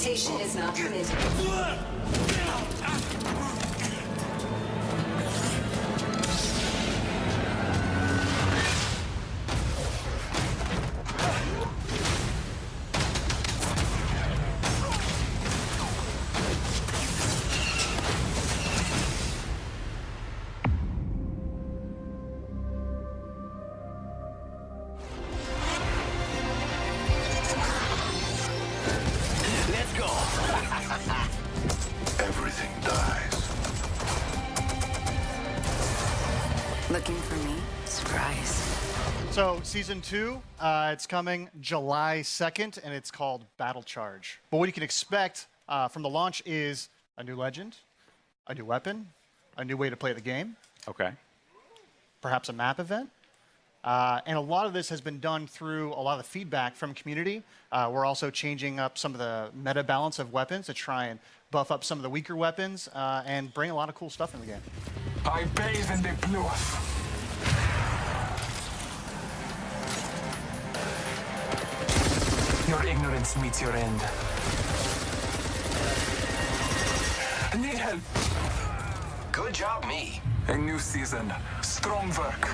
Teleportation is not permitted. Everything dies. Looking for me? Surprise. So, Season 2, it's coming July 2nd, and it's called Battle Charge. But what you can expect from the launch is a new legend, a new weapon, a new way to play the game. Okay. Perhaps a map event. And a lot of this has been done through a lot of the feedback from community. We're also changing up some of the meta balance of weapons to try and buff up some of the weaker weapons and bring a lot of cool stuff in the game. I bathe in the blues. Your ignorance meets your end. I need help. Good job, me. A new season. Strong work.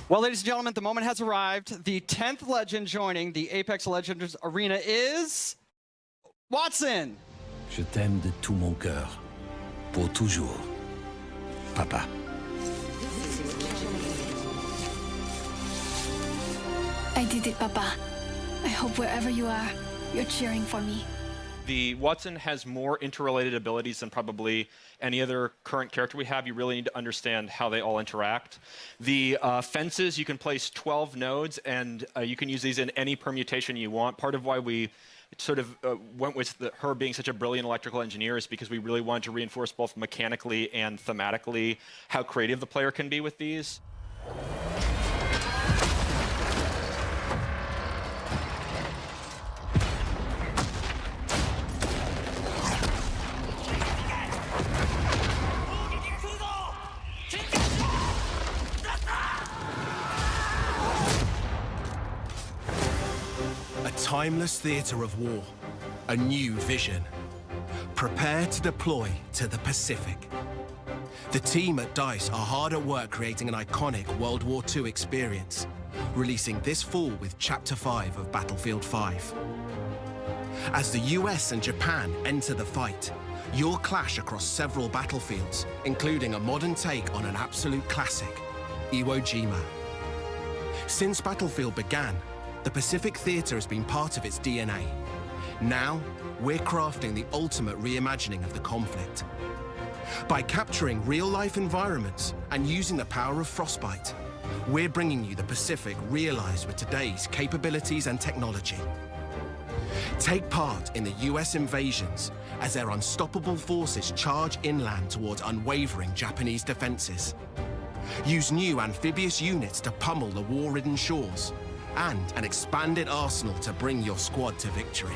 Well, ladies and gentlemen, the moment has arrived. The 10th legend joining the Apex Legends arena is Wattson. Je t'aime de tout mon cœur. Pour toujours. Papa. I did it, Papa. I hope wherever you are, you're cheering for me. The Wattson has more interrelated abilities than probably any other current character we have. You really need to understand how they all interact. The fences, you can place 12 nodes, and you can use these in any permutation you want. Part of why we sort of went with her being such a brilliant electrical engineer is because we really wanted to reinforce both mechanically and thematically how creative the player can be with these. A timeless theatre of war, a new vision. Prepare to deploy to the Pacific. The team at DICE are hard at work creating an iconic World War II experience, releasing this fall with Chapter 5 of Battlefield 5. As the US and Japan enter the fight, you'll clash across several battlefields, including a modern take on an absolute classic, Iwo Jima. Since Battlefield began, the Pacific Theatre has been part of its DNA. Now, we're crafting the ultimate reimagining of the conflict. By capturing real-life environments and using the power of Frostbite, we're bringing you the Pacific realized with today's capabilities and technology. Take part in the US invasions as their unstoppable forces charge inland towards unwavering Japanese defenses. Use new amphibious units to pummel the war-ridden shores, and an expanded arsenal to bring your squad to victory.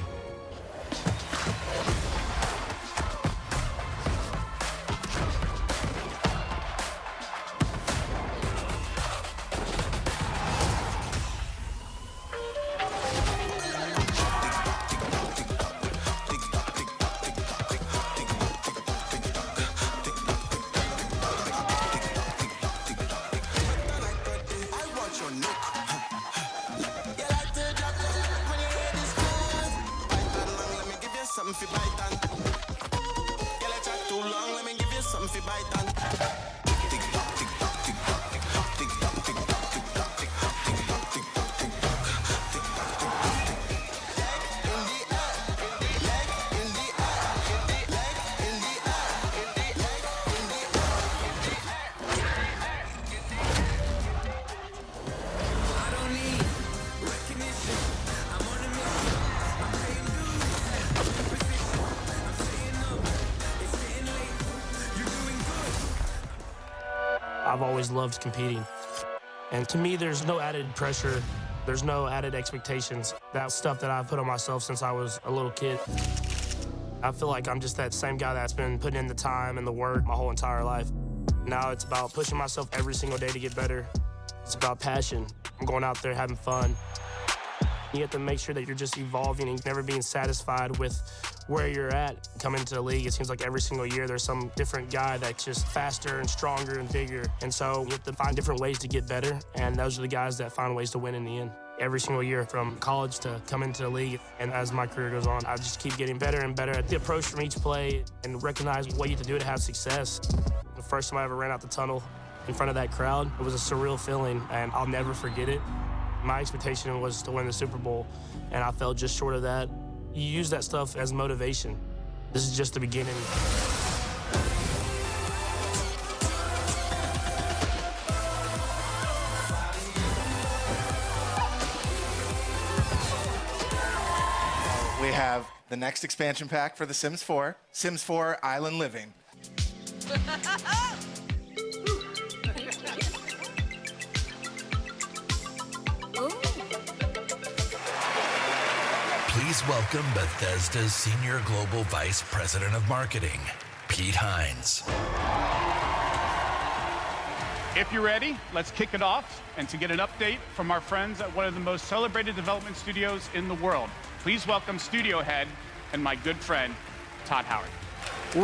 I've always loved competing. And to me, there's no added pressure. There's no added expectations. That's stuff that I've put on myself since I was a little kid. I feel like I'm just that same guy that's been putting in the time and the work my whole entire life. Now it's about pushing myself every single day to get better. It's about passion. I'm going out there having fun. You have to make sure that you're just evolving and never being satisfied with where you're at. Coming into the league, it seems like every single year there's some different guy that's just faster and stronger and bigger. And so you have to find different ways to get better, and those are the guys that find ways to win in the end. Every single year from college to come into the league, and as my career goes on, I just keep getting better and better at the approach from each play and recognize what you have to do to have success. The first time I ever ran out the tunnel in front of that crowd, it was a surreal feeling, and I'll never forget it. My expectation was to win the Super Bowl, and I fell just short of that. You use that stuff as motivation. This is just the beginning. We have the next expansion pack for The Sims 4, Sims 4 Island Living. Please welcome Bethesda's Senior Global Vice President of Marketing, Pete Hines. If you're ready, let's kick it off. And to get an update from our friends at one of the most celebrated development studios in the world, please welcome studio head and my good friend, Todd Howard.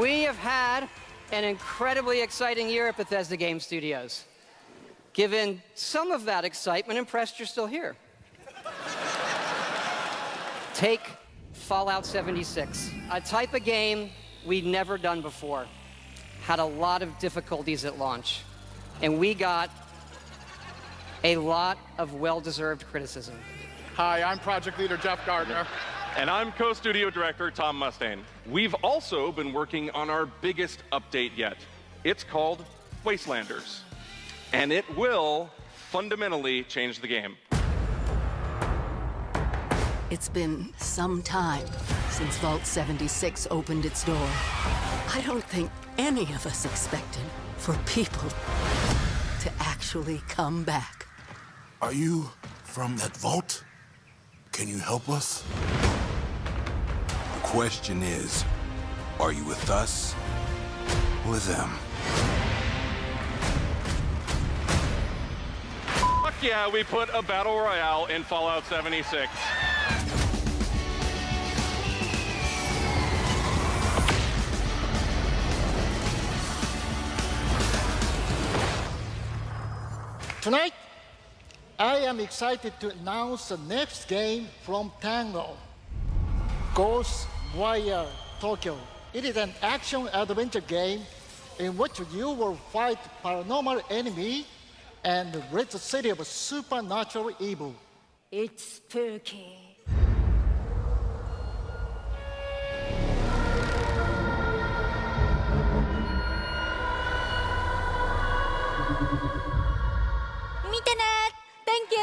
We have had an incredibly exciting year at Bethesda Game Studios. Given some of that excitement, impressed you're still here. Take Fallout 76, a type of game we'd never done before. Had a lot of difficulties at launch, and we got a lot of well-deserved criticism. Hi, I'm project leader Jeff Gardner. And I'm co-studio director Tom Mustaine. We've also been working on our biggest update yet. It's called Wastelanders. And it will fundamentally change the game. It's been some time since Vault 76 opened its door. I don't think any of us expected for people to actually come back. Are you from that vault? Can you help us? The question is, are you with us or them? Fuck yeah, we put a battle royale in Fallout 76. Tonight, I am excited to announce the next game from Tango, Ghostwire Tokyo. It is an action-adventure game in which you will fight paranormal enemy and rid the city of supernatural evil. It's spooky. Thank you.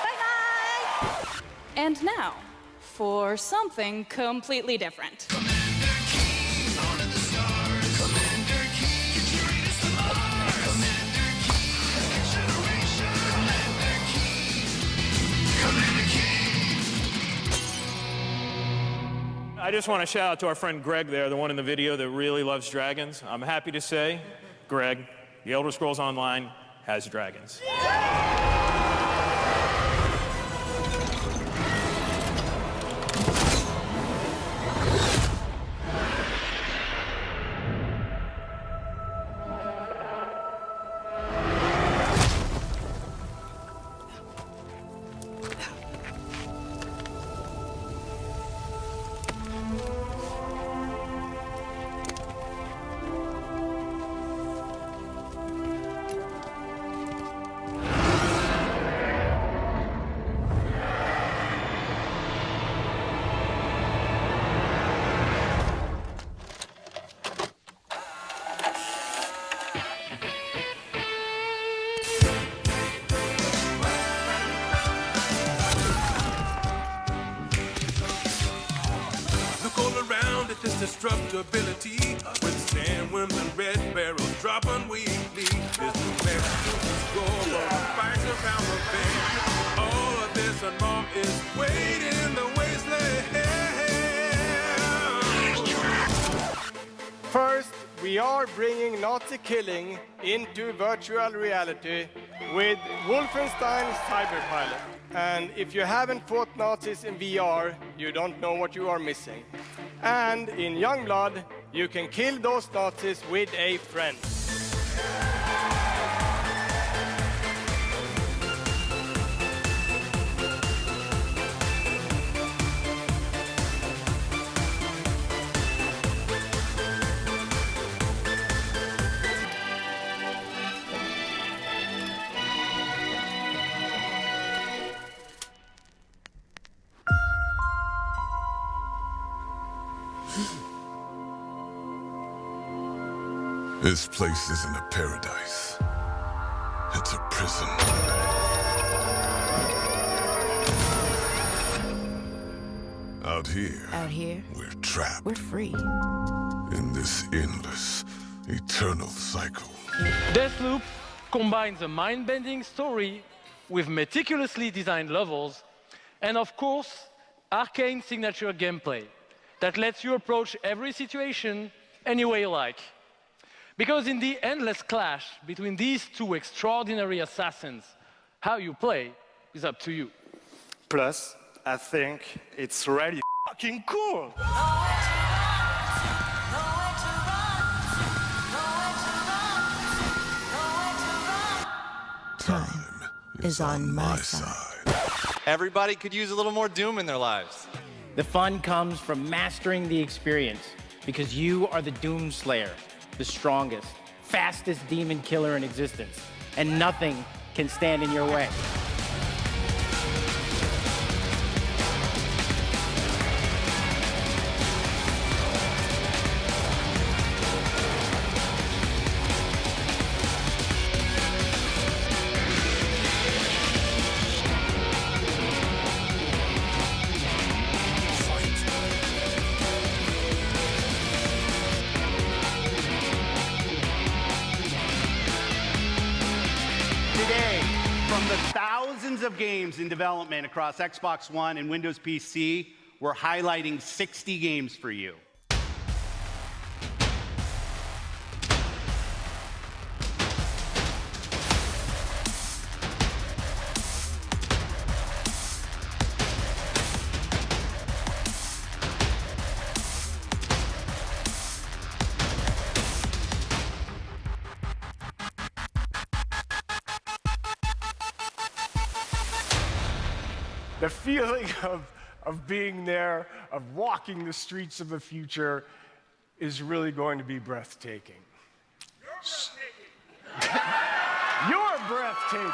Bye-bye. And now, for something completely different. I just want to shout out to our friend Greg there, the one in the video that really loves dragons. I'm happy to say, Greg, The Elder Scrolls Online has dragons. Destructibility, withstand when the red barrels dropping weekly. There's no match to the score, fights around the bend. All of this and more is waiting in the wasteland. First, we are bringing Nazi killing into virtual reality with Wolfenstein Cyberpilot. And if you haven't fought Nazis in VR, you don't know what you are missing. And in Youngblood, you can kill those Nazis with a friend. This place isn't a paradise. It's a prison. Out here, we're trapped. We're free. In this endless, eternal cycle. Deathloop combines a mind-bending story with meticulously designed levels, and of course, arcane signature gameplay that lets you approach every situation any way you like. Because in the endless clash between these two extraordinary assassins, how you play is up to you. Plus, I think it's really fucking cool. Time is on my side. Everybody could use a little more Doom in their lives. The fun comes from mastering the experience, because you are the Doom Slayer, the strongest, fastest demon killer in existence, and nothing can stand in your way. Of games in development across Xbox One and Windows PC, we're highlighting 60 games for you. The feeling of being there, of walking the streets of the future, is really going to be breathtaking. You're breathtaking.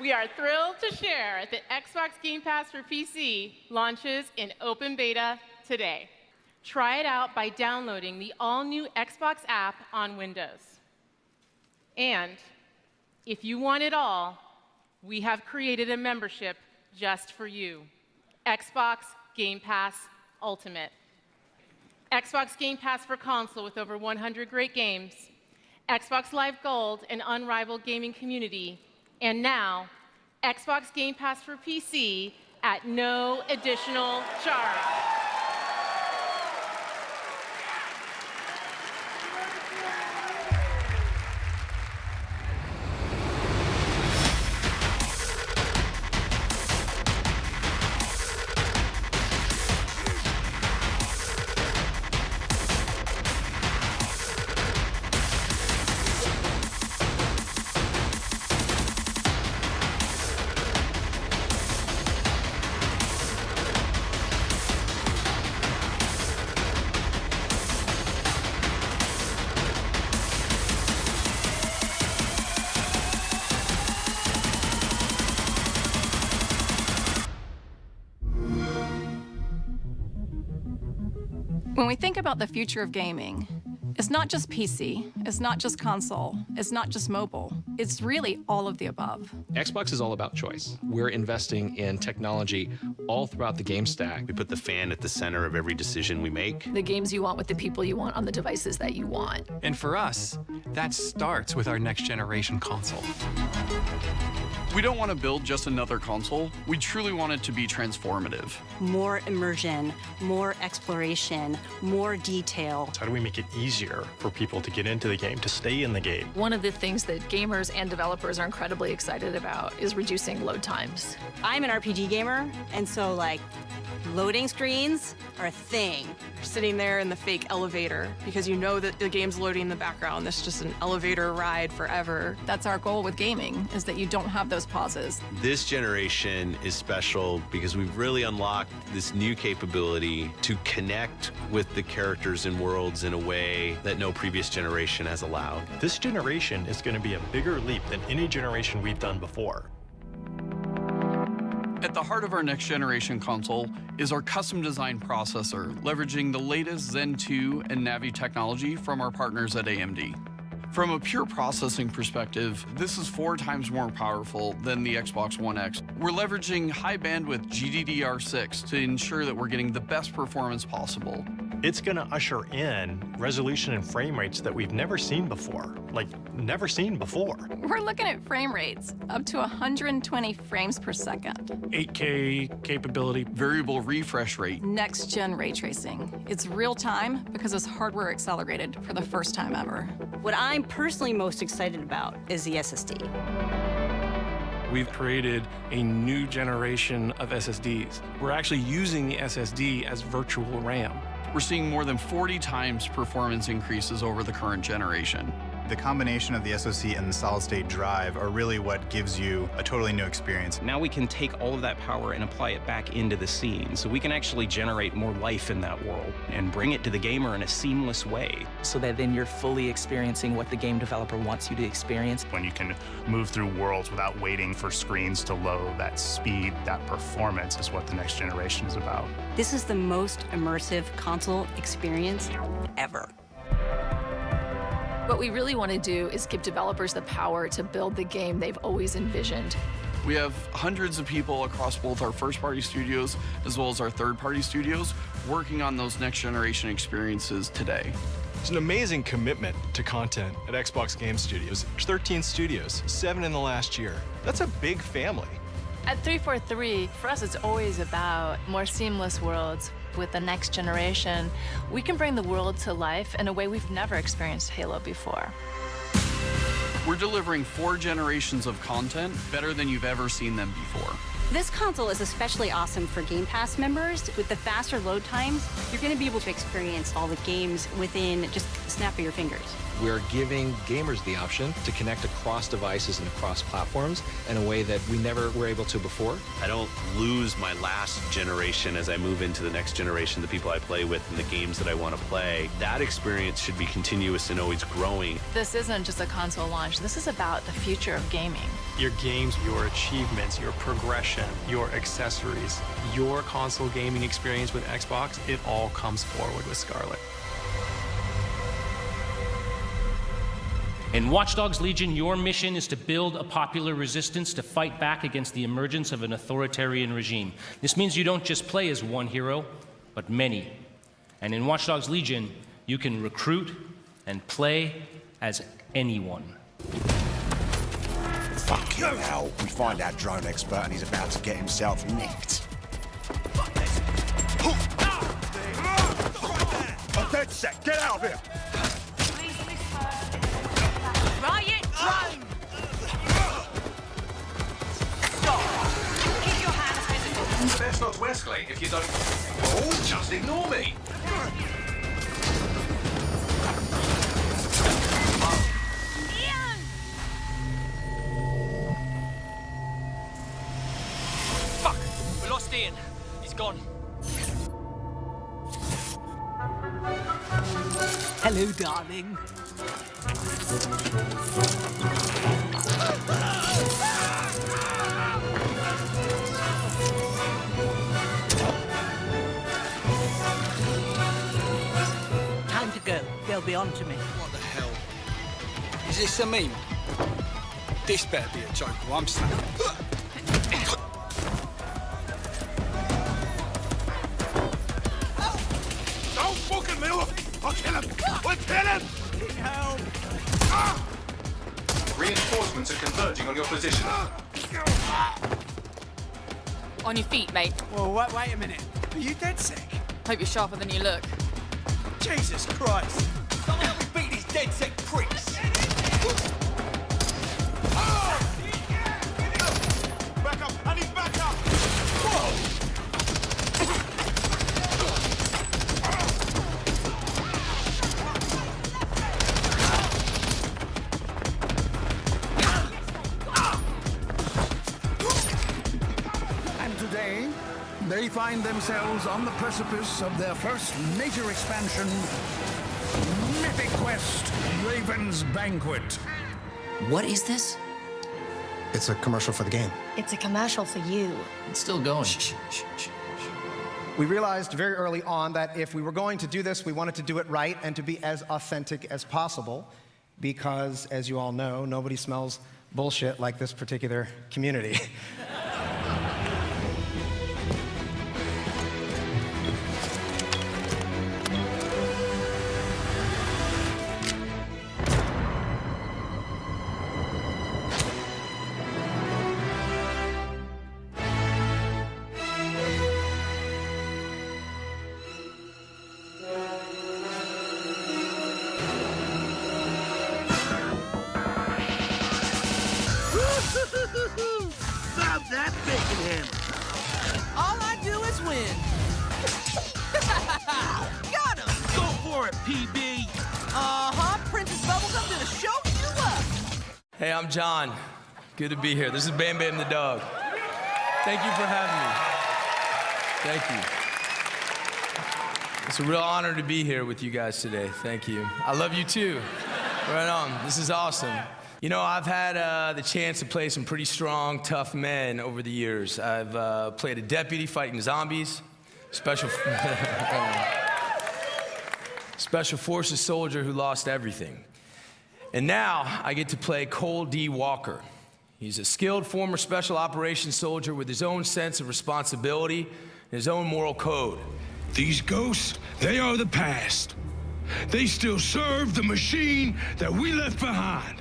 We are thrilled to share that Xbox Game Pass for PC launches in open beta today. Try it out by downloading the all-new Xbox app on Windows. And if you want it all, we have created a membership just for you, Xbox Game Pass Ultimate. Xbox Game Pass for console with over 100 great games, Xbox Live Gold, an unrivaled gaming community, and now, Xbox Game Pass for PC at no additional charge. When we think about the future of gaming, It's not just PC, it's not just console, it's not just mobile. It's really all of the above. Xbox is all about choice. We're investing in technology all throughout the game stack. We put the fan at the center of every decision we make. The games you want with the people you want on the devices that you want. And for us, that starts with our next generation console. We don't want to build just another console. We truly want it to be transformative. More immersion, more exploration, more detail. How do we make it easier for people to get into the game, to stay in the game? One of the things that gamers and developers are incredibly excited about is reducing load times. I'm an RPG gamer, and so loading screens are a thing. You're sitting there in the fake elevator because you know that the game's loading in the background. It's just an elevator ride forever. That's our goal with gaming, is that you don't have those pauses. This generation is special because we've really unlocked this new capability to connect with the characters and worlds in a way that no previous generation has allowed. This generation is going to be a bigger leap than any generation we've done before. At the heart of our next generation console is our custom design processor, leveraging the latest Zen 2 and Navi technology from our partners at AMD. From a pure processing perspective, this is 4 times more powerful than the Xbox One X. We're leveraging high bandwidth GDDR6 to ensure that we're getting the best performance possible. It's going to usher in resolution and frame rates that we've never seen before. Never seen before. We're looking at frame rates up to 120 frames per second. 8K capability. Variable refresh rate. Next-gen ray tracing. It's real time because it's hardware accelerated for the first time ever. What I'm personally most excited about is the SSD. We've created a new generation of SSDs. We're actually using the SSD as virtual RAM. We're seeing more than 40 times performance increases over the current generation. The combination of the SoC and the solid-state drive are really what gives you a totally new experience. Now we can take all of that power and apply it back into the scene, so we can actually generate more life in that world and bring it to the gamer in a seamless way. So that then you're fully experiencing what the game developer wants you to experience. When you can move through worlds without waiting for screens to load, that speed, that performance is what the next generation is about. This is the most immersive console experience ever. What we really want to do is give developers the power to build the game they've always envisioned. We have hundreds of people across both our first-party studios as well as our third-party studios working on those next-generation experiences today. There's an amazing commitment to content at Xbox Game Studios. There's 13 studios, 7 in the last year. That's a big family. At 343, for us, it's always about more seamless worlds. With the next generation, we can bring the world to life in a way we've never experienced Halo before. We're delivering 4 generations of content better than you've ever seen them before. This console is especially awesome for Game Pass members. With the faster load times, you're going to be able to experience all the games within just a snap of your fingers. We're giving gamers the option to connect across devices and across platforms in a way that we never were able to before. I don't lose my last generation as I move into the next generation, the people I play with and the games that I want to play. That experience should be continuous and always growing. This isn't just a console launch. This is about the future of gaming. Your games, your achievements, your progression, your accessories, your console gaming experience with Xbox, it all comes forward with Scarlet. In Watch Dogs Legion, your mission is to build a popular resistance to fight back against the emergence of an authoritarian regime. This means you don't just play as one hero, but many. And in Watch Dogs Legion, you can recruit and play as anyone. Fucking hell, we find our drone expert and he's about to get himself nicked. I'm dead set, get out of here! Riot drone! Stop! Keep your hands visible. Best not to escalate if you don't... Oh, just ignore me! Fuck! We lost Ian. He's gone. Hello, darling. Time to go. There'll be be on to me. What the hell? Is this a meme? This better be a joke or I'm slapping. Don't fucking move! I'll kill him! We'll kill him! Help! Reinforcements are converging on your position. On your feet, mate. Whoa, wait a minute. Are you dead sick? Hope you're sharper than you look. Jesus Christ! Someone help me beat these dead sick pricks! Back up! I need back up! Whoa! And today, they find themselves on the precipice of their first major expansion, Mythic Quest: Raven's Banquet. What is this? It's a commercial for the game. It's a commercial for you. It's still going. We realized very early on that if we were going to do this, we wanted to do it right and to be as authentic as possible, because, as you all know, nobody smells bullshit like this particular community. Stop that bacon hammer! All I do is win. Got him! Go for it, PB! Princess Bubblegum gonna show you up! Hey, I'm John. Good to be here. This is Bam Bam the dog. Thank you for having me. Thank you. It's a real honor to be here with you guys today. Thank you. I love you too. Right on. This is awesome. You know, I've had the chance to play some pretty strong, tough men over the years. I've played a deputy fighting zombies, special forces soldier who lost everything. And now I get to play Cole D. Walker. He's a skilled former special operations soldier with his own sense of responsibility and his own moral code. These ghosts, they are the past. They still serve the machine that we left behind.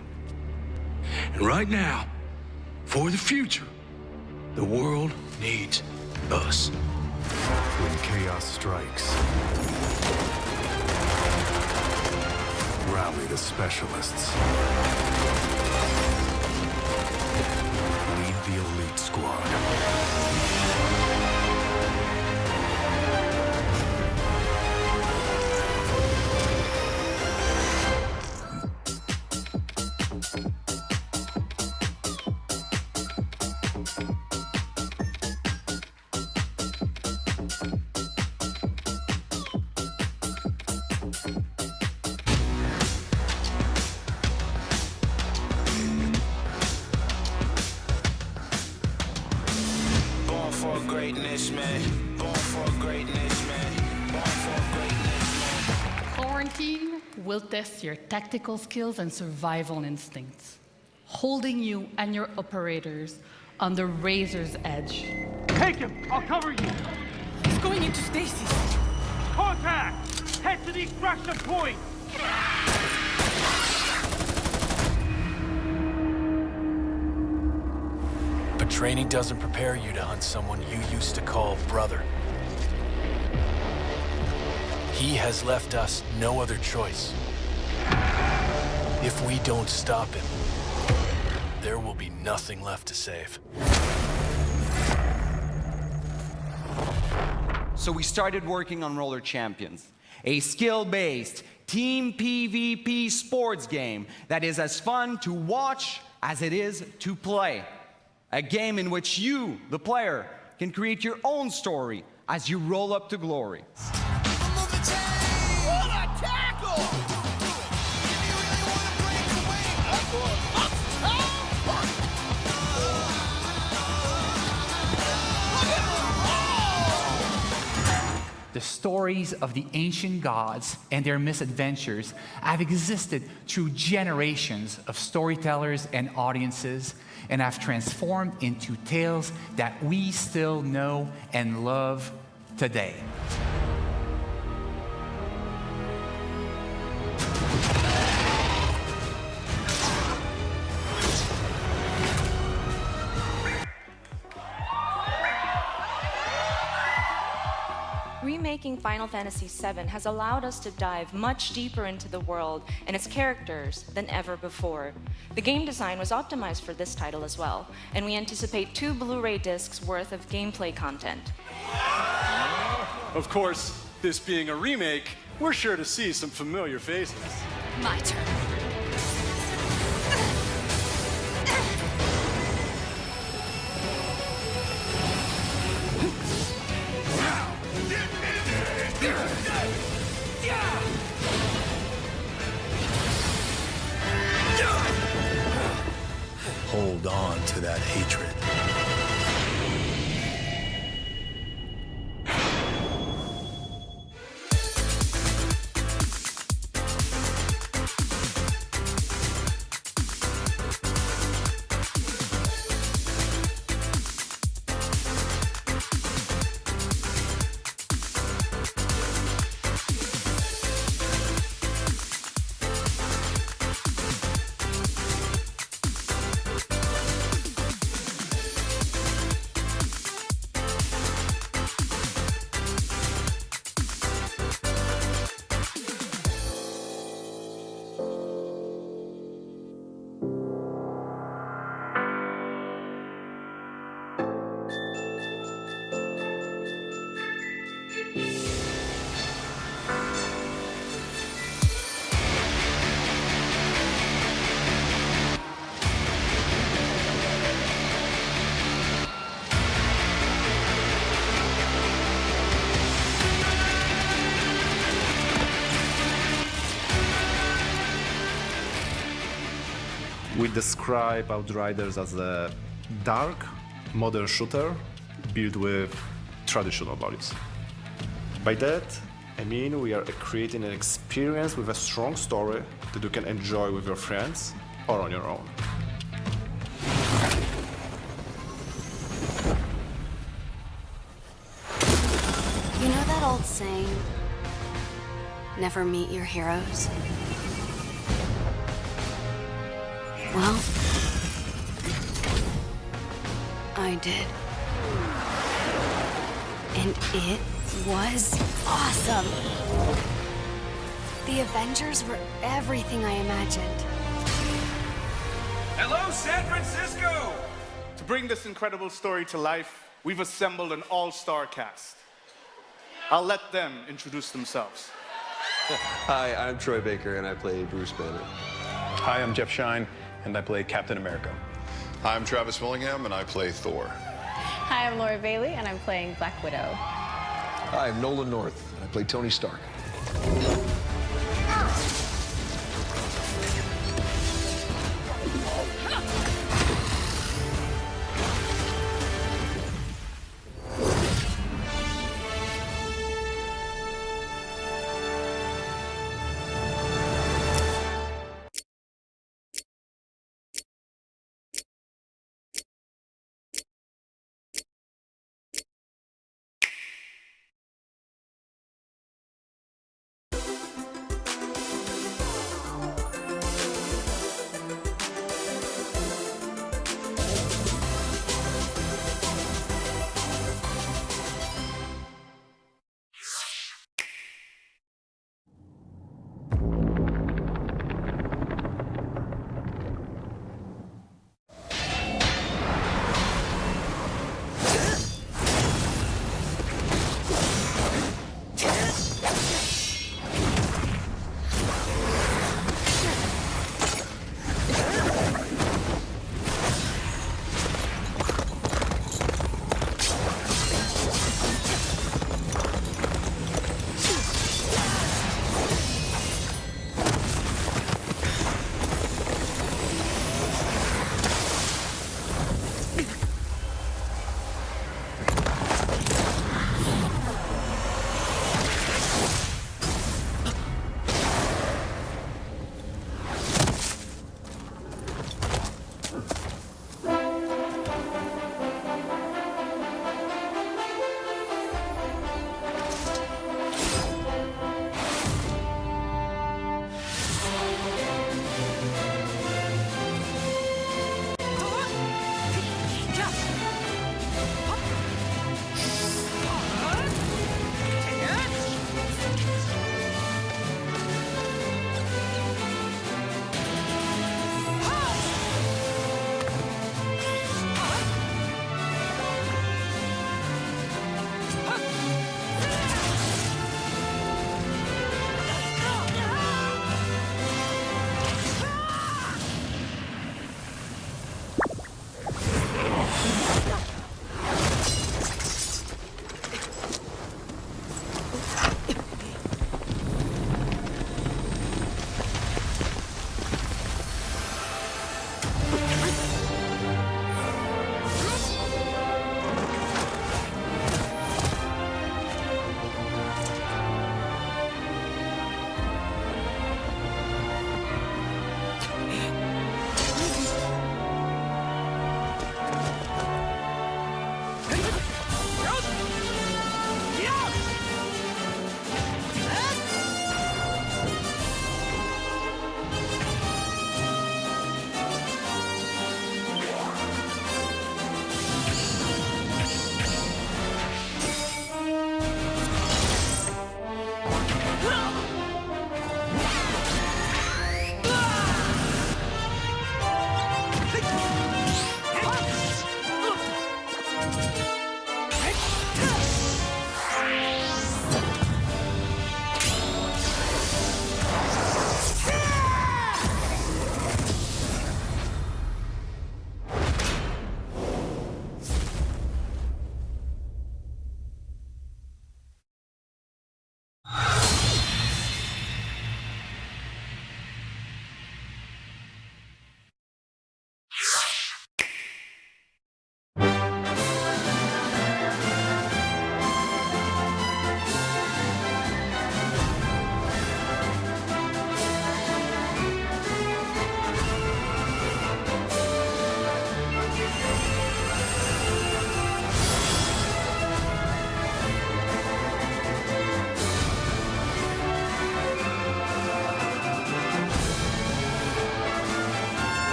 And right now, for the future, the world needs us. When chaos strikes, rally the specialists. Lead the elite squad. Quarantine will test your tactical skills and survival instincts, holding you and your operators on the razor's edge. Take him! I'll cover you! He's going into stasis. Contact! Head to the extraction point! But training doesn't prepare you to hunt someone you used to call brother. He has left us no other choice. If we don't stop him, there will be nothing left to save. So we started working on Roller Champions, a skill-based team PvP sports game that is as fun to watch as it is to play. A game in which you, the player, can create your own story as you roll up to glory. The stories of the ancient gods and their misadventures have existed through generations of storytellers and audiences and have transformed into tales that we still know and love today. Remaking Final Fantasy VII has allowed us to dive much deeper into the world and its characters than ever before. The game design was optimized for this title as well, and we anticipate 2 Blu-ray discs worth of gameplay content. Of course, this being a remake, we're sure to see some familiar faces. My turn. Hold on to that hatred. We describe Outriders as a dark, modern shooter built with traditional values. By that, I mean we are creating an experience with a strong story that you can enjoy with your friends or on your own. You know that old saying, never meet your heroes? Well, I did. And it was awesome. The Avengers were everything I imagined. Hello, San Francisco! To bring this incredible story to life, we've assembled an all-star cast. I'll let them introduce themselves. Hi, I'm Troy Baker, and I play Bruce Banner. Hi, I'm Jeff Shine, and I play Captain America. Hi, I'm Travis Willingham, and I play Thor. Hi, I'm Laura Bailey, and I'm playing Black Widow. Hi, I'm Nolan North, and I play Tony Stark.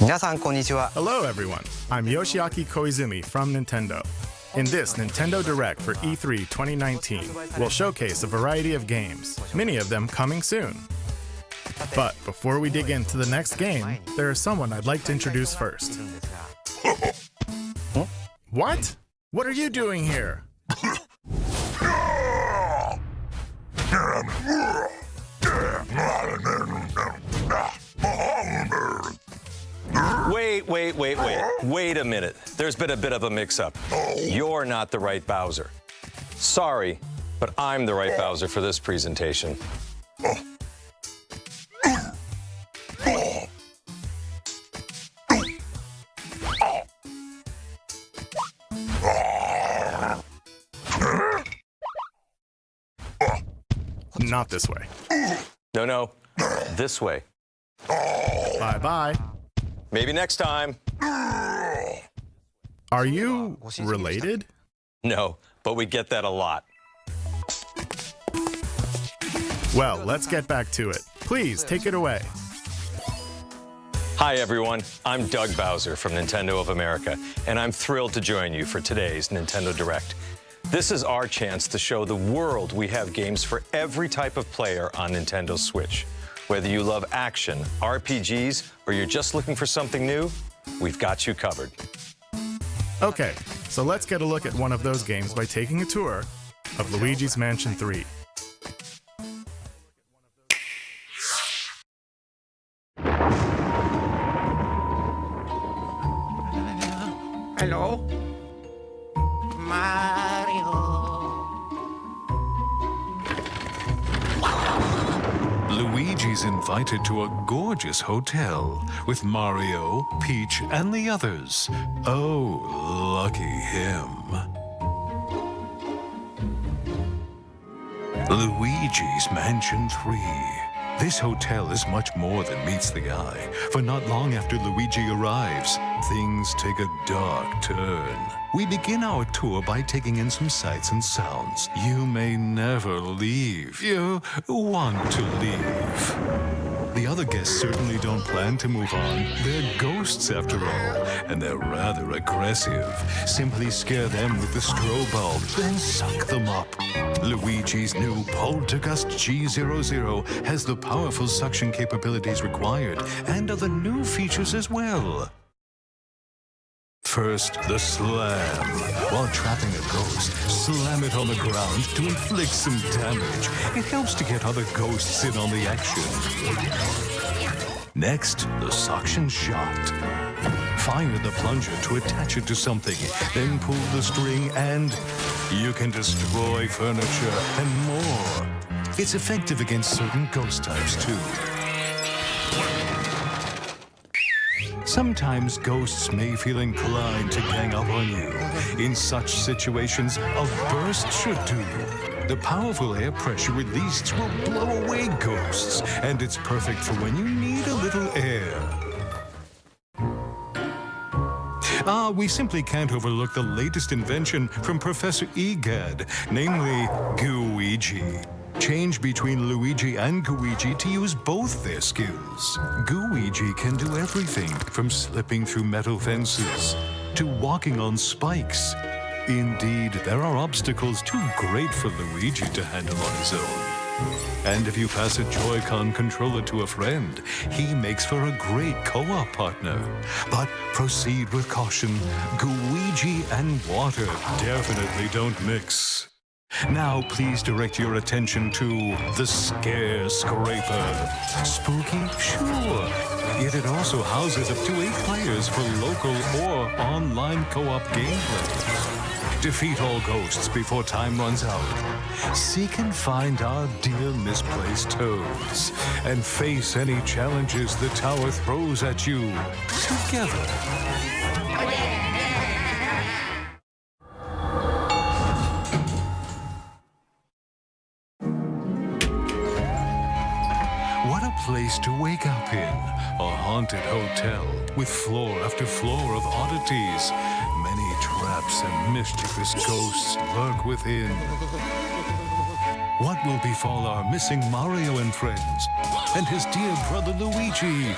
Hello everyone, I'm Yoshiaki Koizumi from Nintendo. In this Nintendo Direct for E3 2019, we'll showcase a variety of games, many of them coming soon. But before we dig into the next game, there is someone I'd like to introduce first. What? What are you doing here? Wait a minute. There's been a bit of a mix-up. You're not the right Bowser. Sorry, but I'm the right Bowser for this presentation. Not this way. No, this way. Bye-bye. Maybe next time. Are you related? No, but we get that a lot. Well, let's get back to it. Please, take it away. Hi, everyone. I'm Doug Bowser from Nintendo of America, and I'm thrilled to join you for today's Nintendo Direct. This is our chance to show the world we have games for every type of player on Nintendo Switch. Whether you love action, RPGs, or you're just looking for something new, we've got you covered. Okay, so let's get a look at one of those games by taking a tour of Luigi's Mansion 3. Hello? Luigi's invited to a gorgeous hotel with Mario, Peach, and the others. Oh, lucky him. Luigi's Mansion 3. This hotel is much more than meets the eye, for not long after Luigi arrives, things take a dark turn. We begin our tour by taking in some sights and sounds. You may never leave. You want to leave. The other guests certainly don't plan to move on. They're ghosts after all, and they're rather aggressive. Simply scare them with the strobe bulb, then suck them up. Luigi's new Poltergust G00 has the powerful suction capabilities required, and other new features as well. First, the slam. While trapping a ghost, slam it on the ground to inflict some damage. It helps to get other ghosts in on the action. Next, the suction shot. Fire the plunger to attach it to something, then pull the string and you can destroy furniture and more. It's effective against certain ghost types too. Sometimes ghosts may feel inclined to gang up on you. In such situations, a burst should do. The powerful air pressure released will blow away ghosts, and it's perfect for when you need a little air. We simply can't overlook the latest invention from Professor Egad, namely Gooigi. Change between Luigi and Gooigi to use both their skills. Gooigi can do everything from slipping through metal fences to walking on spikes. Indeed, there are obstacles too great for Luigi to handle on his own. And if you pass a Joy-Con controller to a friend, he makes for a great co-op partner. But proceed with caution. Gooigi and water definitely don't mix. Now please direct your attention to the Scare Scraper. Spooky? Sure. Yet it also houses up to 8 players for local or online co-op gameplay. Defeat all ghosts before time runs out. Seek and find our dear misplaced toads. And face any challenges the tower throws at you together. What a place to wake up in. A haunted hotel with floor after floor of oddities. Many traps and mischievous ghosts lurk within. What will befall our missing Mario and friends? And his dear brother Luigi?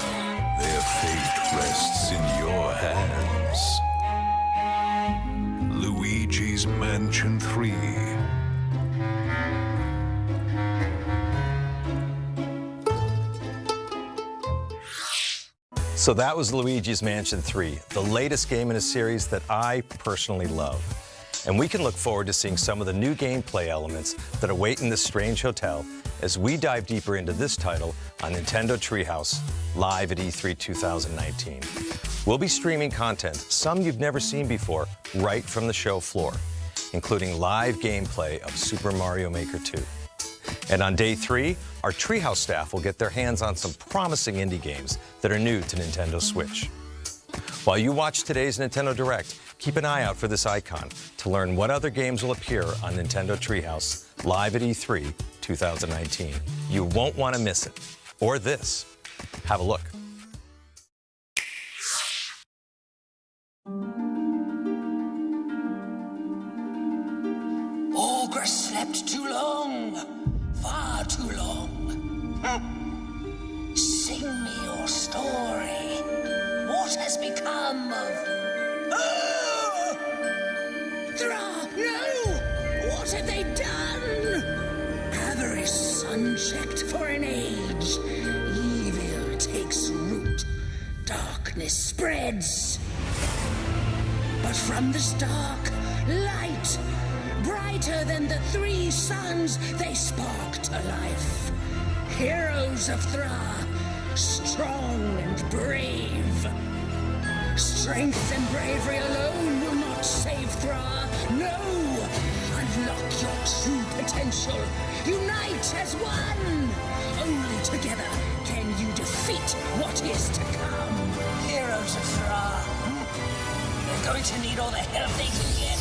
Their fate rests in your hands. Luigi's Mansion 3. So that was Luigi's Mansion 3, the latest game in a series that I personally love. And we can look forward to seeing some of the new gameplay elements that await in this strange hotel as we dive deeper into this title on Nintendo Treehouse, live at E3 2019. We'll be streaming content, some you've never seen before, right from the show floor, including live gameplay of Super Mario Maker 2. And on day 3, our Treehouse staff will get their hands on some promising indie games that are new to Nintendo Switch. While you watch today's Nintendo Direct, keep an eye out for this icon to learn what other games will appear on Nintendo Treehouse live at E3 2019. You won't want to miss it. Or this. Have a look. Ogre slept too long. Far too long. Sing me your story. What has become of... Thra! No! What have they done? Avarice unchecked for an age. Evil takes root. Darkness spreads. But from this dark, light, brighter than the 3 suns, they spark to life. Heroes of Thra, strong and brave. Strength and bravery alone will not save Thra. No! Unlock your true potential. Unite as one! Only together can you defeat what is to come. Heroes of Thra. They're going to need all the help they can get.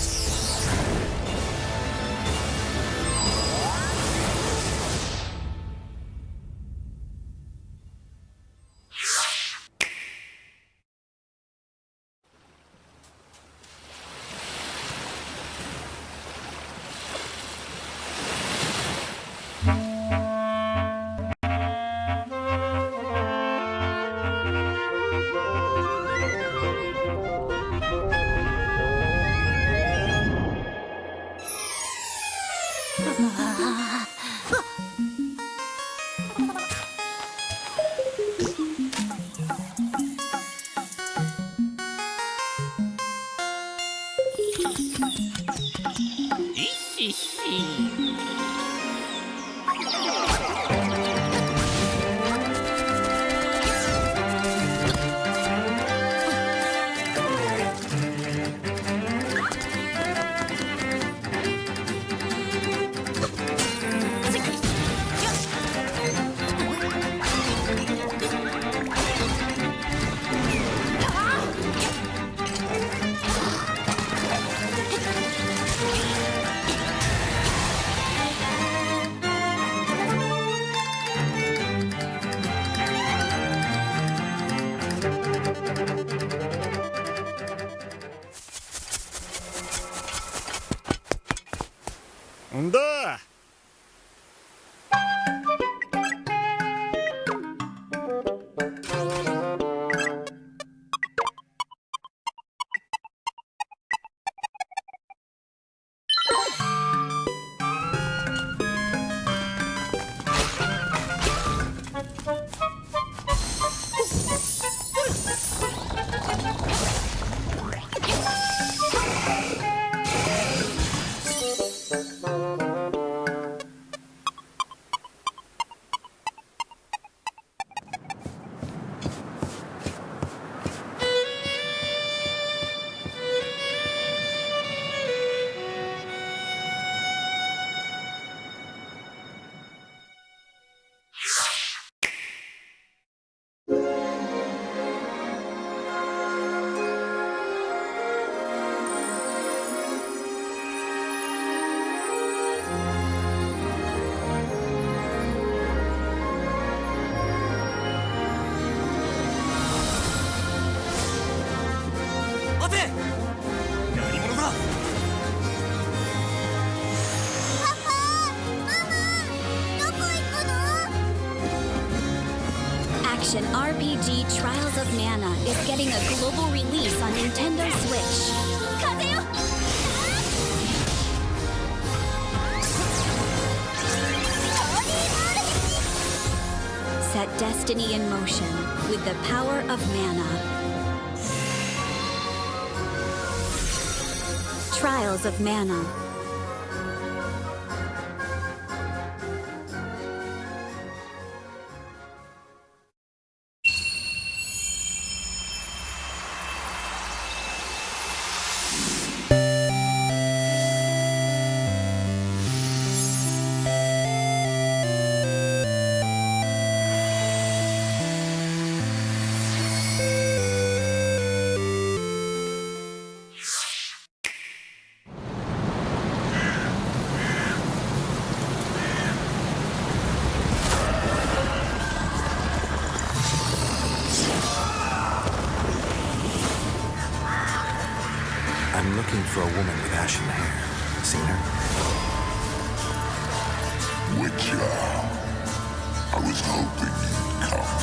action RPG Trials of Mana is getting a global release on Nintendo Switch. Set destiny in motion with the power of mana. Trials of Mana. I'm looking for a woman with ashen hair. Seen her? Witcher, I was hoping you'd come.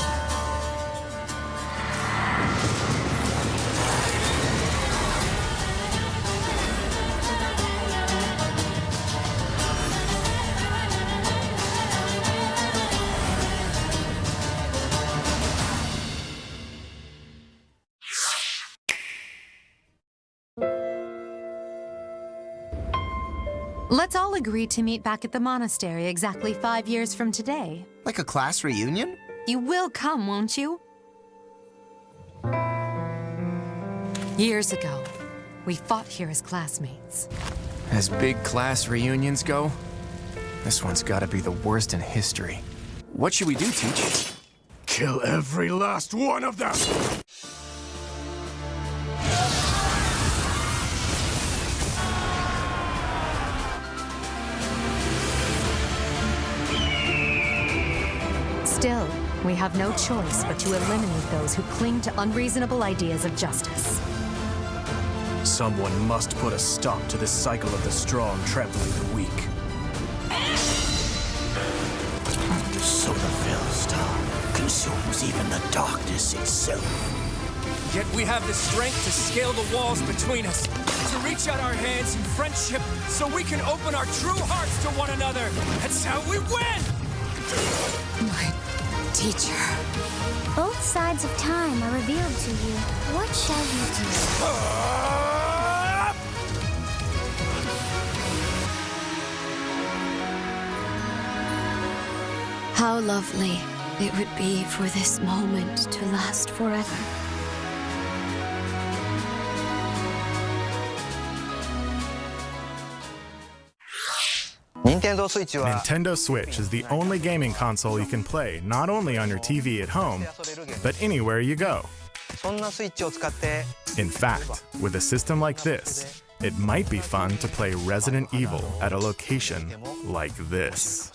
Let's all agree to meet back at the monastery exactly 5 years from today. Like a class reunion? You will come, won't you? Years ago, we fought here as classmates. As big class reunions go, this one's gotta be the worst in history. What should we do, Teach? Kill every last one of them! Still, we have no choice but to eliminate those who cling to unreasonable ideas of justice. Someone must put a stop to this cycle of the strong trampling the weak. The solar-filled star consumes even the darkness itself. Yet we have the strength to scale the walls between us, to reach out our hands in friendship so we can open our true hearts to one another. That's how we win! My teacher. Both sides of time are revealed to you. What shall you do? How lovely it would be for this moment to last forever. Nintendo Switch is the only gaming console you can play not only on your TV at home, but anywhere you go. In fact, with a system like this, it might be fun to play Resident Evil at a location like this.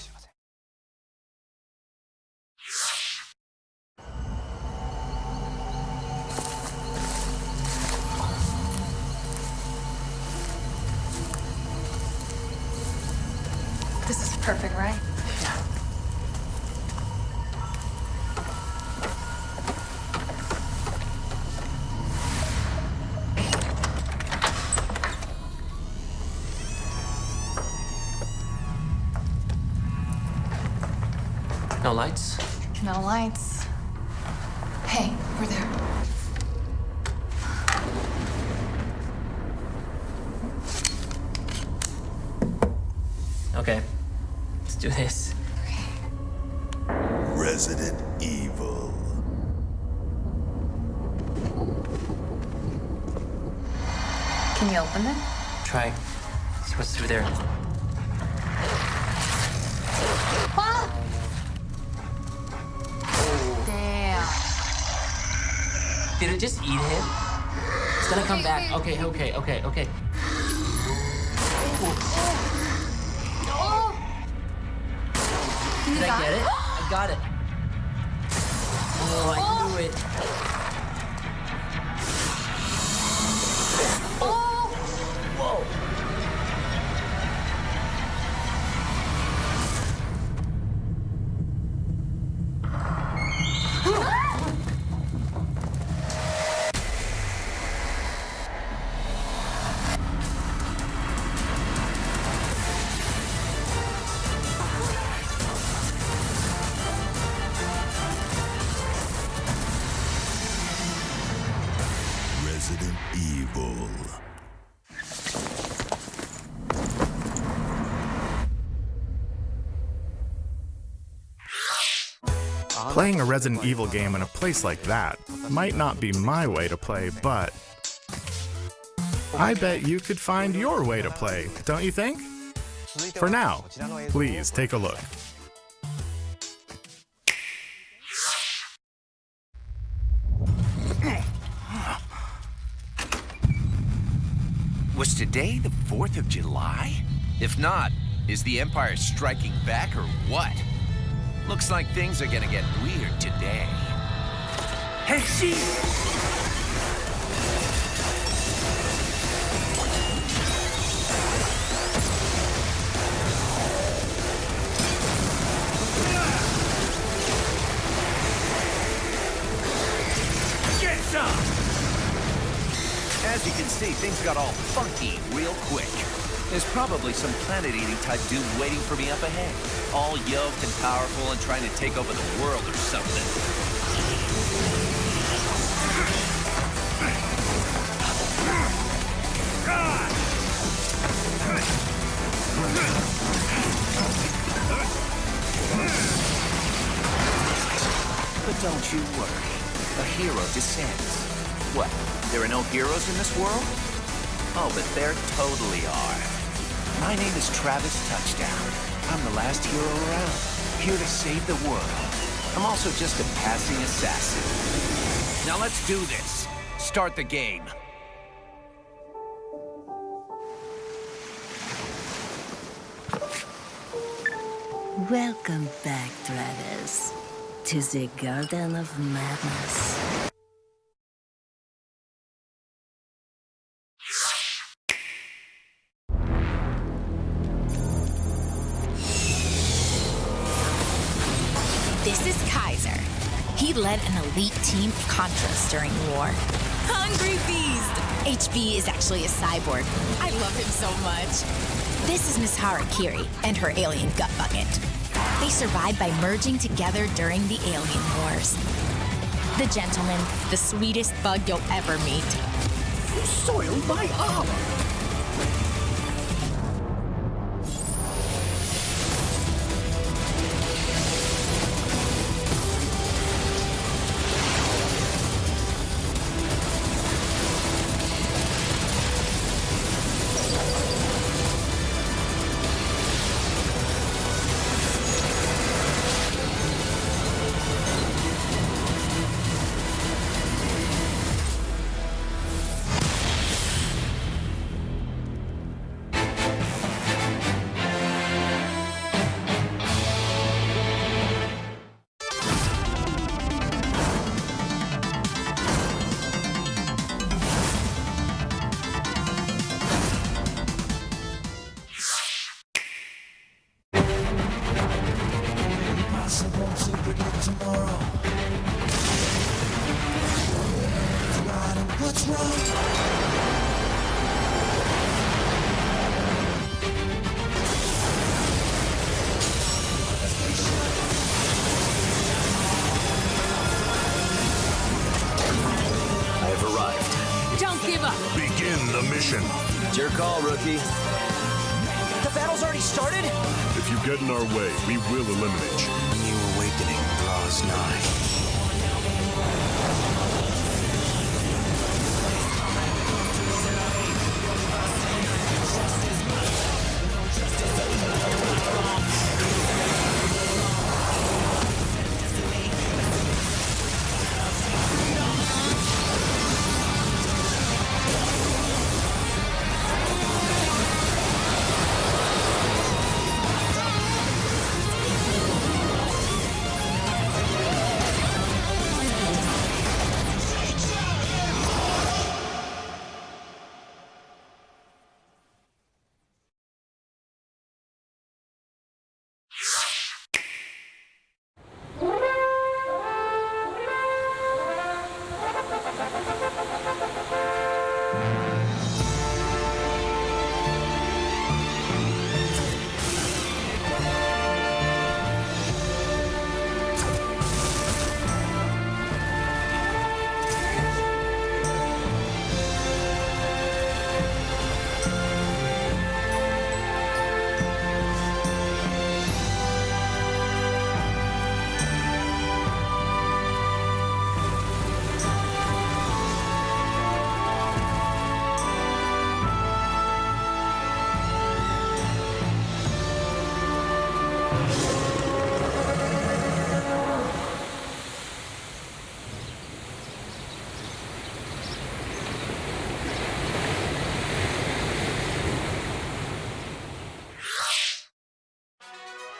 This is perfect, right? No lights? No lights. Hey, over there. Okay, let's do this. Resident Evil. Can you open it? Try. See what's through there. Ah! Damn. Did it just eat him? It's gonna come back. Okay. Did I get it? I got it. Oh, I knew it. Oh! Whoa. Playing a Resident Evil game in a place like that might not be my way to play, but I bet you could find your way to play, don't you think? For now, please take a look. Was today the 4th of July? If not, is the Empire striking back or what? Looks like things are gonna get weird today. Hey, see! Get some! As you can see, things got all funky real quick. There's probably some planet-eating type dude waiting for me up ahead. All yoked and powerful and trying to take over the world or something. But don't you worry. A hero descends. What? There are no heroes in this world? Oh, but there totally are. My name is Travis Touchdown. I'm the last hero around, here to save the world. I'm also just a passing assassin. Now let's do this. Start the game. Welcome back, Travis, to the Garden of Madness. This is Kaiser. He led an elite team of Contras during the war. Hungry Beast! HB is actually a cyborg. I love him so much. This is Miss Harakiri and her alien gut bucket. They survived by merging together during the alien wars. The gentleman, the sweetest bug you'll ever meet. You soiled my armor! It's your call, rookie. The battle's already started? If you get in our way, we will eliminate you. A new awakening draws nigh.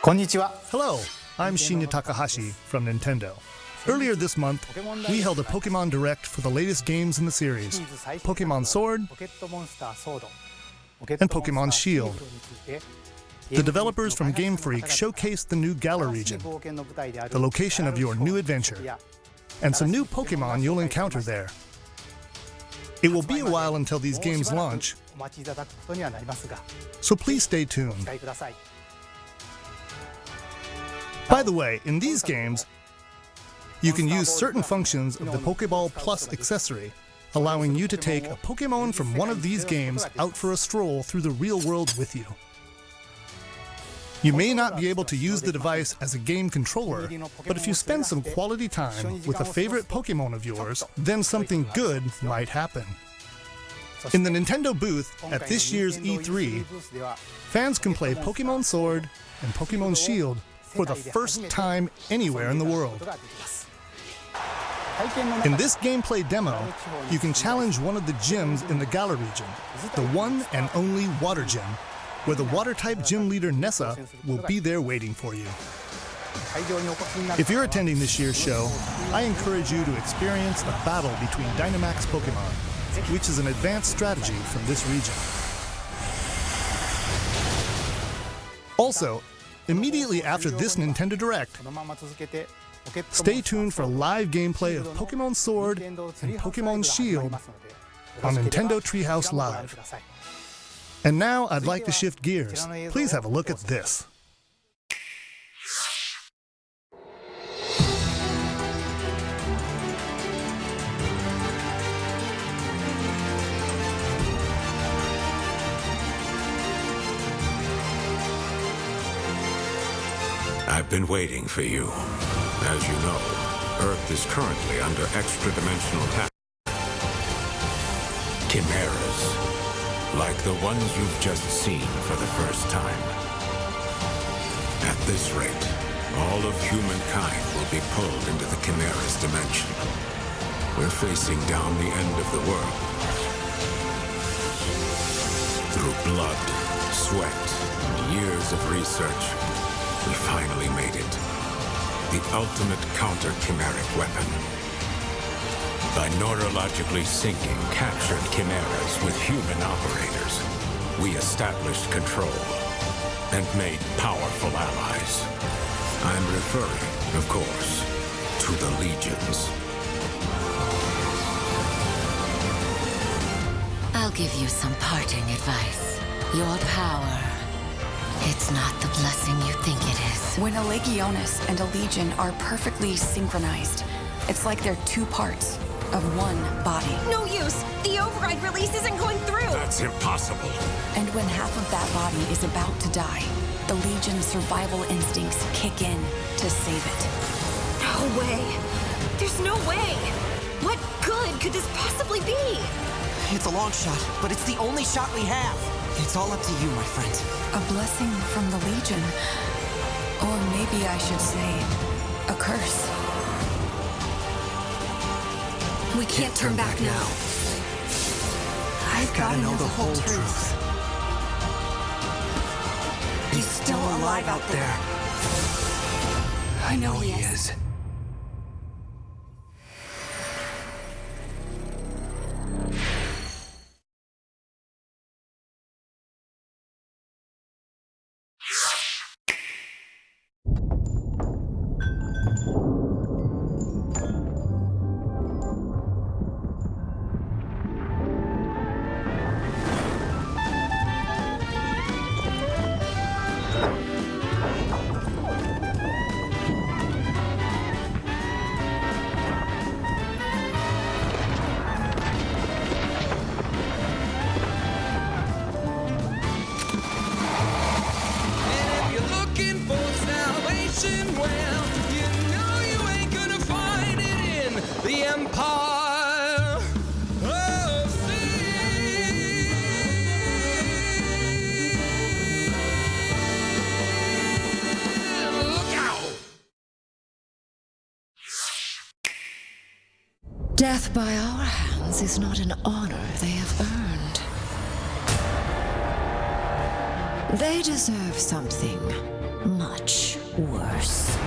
Hello, I'm Shinya Takahashi from Nintendo. Earlier this month, we held a Pokemon Direct for the latest games in the series, Pokemon Sword and Pokemon Shield. The developers from Game Freak showcased the new Galar region, the location of your new adventure, and some new Pokemon you'll encounter there. It will be a while until these games launch, so please stay tuned. By the way, in these games, you can use certain functions of the Pokeball Plus accessory, allowing you to take a Pokemon from one of these games out for a stroll through the real world with you. You may not be able to use the device as a game controller, but if you spend some quality time with a favorite Pokemon of yours, then something good might happen. In the Nintendo booth at this year's E3, fans can play Pokemon Sword and Pokemon Shield for the first time anywhere in the world. In this gameplay demo, you can challenge one of the gyms in the Galar region, the one and only Water Gym, where the Water-type gym leader Nessa will be there waiting for you. If you're attending this year's show, I encourage you to experience a battle between Dynamax Pokemon, which is an advanced strategy from this region. Also, immediately after this Nintendo Direct, stay tuned for live gameplay of Pokemon Sword and Pokemon Shield on Nintendo Treehouse Live. And now I'd like to shift gears. Please have a look at this. I've been waiting for you. As you know, Earth is currently under extra-dimensional attack. Chimeras, like the ones you've just seen for the first time. At this rate, all of humankind will be pulled into the Chimera's dimension. We're facing down the end of the world. Through blood, sweat, and years of research, we finally made it. The ultimate counter-chimeric weapon. By neurologically syncing captured chimeras with human operators, we established control and made powerful allies. I'm referring, of course, to the Legions. I'll give you some parting advice. Your power, it's not the blessing you think it is. When a Legionis and a Legion are perfectly synchronized, it's like they're two parts of one body. No use! The override release isn't going through! That's impossible. And when half of that body is about to die, the Legion's survival instincts kick in to save it. No way! There's no way! What good could this possibly be? It's a long shot, but it's the only shot we have. It's all up to you, my friend. A blessing from the Legion. Or maybe I should say, a curse. We can't turn back now. I've gotta know the whole truth. He's still alive out there. I know he is. Death by our hands is not an honor they have earned. They deserve something much worse.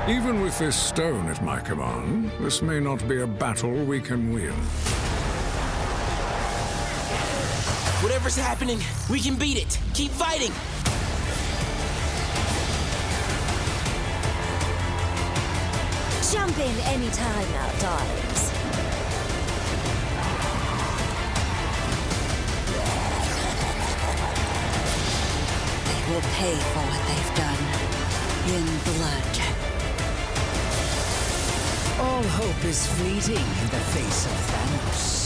Even with this stone at my command, this may not be a battle we can win. Whatever's happening, we can beat it. Keep fighting! Jump in anytime now, darlings. They will pay for what they've done in blood. All hope is fleeting in the face of Thanos.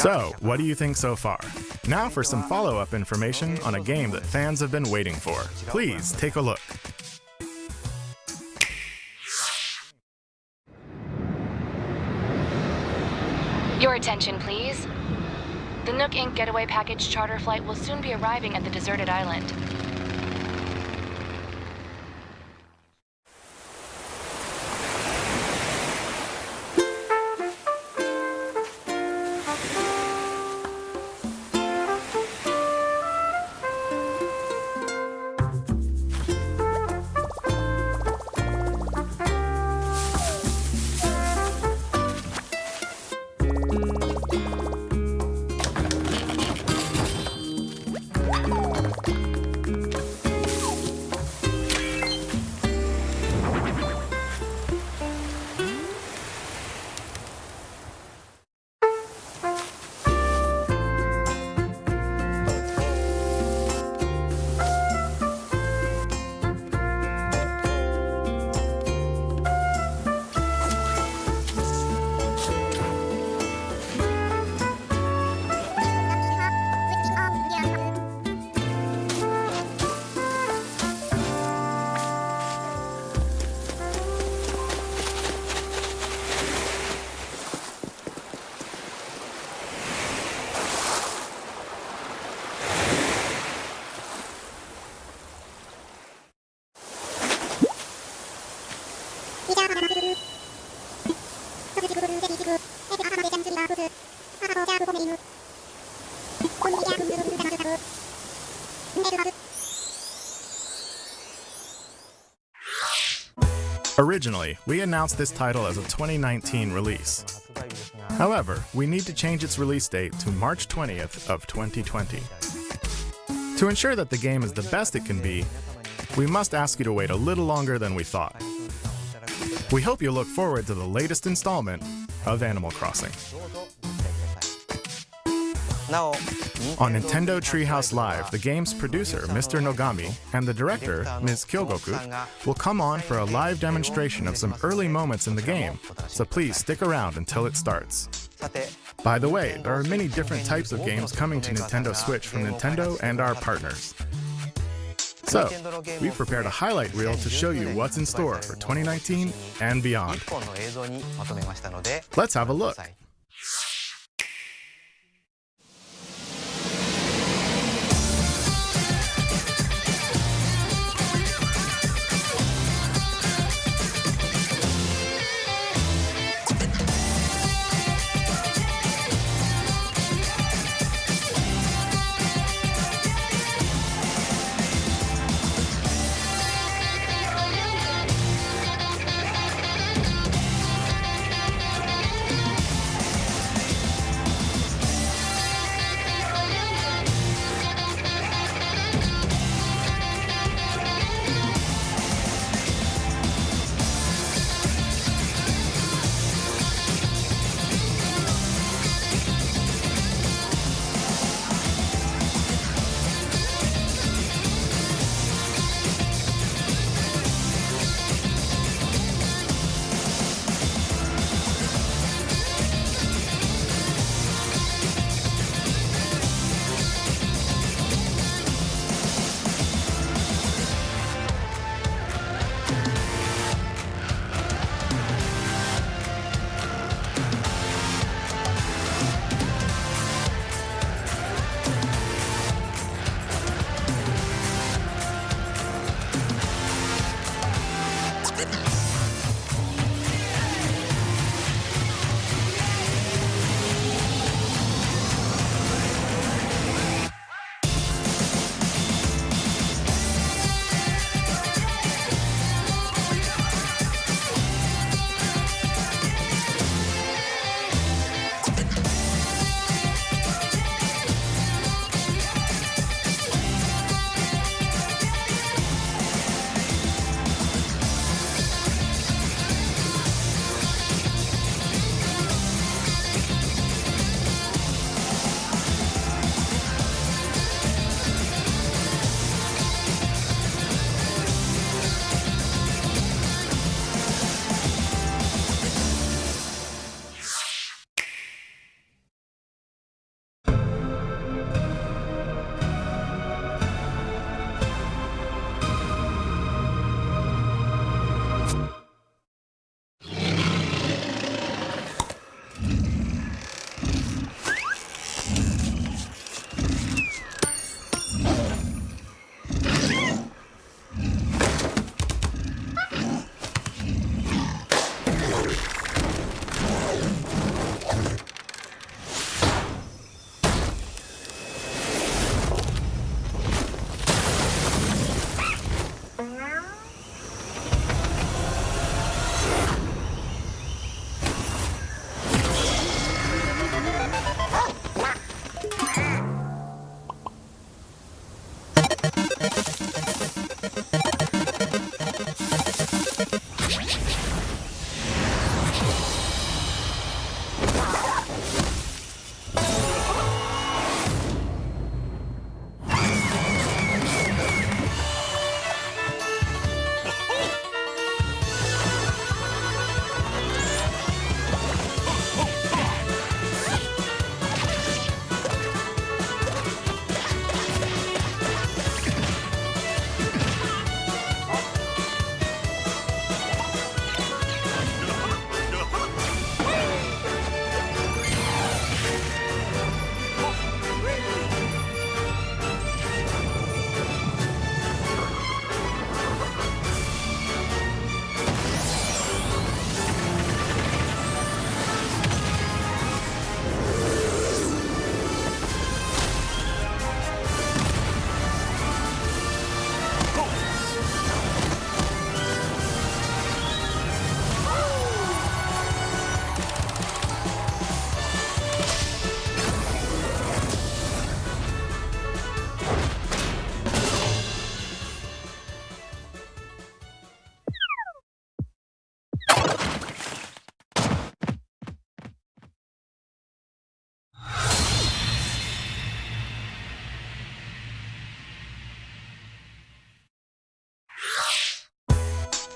So, what do you think so far? Now for some follow-up information on a game that fans have been waiting for. Please take a look. Your attention, please. The Nook Inc. Getaway Package charter flight will soon be arriving at the deserted island. Originally, we announced this title as a 2019 release. However, we need to change its release date to March 20th of 2020. To ensure that the game is the best it can be, we must ask you to wait a little longer than we thought. We hope you look forward to the latest installment of Animal Crossing. On Nintendo Treehouse Live, the game's producer, Mr. Nogami, and the director, Ms. Kyogoku, will come on for a live demonstration of some early moments in the game, so please stick around until it starts. By the way, there are many different types of games coming to Nintendo Switch from Nintendo and our partners. So, we've prepared a highlight reel to show you what's in store for 2019 and beyond. Let's have a look.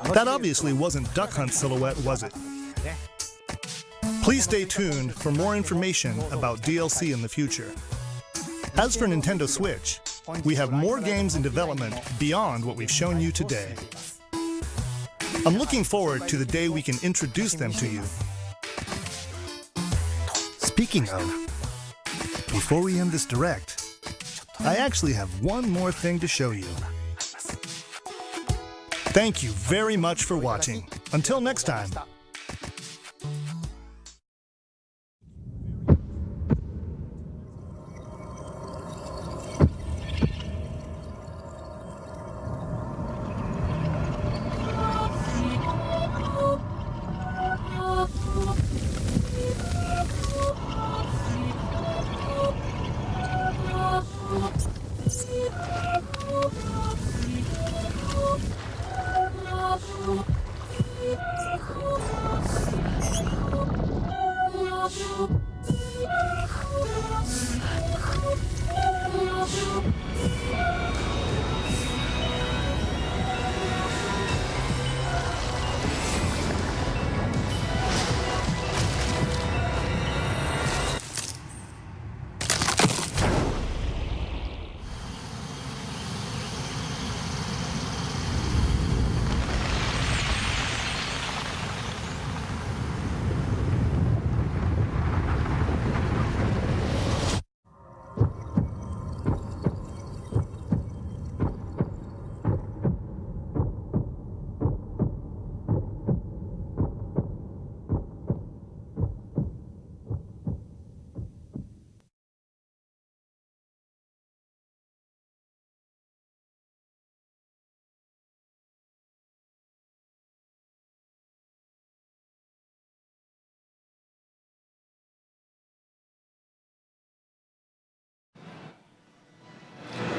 That obviously wasn't Duck Hunt Silhouette, was it? Please stay tuned for more information about DLC in the future. As for Nintendo Switch, we have more games in development beyond what we've shown you today. I'm looking forward to the day we can introduce them to you. Speaking of, before we end this direct, I actually have one more thing to show you. Thank you very much for watching. Until next time.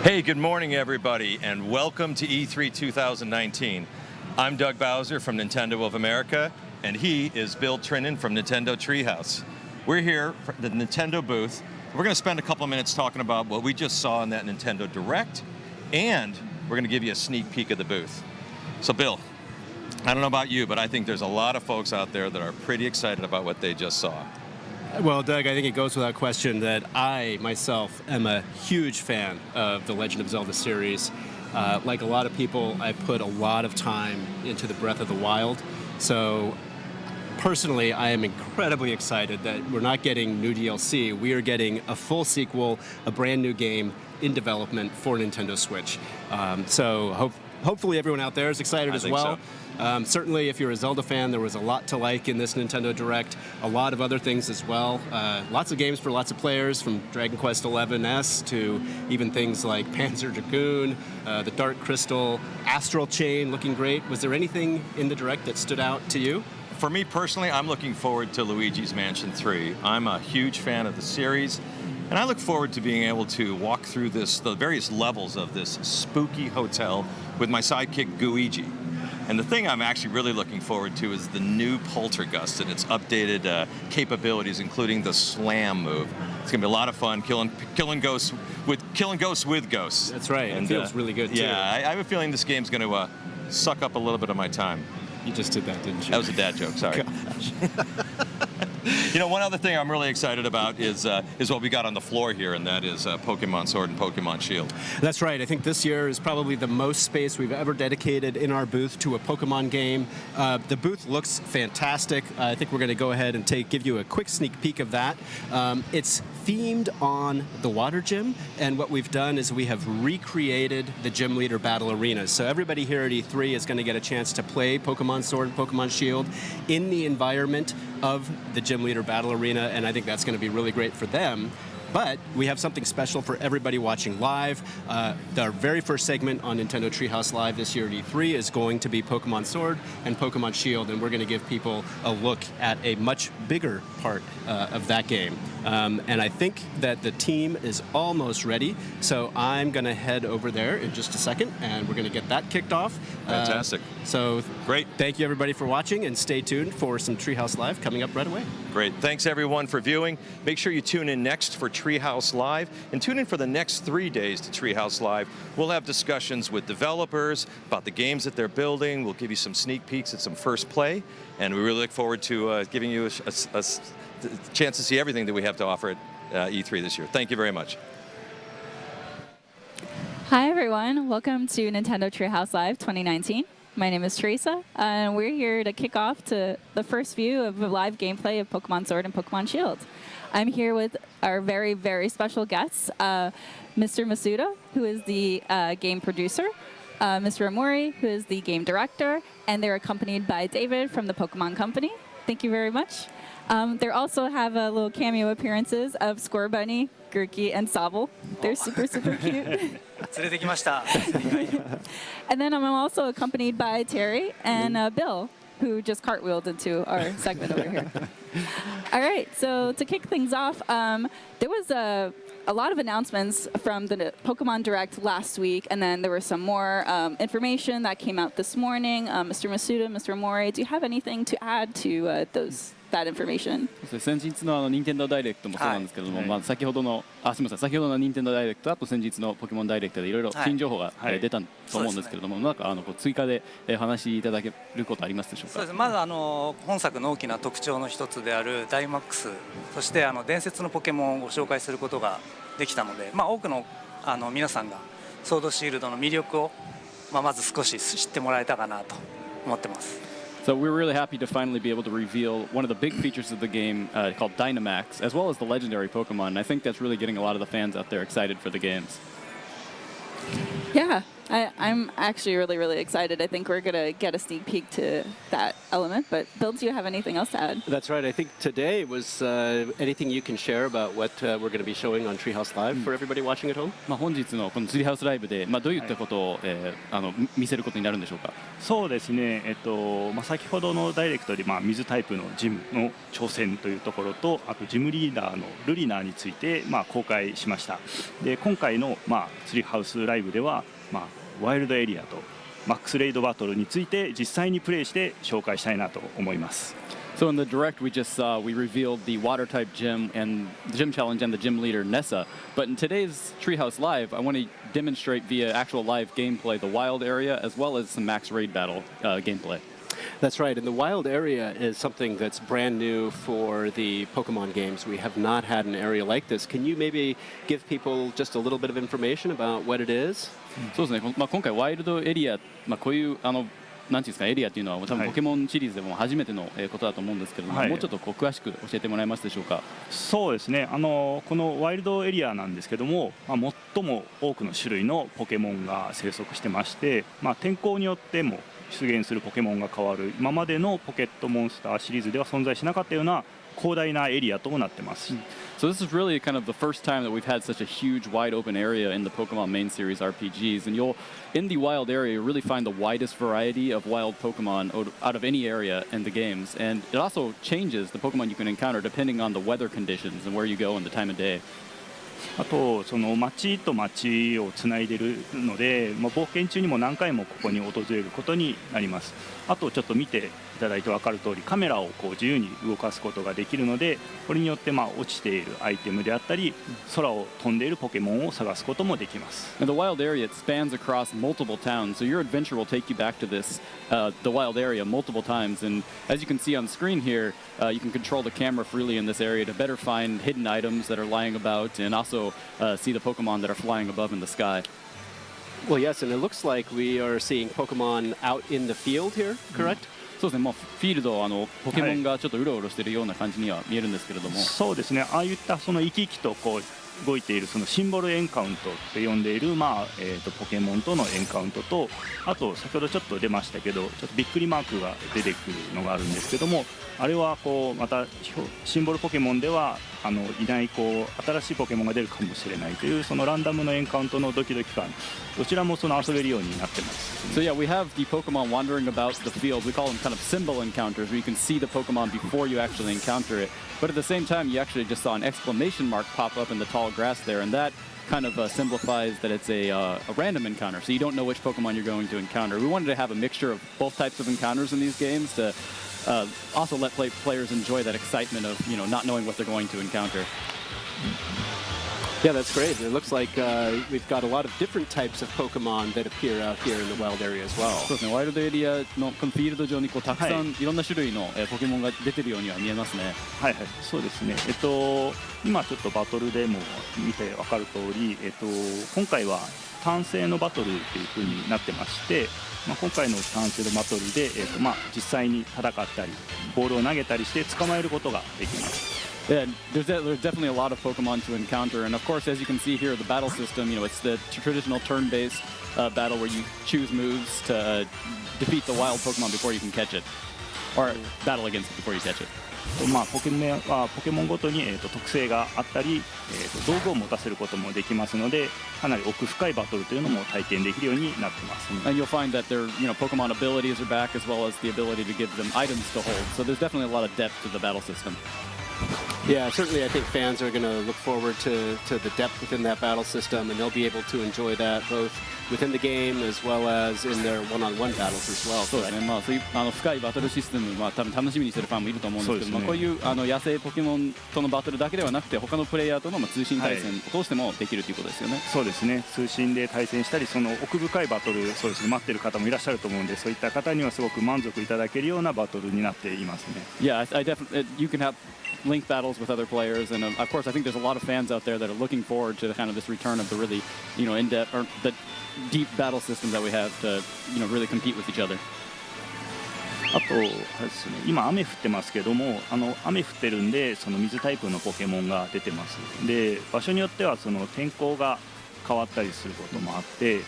Hey, good morning, everybody, and welcome to E3 2019. I'm Doug Bowser from Nintendo of America, and he is Bill Trinan from Nintendo Treehouse. We're here at the Nintendo booth. We're going to spend a couple of minutes talking about what we just saw in that Nintendo Direct, and we're going to give you a sneak peek of the booth. So, Bill, I don't know about you, but I think there's a lot of folks out there that are pretty excited about what they just saw. Well, Doug, I think it goes without question that I, myself, am a huge fan of the Legend of Zelda series. Like a lot of people, I put a lot of time into the Breath of the Wild. So, personally, I am incredibly excited that we're not getting new DLC. We are getting a full sequel, a brand new game in development for Nintendo Switch. Hopefully everyone out there is excited as well. So. Certainly, if you're a Zelda fan, there was a lot to like in this Nintendo Direct. A lot of other things as well. Lots of games for lots of players, from Dragon Quest XI-S to even things like Panzer Dragoon, the Dark Crystal, Astral Chain looking great. Was there anything in the Direct that stood out to you? For me personally, I'm looking forward to Luigi's Mansion 3. I'm a huge fan of the series, and I look forward to being able to walk through the various levels of this spooky hotel with my sidekick, Luigi. And the thing I'm actually really looking forward to is the new Poltergust and its updated capabilities, including the slam move. It's gonna be a lot of fun, killing ghosts with ghosts. That's right. And it feels really good too. Yeah, I have a feeling this game's gonna suck up a little bit of my time. You just did that, didn't you? That was a dad joke. Sorry. You know, one other thing I'm really excited about is what we got on the floor here, and that is Pokemon Sword and Pokemon Shield. That's right. I think this year is probably the most space we've ever dedicated in our booth to a Pokemon game. The booth looks fantastic. I think we're going to go ahead and give you a quick sneak peek of that. It's themed on the water gym, and what we've done is we have recreated the gym leader battle arenas. So everybody here at E3 is going to get a chance to play Pokemon Sword and Pokemon Shield in the environment of the gym leader battle arena, and I think that's going to be really great for them. But we have something special for everybody watching live. Our very first segment on Nintendo Treehouse Live this year at E3 is going to be Pokemon Sword and Pokemon Shield, and we're going to give people a look at a much bigger part of that game. And I think that the team is almost ready, so I'm going to head over there in just a second, and we're going to get that kicked off. Fantastic. So great. Thank you, everybody, for watching, and stay tuned for some Treehouse Live coming up right away. Great. Thanks, everyone, for viewing. Make sure you tune in next for Treehouse Live. And tune in for the next 3 days to Treehouse Live. We'll have discussions with developers about the games that they're building. We'll give you some sneak peeks at some first play. And we really look forward to giving you a chance to see everything that we have to offer at E3 this year. Thank you very much. Hi, everyone. Welcome to Nintendo Treehouse Live 2019. My name is Teresa, and we're here to kick off to the first view of live gameplay of Pokemon Sword and Pokemon Shield. I'm here with our very, very special guests, Mr. Masuda, who is the game producer, Mr. Amori, who is the game director, and they're accompanied by David from the Pokemon Company. Thank you very much. They also have a little cameo appearances of Square Bunny, Gurki, and Sobble. They're super, super cute. And then I'm also accompanied by Terry and Bill, who just cartwheeled into our segment over here. All right, so to kick things off, there was a lot of announcements from the Pokemon Direct last week, and then there was some more information that came out this morning. Mr. Masuda, Mr. Amori, do you have anything to add to that information? 先日の任天堂ダイレクトもそうなんですけれども、先ほどの先ほどの任天堂ダイレクト、あと先日のポケモンダイレクトでいろいろ新情報が出たと思うんですけれども、なんか追加でお話しいただけることありますでしょうか。そうです。まず本作の大きな特徴の一つであるダイマックス、そして伝説のポケモンをご紹介することができたので、多くの皆さんがソードシールドの魅力をまず少し知ってもらえたかなと思ってます。So we're really happy to finally be able to reveal one of the big features of the game called Dynamax, as well as the legendary Pokemon. And I think that's really getting a lot of the fans out there excited for the games. Yeah, I'm actually really, really excited. I think we're going to get a sneak peek to that element. But Bill, do you have anything else to add? That's right. I think today was anything you can share about what we're going to be showing on Treehouse Live for everybody watching at home? 本日のこのツリーハウスライブでどういったことを見せることになるんでしょうか。そうですね。先ほどのダイレクトで水タイプのジムの挑戦というところと、あとジムリーダーのルリナーについて公開しました。で今回のツリーハウスライブではワイルドエリアとマックスレイドバトルについて実際にプレイして紹介したいなと思います。So in the direct we just saw, we revealed the water type gym and the gym challenge and the gym leader Nessa. But in today's Treehouse Live, I want to demonstrate via actual live gameplay the wild area as well as some max raid battle gameplay. That's right, and the wild area is something that's brand new for the Pokemon games. We have not had an area like this. Can you maybe give people just a little bit of information about what it is? そうですね。今回ワイルドエリア、こういうなんていうんですかエリアっていうのは多分ポケモンシリーズでも初めてのことだと思うんですけれども、もうちょっと詳しく教えてもらえますでしょうか。そうですね。このワイルドエリアなんですけども、最も多くの種類のポケモンが生息してまして、天候によっても出現するポケモンが変わる今までのポケットモンスターシリーズでは存在しなかったような広大なエリアとなってます。So this is really kind of the first time that we've had such a huge, wide open area in the Pokemon main series RPGs, and in the wild area, you'll really find the widest variety of wild Pokemon out of any area in the games, and it also changes the Pokemon you can encounter depending on the weather conditions and where you go and the time of day. あとその街と街をつないでいるので、冒険中にも何回もここに訪れることになります。あとちょっと見ていただいて分かる通り、カメラを自由に動かすことができるので、これによって落ちているアイテムであったり、空を飛んでいるポケモンを探すこともできます。And the wild area, it spans across multiple towns, so your adventure will take you back to this the wild area multiple times. And as you can see on screen here, you can control the camera freely in this area to better find hidden items that are lying about, and also see the Pokemon that are flying above in the sky. Well, yes, and it looks like we are seeing Pokemon out in the field here, correct? そうですね。フィールドポケモンがちょっとうろうろしているような感じには見えるんですけれども。そうですね。ああいったその生き生きと動いているそのシンボルエンカウントって呼んでいるポケモンとのエンカウントと、あと先ほどちょっと出ましたけど、ちょっとびっくりマークが出てくるのがあるんですけども、あれはまたシンボルポケモンではいない新しいポケモンが出るかもしれないというそのランダムのエンカウントのドキドキ感、どちらも遊べるようになってます。So yeah, we have the Pokemon wandering about the field. We call them kind of symbol encounters, where you can see the Pokemon before you actually encounter it. But at the same time, you actually just saw an exclamation mark pop up in the tall grass there, and that kind of simplifies that it's a random encounter, so you don't know which Pokemon you're going to encounter. We wanted to have a mixture of both types of encounters in these games to also let players enjoy that excitement of not knowing what they're going to encounter. Yeah, that's great. It looks like we've got a lot of different types of Pokemon that appear out here in the wild area as well. そうですね、ワイルドエリアのこのフィールド上にこうたくさんいろんな種類のポケモンが出てるようには見えますね。はいはい、そうですね。今ちょっとバトルでも見て分かる通り、今回は単性のバトルという風になってまして、今回の単性のバトルで、実際に戦ったりボールを投げたりして捕まえることができます。Yeah, there's definitely a lot of Pokemon to encounter, and of course, as you can see here, the battle system, it's the traditional turn-based battle where you choose moves to defeat the wild Pokemon before you can catch it, or battle against it before you catch it. ポケモンごとに、特性があったり、道具を持たせることもできますので、かなり奥深いバトルというのも体験できるようになってます。And you'll find that their Pokemon abilities are back as well as the ability to give them items to hold. So there's definitely a lot of depth to the battle system. Yeah, certainly I think fans are going to look forward to the depth within that battle system, and they'll be able to enjoy that both within the game as well as in their one-on-one battles as well. そうですね、そういう深いバトルシステム、多分楽しみにしてるファンもいると思うんですけど、こういう野生ポケモンとのバトルだけではなくて他のプレイヤーとの通信対戦を通してもできるということですよね。そうですね、通信で対戦したり、その奥深いバトル、そうですね、待ってる方もいらっしゃると思うんで、そういった方にはすごく満足いただけるようなバトルになっていますね。Yeah, I definitely you can have link battles with other players, and of course I think there's a lot of fans out there that are looking forward to kind of this return of the really in-depth or the deep battle system that we have to really compete with each other. あとですね、今雨降ってますけども、雨降ってるんでその水タイプのポケモンが出てます。で、場所によってはその天候が変わったりすることもあって、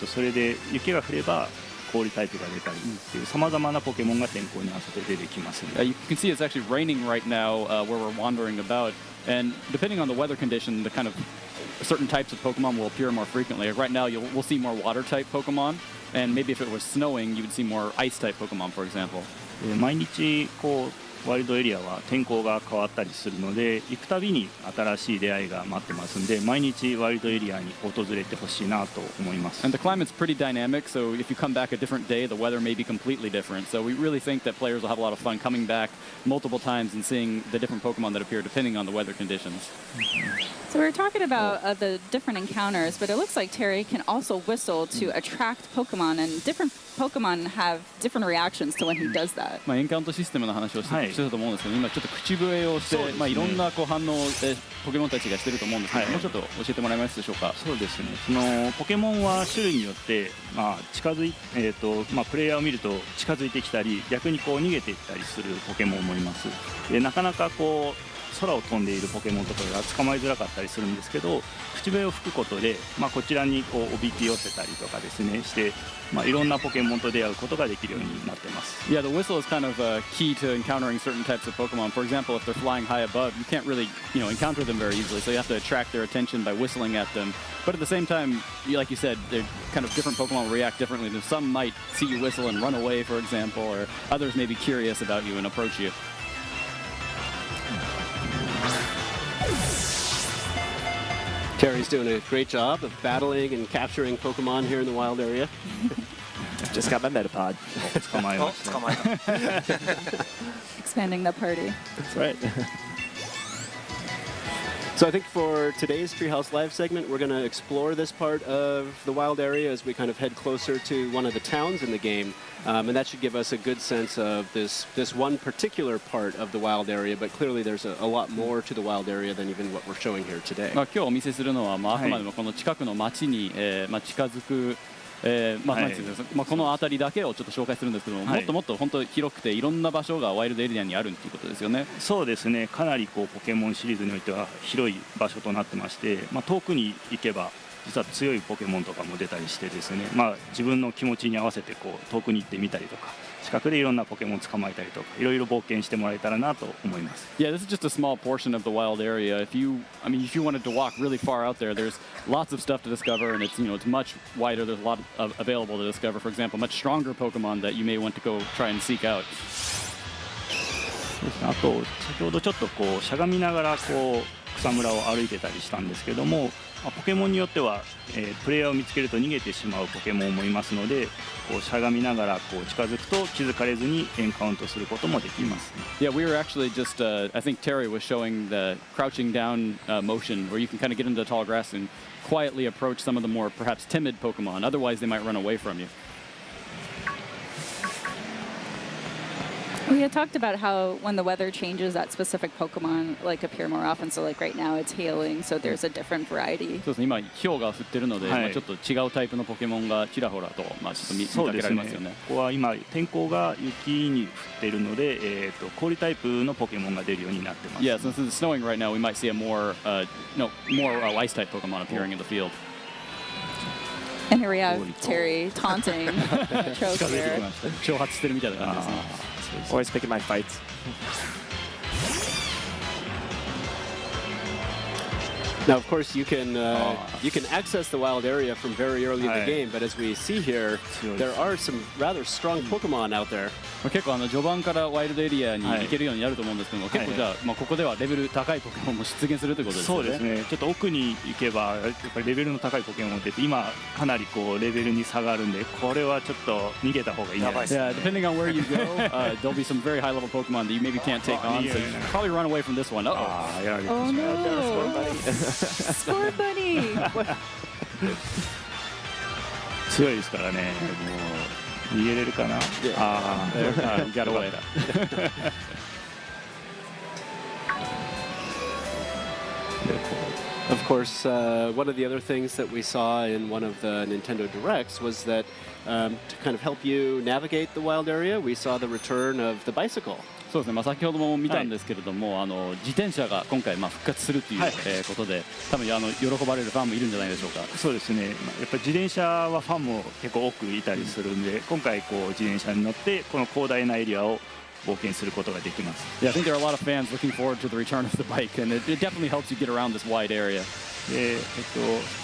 それで雪が降れば氷タイプが出たりっていう様々なポケモンが天候に合わせて出てきますね。You can see it's actually raining right now where we're wandering about, and depending on the weather condition, the kind of certain types of Pokemon will appear more frequently. Right now, we'll see more water-type Pokemon, and maybe if it was snowing, you would see more ice-type Pokemon, for example. 毎日ワイルドエリアは天候が変わったりするので、行くたびに新しい出会いが待ってますんで、毎日ワイルドエリアに訪れてほしいなと思います。And the climate's pretty dynamic, so if you come back a different day, the weather may be completely different. So we really think that players will have a lot of fun coming back multiple times and seeing the different Pokemon that appear depending on the weather conditions. So we were talking about the different encounters, but it looks like Terry can also whistle to attract Pokemon, and different Pokemon have different reactions to when he does that. エンカウントシステムの話をしてたと思うんですけど、今ちょっと口笛をして、いろんな反応をポケモンたちがしてると思うんですけど、もうちょっと教えてもらえますでしょうか。そうですね。そのポケモンは種類によって、近づいプレイヤーを見ると近づいてきたり、逆に逃げていったりするポケモンもいます。で、なかなか空を飛んでいるポケモンとかが捕まえづらかったりするんですけど、口笛を吹くことで、こちらにおびき寄せたりとかですねして、いろんなポケモンと出会うことができるようになってます。Yeah, the whistle is kind of key to encountering certain types of Pokemon. For example, if they're flying high above, you can't really encounter them very easily, so you have to attract their attention by whistling at them. But at the same time, like you said, they're kind of different Pokemon will react differently. Some might see you whistle and run away, for example, or others may be curious about you and approach you. Terry's doing a great job of battling and capturing Pokemon here in the wild area. Just got my Metapod. Expanding the party. That's right. So I think for today's Treehouse Live segment, we're going to explore this part of the wild area as we kind of head closer to one of the towns in the game. And that should give us a good sense of this one particular part of the wild area, but clearly there's a lot more to the wild area than even what we're showing here today. 今日お見せするのは、あくまでもこの近くの町に、近づくこの辺りだけをちょっと紹介するんですけども、もっともっと本当広くていろんな場所がワイルドエリアにあるっていうことですよね。そうですね。かなりポケモンシリーズにおいては広い場所となってまして、遠くに行けば実は強いポケモンとかも出たりしてですね、自分の気持ちに合わせて遠くに行ってみたりとか、近くでいろんなポケモン捕まえたりとか、いろいろ冒険してもらえたらなと思います。Yeah, this is just a small portion of the wild area. If you wanted to walk really far out there, there's lots of stuff to discover, and it's much wider. There's a lot available to discover. For example, much stronger Pokemon that you may want to go try and seek out. あと先ほどちょっとしゃがみながら草むらを歩いてたりしたんですけども、ポケモンによっては、プレイヤーを見つけると逃げてしまうポケモンもいますので、こうしゃがみながらこう近づくと気づかれずにエンカウントすることもできます。Yeah, we were actually just, I think Terry was showing the crouching down motion where you can kind of get into the tall grass and quietly approach some of the more perhaps timid Pokemon. Otherwise, they might run away from you. We had talked about how when the weather changes, that specific Pokemon like appear more often. So like right now, it's hailing, so there's a different variety. そうですね。今氷が降ってるので、ちょっと違うタイプのポケモンがちらほらとちょっと見かけられますよね。ここは今天候が雪に降っているので、氷タイプのポケモンが出るようになってます。Yeah, since it's snowing right now, we might see a more ice type Pokemon appearing in the field. And here we have Terry taunting Choke here. 挑発してるみたいな感じですね。Always picking my fights. Now, of course, you can access the wild area from very early in the game, but as we see here, there are some rather strong Pokemon out there. 結構序盤からワイルドエリアに行けるようになると思うんですけども、結構じゃあここではレベル高いポケモンも出現するということですね。そうですね。ちょっと奥に行けばやっぱりレベルの高いポケモンって今かなりこうレベルに差があるんで、これはちょっと逃げた方がいいんじゃないですか。Yeah, depending on where you go, there'll be some very high level Pokemon that you maybe can't take on, so you probably run away from this one. Oh no! Score buddy. 強いですからね。もう逃げれるかな。ああ、you got away. Of course, one of the other things that we saw in one of the Nintendo Directs was that to kind of help you navigate the wild area, we saw the return of the bicycle. そうですね。先ほども見たんですけれども、自転車が今回復活するということで、多分喜ばれるファンもいるんじゃないでしょうか。そうですね。やっぱり自転車はファンも結構多くいたりするんで、今回こう自転車に乗ってこの広大なエリアを冒険することができます。Yeah, I think there are a lot of fans looking forward to the return of the bike, and it definitely helps you get around this wide area. で、先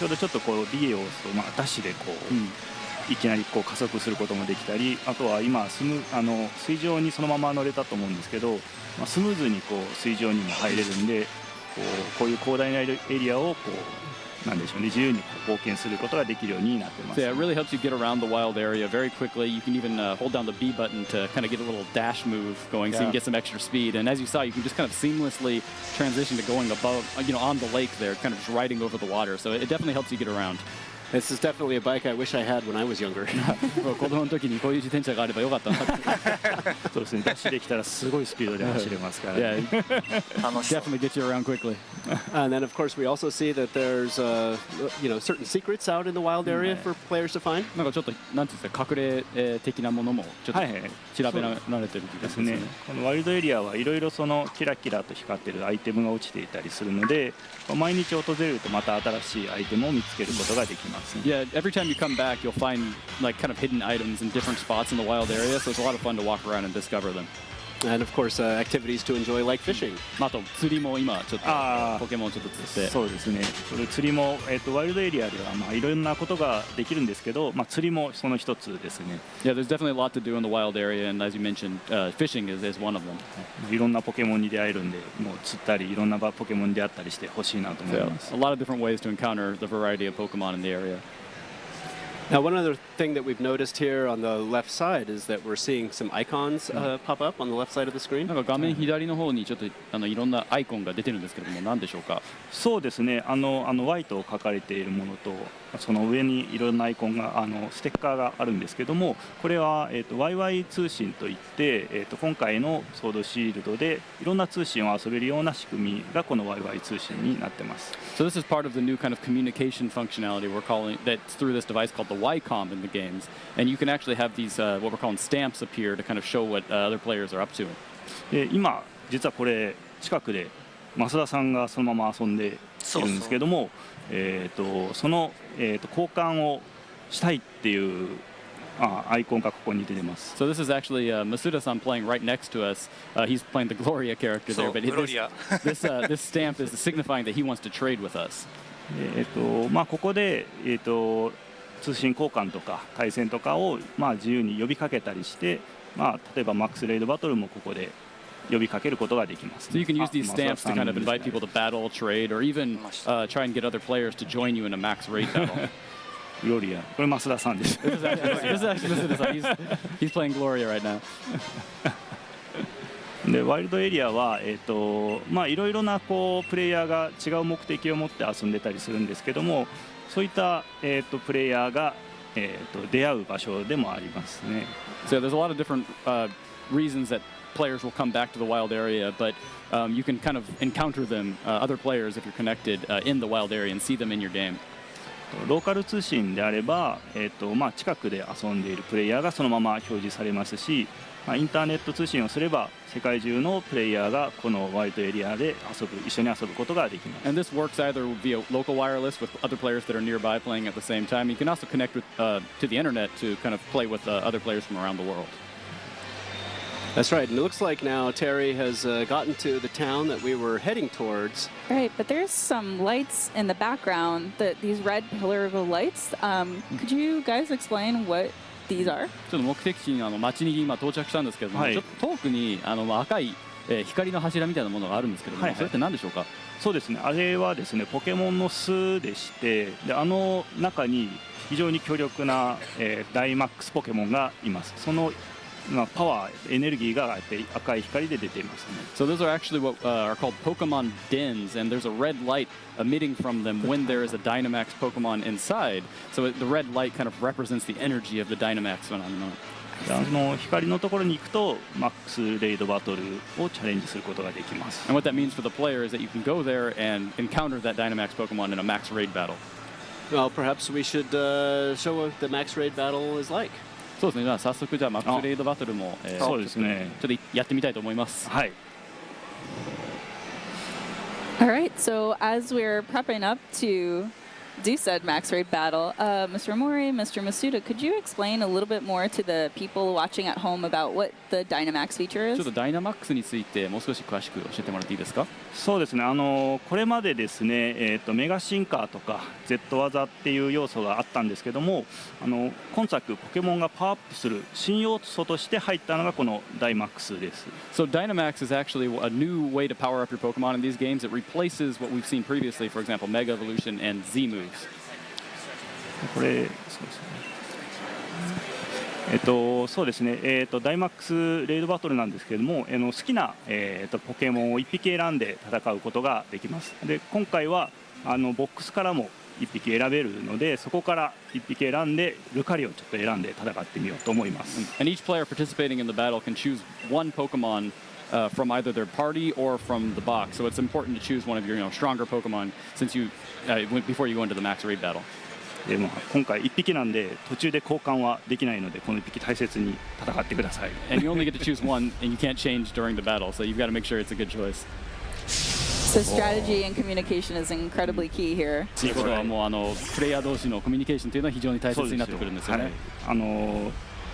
ほどちょっとこうリエオスとダッシュでこう。いきなりこう加速することもできたり、あとは今水上にそのまま乗れたと思うんですけど、スムーズにこう水上にも入れるんで、こういう広大なエリアをこうなんでしょうね、自由に冒険することができるようになってます。So yeah, it really helps you get around the wild area very quickly. You can even hold down the B button to kind of get a little dash move going, so you can get some extra speed. And as you saw, you can just kind of seamlessly transition to going above, on the lake there, kind of just riding over the water. So it definitely helps you get around. This is definitely a bike I wish I had when I was younger. 子供の時にこういう自転車があればよかったな。そうですね。ダッシュできたらすごいスピードで走れますから。Yeah, definitely get you around quickly. And then, of course, we also see that there's certain secrets out in the wild area for players to find. なんかちょっとなんていうんですか、隠れ的なものもちょっと調べられてる気がしますね。このワイルドエリアはいろいろそのキラキラと光ってるアイテムが落ちていたりするので、毎日訪れるとまた新しいアイテムを見つけることができます。Yeah, every time you come back, you'll find like kind of hidden items in different spots in the wild area, so it's a lot of fun to walk around and discover them. And of course, activities to enjoy like fishing. あと釣りも今ちょっとポケモンちょっと釣って。そうですね。釣りもワイルドエリアではいろんなことができるんですけど、釣りもその一つですね。Yeah, there's definitely a lot to do in the wild area, and as you mentioned, fishing is one of them. いろんなポケモンに出会えるんで、もう釣ったりいろんなポケモンに出会ったりしてほしいなと思います。A lot of different ways to encounter the variety of Pokemon in the area. Now, one other thing that we've noticed here on the left side is that we're seeing some icons pop up on the left side of the screen. なんか画面左の方にちょっといろんなアイコンが出てるんですけれども、何でしょうか。そうですね。Y と書かれているものと、その上にいろんなアイコンがステッカーがあるんですけども、これはYY 通信といって、今回のソードシールドでいろんな通信を遊べるような仕組みがこの YY 通信になってます。So this is part of the new kind of communication functionality we're calling that's through this device called the YCOM in the games, and you can actually have these what we're calling stamps appear to kind of show what other players are up to. 今実はこれ近くで増田さんがそのまま遊んでいるんですけども、その交換をしたいっていうアイコンがここに出てます。So this is actually Masuda-san playing right next to us. He's playing the Gloria character there, but this stamp is signifying that he wants to trade with us. ここで通信交換とか対戦とかを自由に呼びかけたりして、例えばマックスレイドバトルもここで呼びかけることができます。 So you can use these stamps to kind of invite people to battle, trade, or even try and get other players to join you in a max raid battle. Gloria. これ増田さんです。This is actually he's playing Gloria right now. でワイルドエリアは、いろいろなこうプレイヤーが違う目的を持って遊んでたりするんですけども、そういった、プレイヤーが、出会う場所でもありますね。So there's a lot of different reasons that players will come back to the wild area, but you can kind of encounter them, other players, if you're connected in the wild area and see them in your game. ローカル通信であれば、近くで遊んでいるプレイヤーがそのまま表示されますし、インターネット通信をすれば世界中のプレイヤーがこのワイルドエリアで一緒に遊ぶことができます。And this works either via local wireless with other players that are nearby playing at the same time. You can also connect with, to the internet to kind of play with other players from around the world. That's right, and it looks like now Terry has gotten to the town that we were heading towards. Right, but there's some lights in the background, these red pillar lights. Could you guys explain what these are? ちょっと目的地に街に今到着したんですけども、ちょっと遠くに赤い光の柱みたいなものがあるんですけども、それって何でしょうか？そうですね、あれはですね、ポケモンの巣でして、で中に非常に強力な、ダイマックスポケモンがいます。そのパワー、エネルギーが赤い光で出ていますね。So those are actually what are called Pokemon dens, and there's a red light emitting from them when there is a Dynamax Pokemon inside. So the red light kind of represents the energy of the Dynamax phenomenon. 光のところに行くとマックスレイドバトルをチャレンジすることができます。And what that means for the player is that you can go there and encounter that Dynamax Pokemon in a max raid battle. Well, perhaps we should show what the max raid battle is like. そうですね。じゃあ早速じゃあマックスレイドバトルもそうですね。ちょっとやってみたいと思います。はい。All right, so as we're prepping up to do said max raid battle, Mr. Mori, Mr. Masuda, could you explain a little bit more to the people watching at home about what the Dynamax feature is? ちょっとダイナマックスについてもう少し詳しく教えてもらっていいですか？そうですね。これまでですね、メガ進化とか Z 技っていう要素があったんですけども、今作ポケモンがパワーアップする新要素として入ったのがこのダイマックスです。So Dynamax is actually a new way to power up your Pokemon in these games. It replaces what we've seen previously, for example, Mega Evolution and Z moves. これそうですね。ダイマックスレイドバトルなんですけれども、好きな、ポケモンを1匹選んで戦うことができます。で、今回はボックスからも1匹選べるので、そこから1匹選んでルカリをちょっと選んで戦ってみようと思います。And each player participating in the battle can choose one Pokemon from either their party or from the box. So it's important to choose one of your stronger Pokemon since you before you go into the max raid battle. でも今回1匹なんで途中で交換はできないのでこの1匹大切に戦ってください。And you only get to choose one, and you can't change during the battle, so you've got to make sure it's a good choice. So strategy and communication is incredibly key here. ということはもうプレイヤー同士のコミュニケーションというのは非常に大切になってくるんですよね。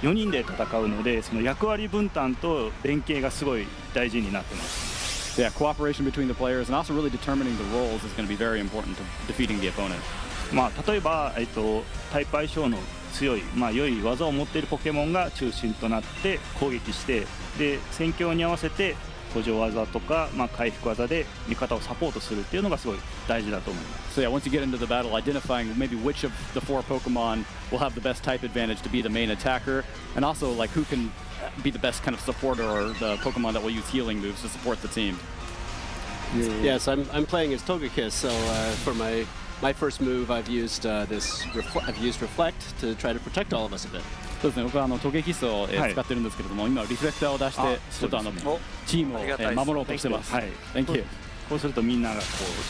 4人で戦うのでその役割分担と連携がすごい大事になってます。Yeah, cooperation between the players and also really determining the roles is going to be very important to defeating the opponent. 例えば、タイプ相性の強い、良い技を持っているポケモンが中心となって攻撃してで戦況に合わせて補助技とか、回復技で味方をサポートするっていうのがすごい大事だと思います。So yeah, once you get into the battle, identifying maybe which of the 4 Pokemon will have the best type advantage to be the main attacker, and also like who can be the best kind of supporter or the Pokemon that will use healing moves to support the team. Yes, I'm playing as Togekiss, so for my first move, I've used Reflect to try to protect all of us a bit. そうですね。僕はトゲキスを使ってるんですけれども、今リフレクターを出してちょっとチームを守ろうとしてます。はい。Thank you. こうするとみんなが守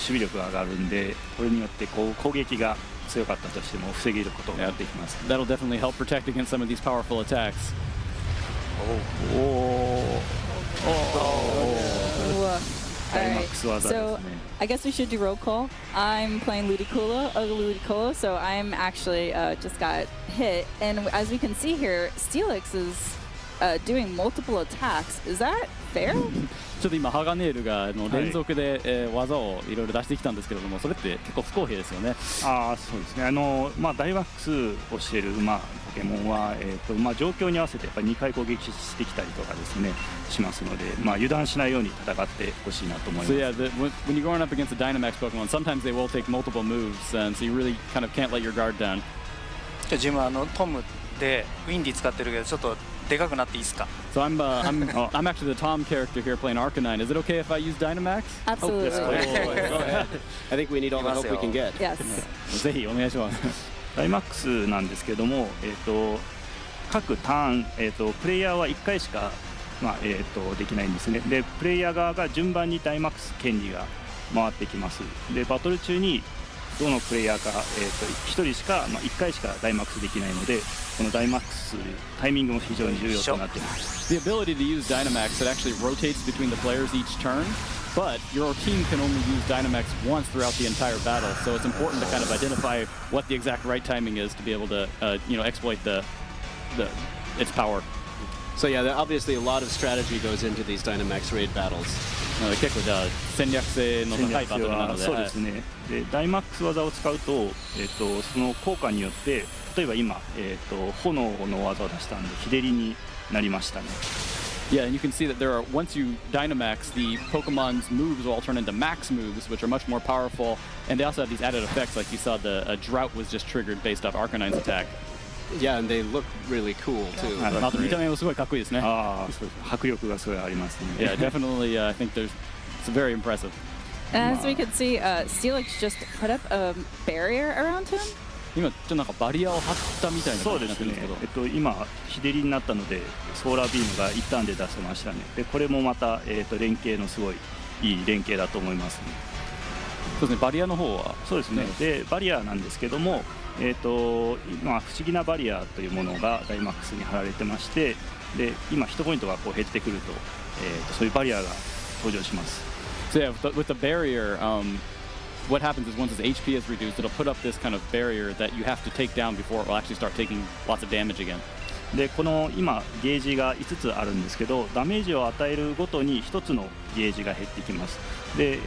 備力が上がるんで、これによって攻撃が強かったとしても防げることができます。That'll definitely help protect against some of these powerful attacks. Alright, so I guess we should do roll call. I'm playing Ludicolo, so I'm actually just got hit. And as we can see here, Steelix is doing multiple attacks. Is that fair? ちょっと今ハガネールが連続で、技をいろいろ出してきたんですけれども、それって結構不公平ですよね。そうですね。ダイマックスをしているポケモンは、状況に合わせてやっぱり2回攻撃してきたりとかですねしますので、油断しないように戦ってほしいなと思います。So yeah, when you're going up against the Dynamax Pokemon, sometimes they will take multiple moves, and so you really kind of can't let your guard down. 自分トムでウィンディ使ってるけどちょっとでかくなっていいですか？ So I'm actually the Tom character here playing Arcanine. Is it okay if I use Dynamax? Absolutely. Go ahead. I think we need all the help we can get. Yes. ぜひお願いします。ダイマックスなんですけども、各ターン、プレイヤーは1回しか、できないんですね。でプレイヤー側が順番にダイマックス権利が回ってきます。でバトル中にどのプレイヤーか、1人しか、1回しかダイマックスできないので、このダイマックスタイミングも非常に重要となっています。The ability to use Dynamax, it actually rotates between the players each turn, but your team can only use Dynamax once throughout the entire battle, so it's important to kind of identify what the exact right timing is to be able to, exploit its power. So yeah, obviously a lot of strategy goes into these Dynamax raid battles. 結構じゃあ戦略性の高いバトルなので、そうですね。でダイマックス技を使うと、その効果によって例えば今、炎の技を出したんで日照りになりましたね。Yeah, and you can see that once you Dynamax, the Pokemon's moves will all turn into max moves, which are much more powerful, and they also have these added effects, like you saw a drought was just triggered based off Arcanine's attack. Yeah, and they look really cool too. あと見た目もすごいかっこいいですね。迫力がすごいありますね。Yeah, definitely. I think it's very impressive. And as we can see, Steelix just put up a barrier around him. 今ちょっとなんかバリアを張ったみたいな感じになってるんですけど、今日照りになったのでソーラービームが一旦で出せましたね。でこれもまた、連携のすごいいい連携だと思いますね。そうですね。バリアの方はそうですね。でバリアなんですけども、今不思議なバリアというものがダイマックスに貼られてまして、で今ヒットポイントがこう減ってくると、そういうバリアが登場します。So yeah, with the barrier, what happens is once its HP is reduced, it'll put up this kind of barrier that you have to take down before it will actually start taking lots of damage again. でこの今ゲージが5つあるんですけど、ダメージを与えるごとに1つのゲージが減ってきます。で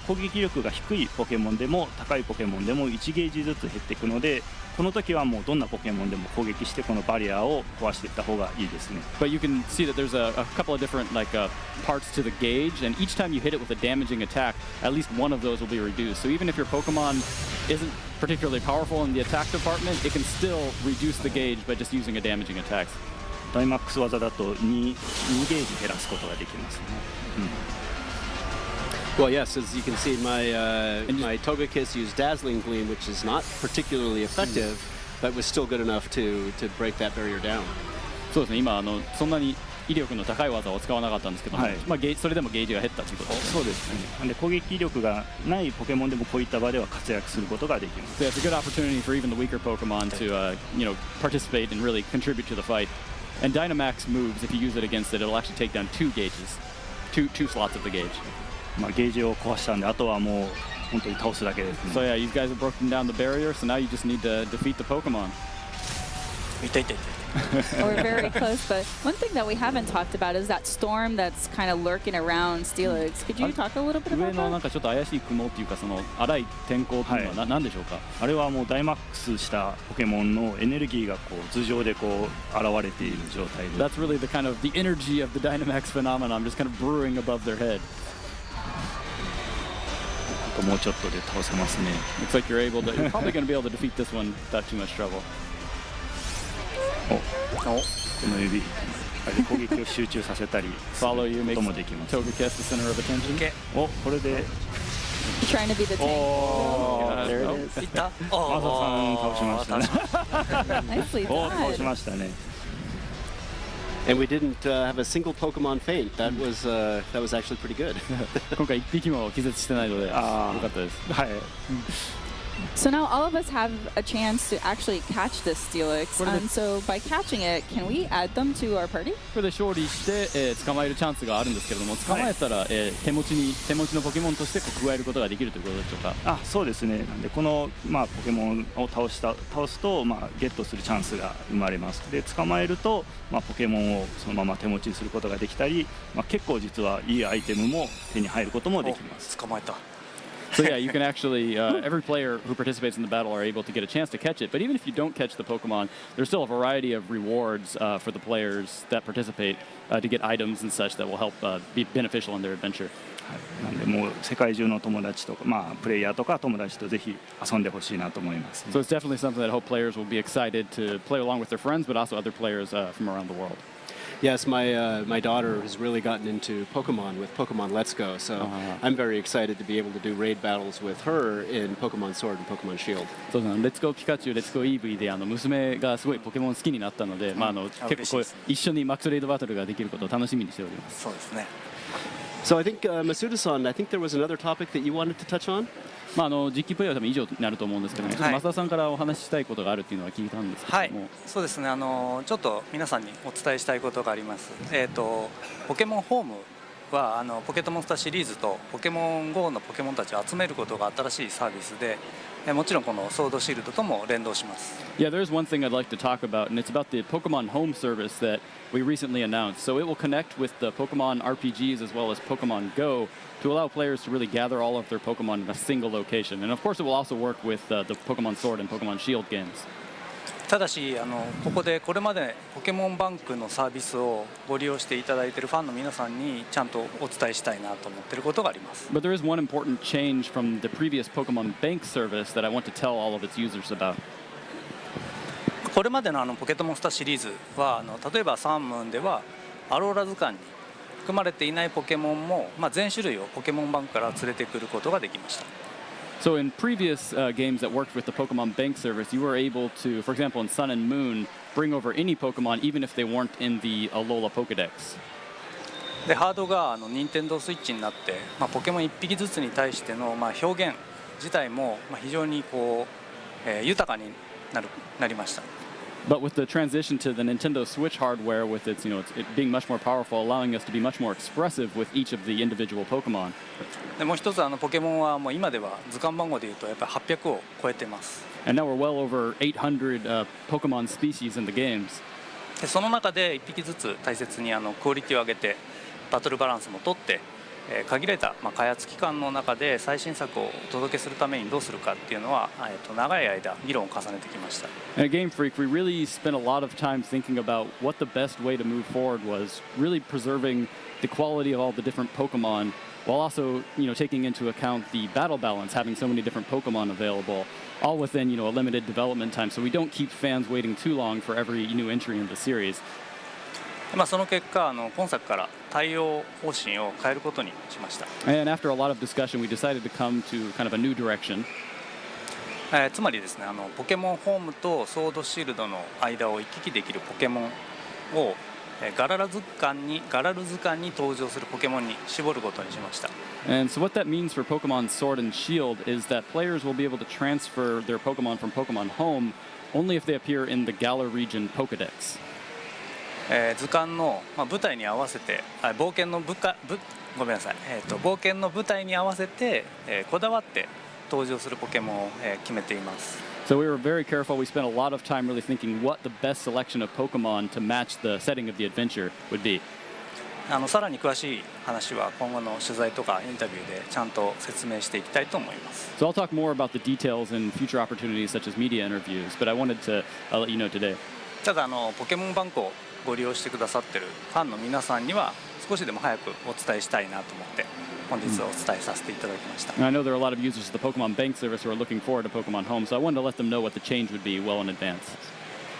攻撃力が低いポケモンでも高いポケモンでも1ゲージずつ減っていくので、この時はもうどんなポケモンでも攻撃してこのバリアを壊していった方がいいですね。But you can see that there's a couple of different parts to the gauge, and each time you hit it with a damaging attack, at least one of those will be reduced. So even if your Pokemon isn't particularly powerful in the attack department, it can still reduce the gauge by just using a damaging attack. ダイマックス技だと2ゲージ減らすことができますね。Well, yes, as you can see, my Togekiss used Dazzling Gleam, which is not particularly effective, but was still good enough to break that barrier down. そうですね。今そんなに威力の高い技を使わなかったんですけども、それでもゲージが減ったということです。そうですね。で攻撃力がないポケモンでもこういった場では活躍することができます。So it's a good opportunity for even the weaker Pokemon to participate and really contribute to the fight. And Dynamax moves, if you use it against it, it'll actually take down 2 gauges, two slots of the gauge. ゲージを壊したんであとはもう本当に倒すだけですね。So yeah, you guys have broken down the barrier, so now you just need to defeat the Pokemon. We're very close, but one thing that we haven't talked about is that storm that's kind of lurking around Steelix. Could you talk a little bit about 上のなんかちょっと怪しい雲っていうかその荒い天候というのは何でしょうか？あれはもうダイマックスしたポケモンのエネルギーがこう頭上でこう現れている状態で。That's really the kind of the energy of the Dynamax phenomenon, just kind of brewing above their head. もうちょっとで倒せますね。Looks like you're probably going to be able to defeat this one without too much trouble. この指攻撃を集中させたりすることもできます。Togekiss the center of attention. これで Trying to be the tank. There it is. マサさん倒しましたね。Nicely done. 倒しましたね。And we didn't have a single Pokemon faint. That was actually pretty good. 今回1匹も気絶してないので良かったです。はい。So now all of us have a chance to actually catch this Steelix, and so by catching it, can we add them to our party? これで勝利して、捕まえるチャンスがあるんですけれども、捕まえたら、手持ちのポケモンとして加えることができるということでしょうか。あ、そうですね。なんでこの、ポケモンを倒すと、ゲットするチャンスが生まれます。で捕まえると、ポケモンをそのまま手持ちすることができたり、結構実はいいアイテムも手に入ることもできます。捕まえた。So yeah, you can actually, every player who participates in the battle are able to get a chance to catch it. But even if you don't catch the Pokemon, there's still a variety of rewards for the players that participate to get items and such that will help be beneficial in their adventure. なんでもう世界中の友達とか、プレイヤーとか友達とぜひ遊んでほしいなと思います。So it's definitely something that I hope players will be excited to play along with their friends, but also other players from around the world. Yes, my daughter has really gotten into Pokemon with Pokemon Let's Go, so I'm very excited to be able to do raid battles with her in Pokemon Sword and Pokemon Shield. そうですね。レッツゴーピカチュウ、レッツゴーイーブイで娘がすごいポケモン好きになったので、結構こう一緒にマックスレイドバトルができることを楽しみにしております。そうですね。So I think Masuda-san, I think there was another topic that you wanted to touch on. 実機プレイは多分以上になると思うんですけども、ちょっと増田さんからお話ししたいことがあるっていうのは聞いたんですけども、はい、そうですね。ちょっと皆さんにお伝えしたいことがあります。ポケモンホームはポケットモンスターシリーズとポケモン GO のポケモンたちを集めることが新しいサービスで、もちろんこのソードシールドとも連動します。Yeah, there's one thing I'd like to talk about, and it's about the Pokemon Home service that we recently announced. So it will connect with the Pokemon RPGs as well as Pokemon Go to allow players to really gather all of their Pokemon in a single location. And of course, it will also work with the Pokemon Sword and Pokemon Shield games. ただしここでこれまでポケモンバンクのサービスをご利用していただいているファンの皆さんにちゃんとお伝えしたいなと思っていることがあります。But there is one important change from the previous Pokemon Bank service that I want to tell all of its users about. これまでのポケットモンスターシリーズは例えばサンムーンではアローラ図鑑に含まれていないポケモンも、全種類をポケモンバンクから連れてくることができました。So in previous games that worked with the Pokemon Bank service, you were able to, for example, in Sun and Moon, bring over any Pokemon even if they weren't in the Alola Pokedex. でハードが任天堂スイッチになって、ポケモン1匹ずつに対しての、表現自体も、非常に豊かになりました。But with the transition to the Nintendo Switch hardware, with its, it being much more powerful, allowing us to be much more expressive with each of the individual Pokemon. でもう一つポケモンはもう今では図鑑番号でいうとやっぱり800を超えてます。And now we're well over 800 Pokemon species in the games. でその中で1匹ずつ大切にクオリティを上げてバトルバランスも取って。限られた開発期間の中で最新作をお届けするためにどうするかっていうのは長い間議論を重ねてきました。At Game Freak, we really spent a lot of time thinking about what the best way to move forward was, really preserving the quality of all the different Pokemon, while also, taking into account the battle balance, having so many different Pokemon available, all within, a limited development time, so we don't keep fans waiting too long for every new entry in the series. その結果今作から対応方針を変えることにしました。And after a lot of discussion, we decided to come to kind of a new direction. つまりですねポケモンホームとソードシールドの間を行き来できるポケモンをガラル図鑑に登場するポケモンに絞ることにしました。And so what that means for Pokemon Sword and Shield is that players will be able to transfer their Pokemon from Pokemon Home only if they appear in the Galar region Pokedex. 図鑑の舞台に合わせて冒険の冒険の舞台に合わせてこだわって登場するポケモンを決めています。So we were very careful. We spent a lot of time really thinking what the best selection of Pokemon to match the setting of the adventure would be. さらに詳しい話は今後の取材とかインタビューでちゃんと説明していきたいと思います。So I'll talk more about the details in future opportunities such as media interviews, but I wanted to let you know today. ただポケモンバンクをご利用してくださっているファンの皆さんには少しでも早くお伝えしたいなと思って本日お伝えさせていただきました。I know there are a lot of users of the Pokemon Bank service who are looking forward to Pokemon Home, so I wanted to let them know what the change would be well in advance.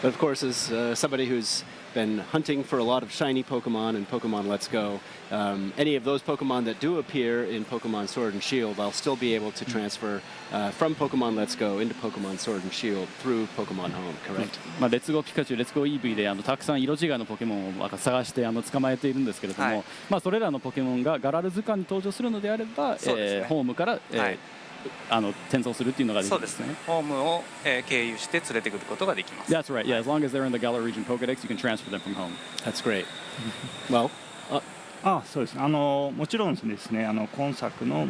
But of course, as somebody who's been hunting for a lot of shiny Pokemon in Pokemon Let's Go, any of those Pokemon that do appear in Pokemon Sword and Shield, I'll still be able to transfer from Pokemon Let's Go into Pokemon Sword and Shield through Pokemon Home, correct? レッツゴーピカチュウ、レッツゴーイーブイでたくさん色違いのポケモンを探して捕まえているんですけれども、それらのポケモンがガラル図鑑に登場するのであれば、ホームから、転送するっていうのができるんですね。そうですね。ホームを、経由して連れてくることができます。That's right. Yeah, as long as they're in the Galar region Pokédex, you can transfer them from home. That's great. Well, そうですね。もちろんですね、今作の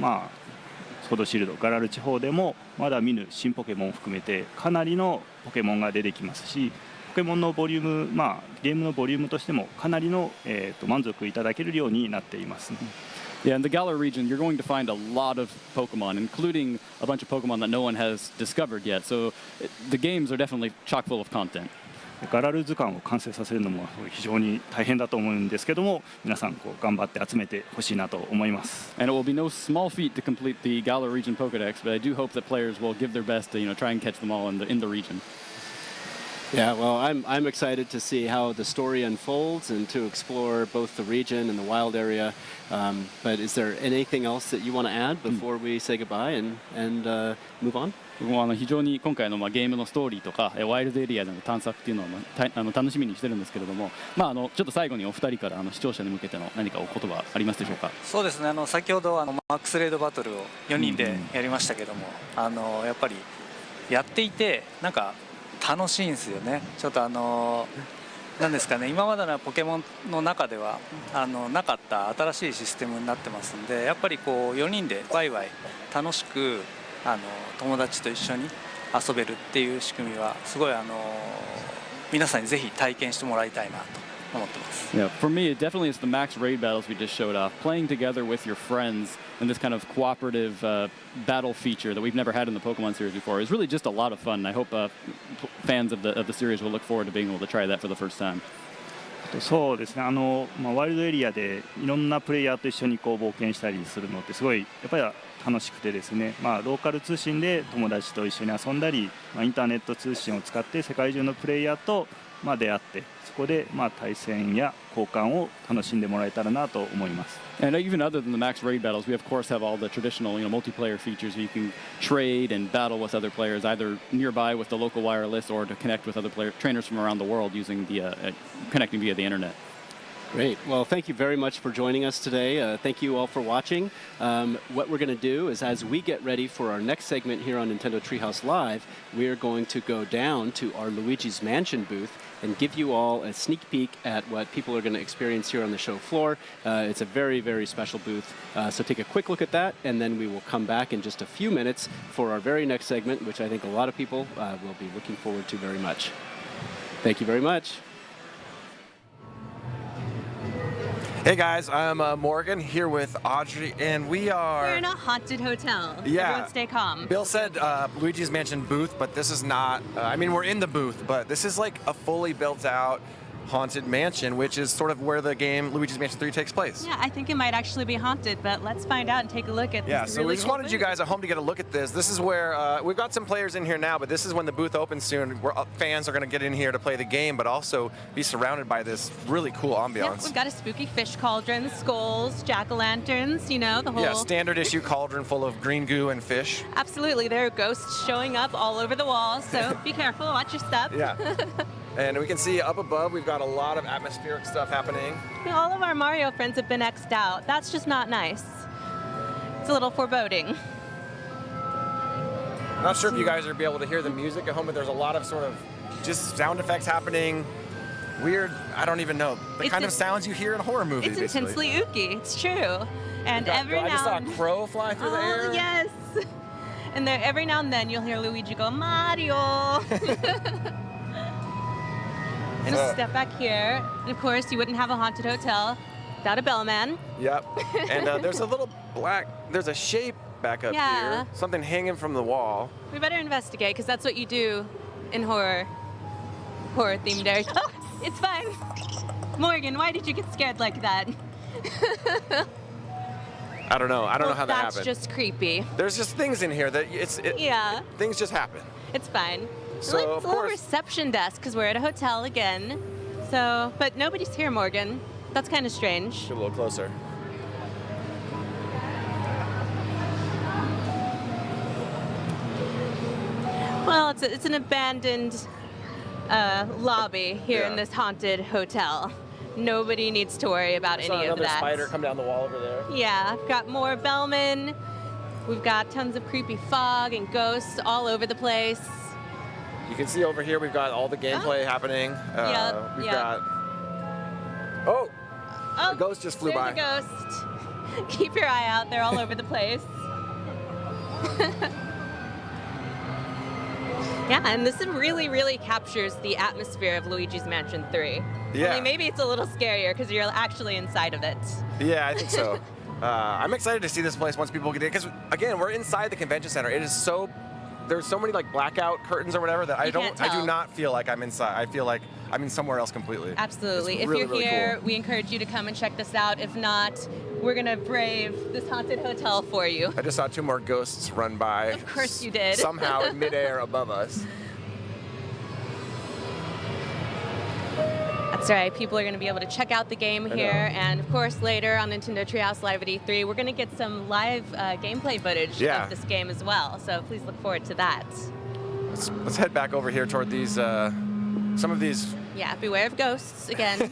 ソードシールドガラル地方でもまだ見ぬ新ポケモンを含めてかなりのポケモンが出てきますし、ポケモンのボリューム、ゲームのボリュームとしてもかなりの、満足いただけるようになっています。Yeah, in the Galar region, you're going to find a lot of Pokemon, including a bunch of Pokemon that no one has discovered yet. So the games are definitely chock full of content. ガラル図鑑を完成させるのも非常に大変だと思うんですけども、皆さん頑張って集めてほしいなと思います。And it will be no small feat to complete the Galar region Pokédex, but I do hope that players will give their best to try and catch them all in the region. Yeah, well, I'm excited to see how the story unfolds and to explore both the region and the wild area. But is there anything else that you want to add before we say goodbye and move on? 僕も非常に今回のゲームのストーリーとかワイルドエリアでの探索っていうのを楽しみにしてるんですけれども、ちょっと最後にお二人から視聴者に向けての何かお言葉ありますでしょうか。そうですね。先ほどマックスレードバトルを4人でやりましたけども、やっぱりやっていてなんか楽しいんですよね。ちょっとなんですかね、今までのポケモンの中ではなかった新しいシステムになってますんで、やっぱり4人でワイワイ楽しく友達と一緒に遊べるっていう仕組みはすごい皆さんにぜひ体験してもらいたいなと思ってます。Yeah, for me, it definitely is the max raid battles we just showed off. Playing together with your friends in this kind of cooperative battle feature that we've never had in the Pokemon series before is really just a lot of fun. I hope fans of the series will look forward to being able to try that for the first time. そうですね。ワイルドエリアでいろんなプレイヤーと一緒に冒険したりするのってすごいやっぱり楽しくてですね、ローカル通信で友達と一緒に遊んだり、インターネット通信を使って世界中のプレイヤーと出会って、そこで対戦や交換を楽しんでもらえたらなと思います。And even other than the max raid battles, we of course have all the traditional, multiplayer features where you can trade and battle with other players, either nearby with the local wireless or to connect with other trainers from around the world using the connecting via the internet. Great. Well, thank you very much for joining us today. Thank you all for watching. What we're going to do is as we get ready for our next segment here on Nintendo Treehouse Live, we are going to go down to our Luigi's Mansion booth and give you all a sneak peek at what people are going to experience here on the show floor. It's a very, very special booth. So take a quick look at that, and then we will come back in just a few minutes for our very next segment, which I think a lot of people will be looking forward to very much. Thank you very much. Hey guys, I'm Morgan here with Audrey, and we're in a haunted hotel. Yeah. Everyone stay calm. Bill said Luigi's Mansion booth, but this is not. We're in the booth, but this is like a fully built out haunted mansion, which is sort of where the game Luigi's Mansion 3 takes place. Yeah, I think it might actually be haunted, but let's find out and take a look at this. Yeah, so really we just cool wanted booth. you guys at home to get a look at this. This is where we've got some players in here now, but this is when the booth opens soon. Where fans are going to get in here to play the game, but also be surrounded by this really cool ambiance. Yeah, we've got a spooky fish cauldron, skulls, jack-o'-lanterns, the whole... Yeah, standard issue cauldron full of green goo and fish. Absolutely, there are ghosts showing up all over the walls, so be careful, watch your step. Yeah. And we can see up above, we've got a lot of atmospheric stuff happening. All of our Mario friends have been X'd out. That's just not nice. It's a little foreboding. Not sure if you guys are be able to hear the music at home, but there's a lot of sort of just sound effects happening. Weird, I don't even know. The kind of sounds you hear in a horror movie, It's basically. intensely ooky, it's true. And every I just now saw a crow fly through the air. Yes! And there, every now and then you'll hear Luigi go, Mario! And just step back here. And of course, you wouldn't have a haunted hotel without a bellman. Yep. And there's a little there's a shape back up here. Something hanging from the wall. We better investigate, because that's what you do in horror-themed areas. Oh, it's fine. Morgan, why did you get scared like that? I don't know. I don't know how that That's happened. just creepy. There's just things in here that Yeah. Things just happen. It's fine. So, it's of a little course- reception desk, because we're at a hotel again. So, but nobody's here, Morgan. That's kind of strange. Get a little closer. Well, it's an abandoned lobby here in this haunted hotel. Nobody needs to worry about I saw any of another that. spider come down the wall over there. Yeah, I've got more bellmen. We've got tons of creepy fog and ghosts all over the place. You can see over here we've got all the gameplay happening. We've got. Oh! The ghost just flew by. There's a ghost. Keep your eye out. They're all over the place. Yeah, and this really, really captures the atmosphere of Luigi's Mansion 3. Yeah. Only maybe it's a little scarier because you're actually inside of it. Yeah, I think so. I'm excited to see this place once people get in, because again, we're inside the convention center. It is so, there's so many like blackout curtains or whatever that I do not feel like I'm inside. I feel like I'm in somewhere else completely. Absolutely. It's really, if you're really here, cool. we encourage you to come and check this out. If not, we're gonna brave this haunted hotel for you. I just saw 2 more ghosts run by. Of course you did. Somehow in midair above us. That's right. People are going to be able to check out the game here, and of course later on Nintendo Treehouse Live at E3, we're going to get some live gameplay footage of this game as well. So please look forward to that. Let's head back over here toward these, some of these. Yeah, beware of ghosts again.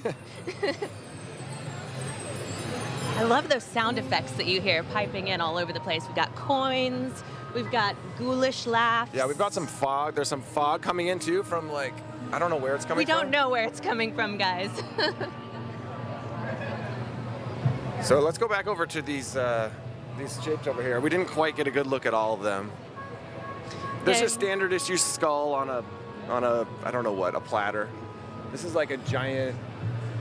I love those sound effects that you hear piping in all over the place. We've got coins. We've got ghoulish laughs. Yeah, we've got some fog. There's some fog coming in too from like, I don't know where it's coming from. We don't know where it's coming from, guys. So let's go back over to these shapes over here. We didn't quite get a good look at all of them. There's a standard issue skull on a I don't know what, a platter. This is like a giant.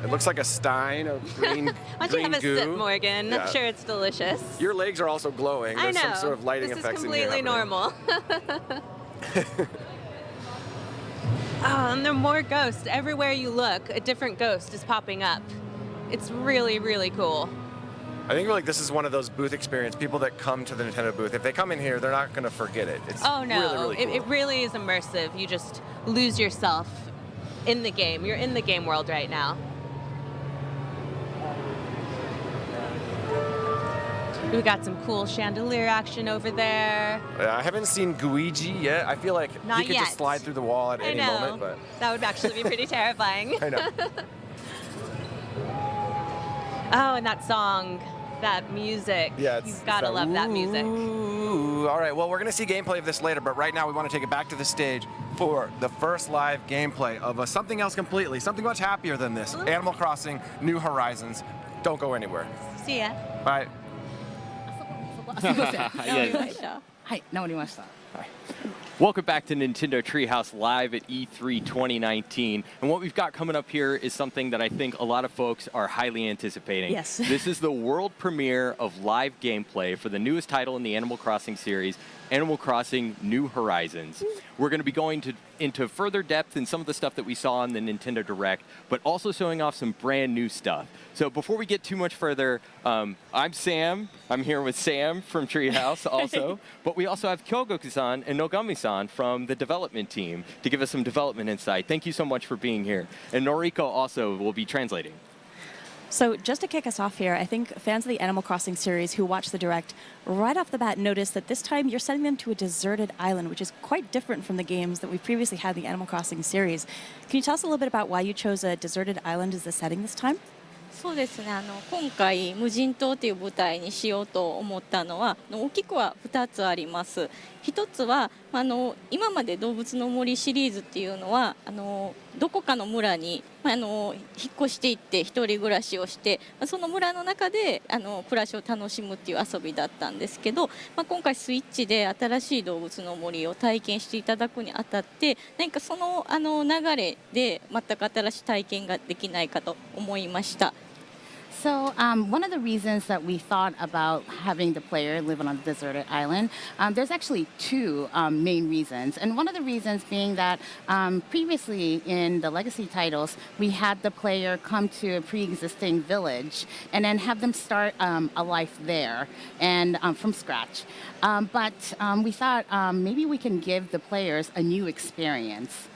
It looks like a stein of green Why don't you have a goo. sip, Morgan? Yeah. I'm sure it's delicious. Your legs are also glowing. There's some sort of lighting effects in here. This is completely normal. Oh, and there are more ghosts. Everywhere you look, a different ghost is popping up. It's really, really cool. I think like this is one of those booth experience. People that come to the Nintendo booth, if they come in here, they're not going to forget it. It's oh no, really, really cool. It really is immersive. You just lose yourself in the game. You're in the game world right now. We've got some cool chandelier action over there. I haven't seen Luigi yet. I feel like Not he could yet. just slide through the wall at any moment. But that would actually be pretty terrifying. I know. Oh, and that song, that music. Yeah, you've got to love that music. Ooh, all right, well, we're going to see gameplay of this later, but right now we want to take it back to the stage for the first live gameplay of something else completely, something much happier than this. Animal Crossing New Horizons. Don't go anywhere. See ya. Bye. すいません。はい、治りました。 Welcome back to Nintendo Treehouse Live at E3 2019. And what we've got coming up here is something that I think a lot of folks are highly anticipating. Yes. This is the world premiere of live gameplay for the newest title in the Animal Crossing series, Animal Crossing New Horizons. We're going to be going into further depth in some of the stuff that we saw on the Nintendo Direct, but also showing off some brand new stuff. So before we get too much further, I'm Sam. I'm here with Sam from Treehouse also, but we also have Kyogoku-san and Nogami-san from the development team to give us some development insight. Thank you so much for being here. And Noriko also will be translating. So just to kick us off here, I think fans of the Animal Crossing series who watch the Direct right off the bat notice that this time you're sending them to a deserted island, which is quite different from the games that we've previously had in the Animal Crossing series. Can you tell us a little bit about why you chose a deserted island as the setting this time? そうですね、今回無人島という舞台にしようと思ったのは大きくは2つあります。一つは今まで動物の森シリーズっていうのはどこかの村に引っ越していって一人暮らしをしてその村の中で暮らしを楽しむっていう遊びだったんですけど、今回スイッチで新しい動物の森を体験していただくにあたって何かその流れで全く新しい体験ができないかと思いました。 So one of the reasons that we thought about having the player live on a deserted island, there's actually two main reasons. And one of the reasons being that previously in the legacy titles, we had the player come to a pre-existing village and then have them start a life there and from scratch. But we thought maybe we can give the players a new experience.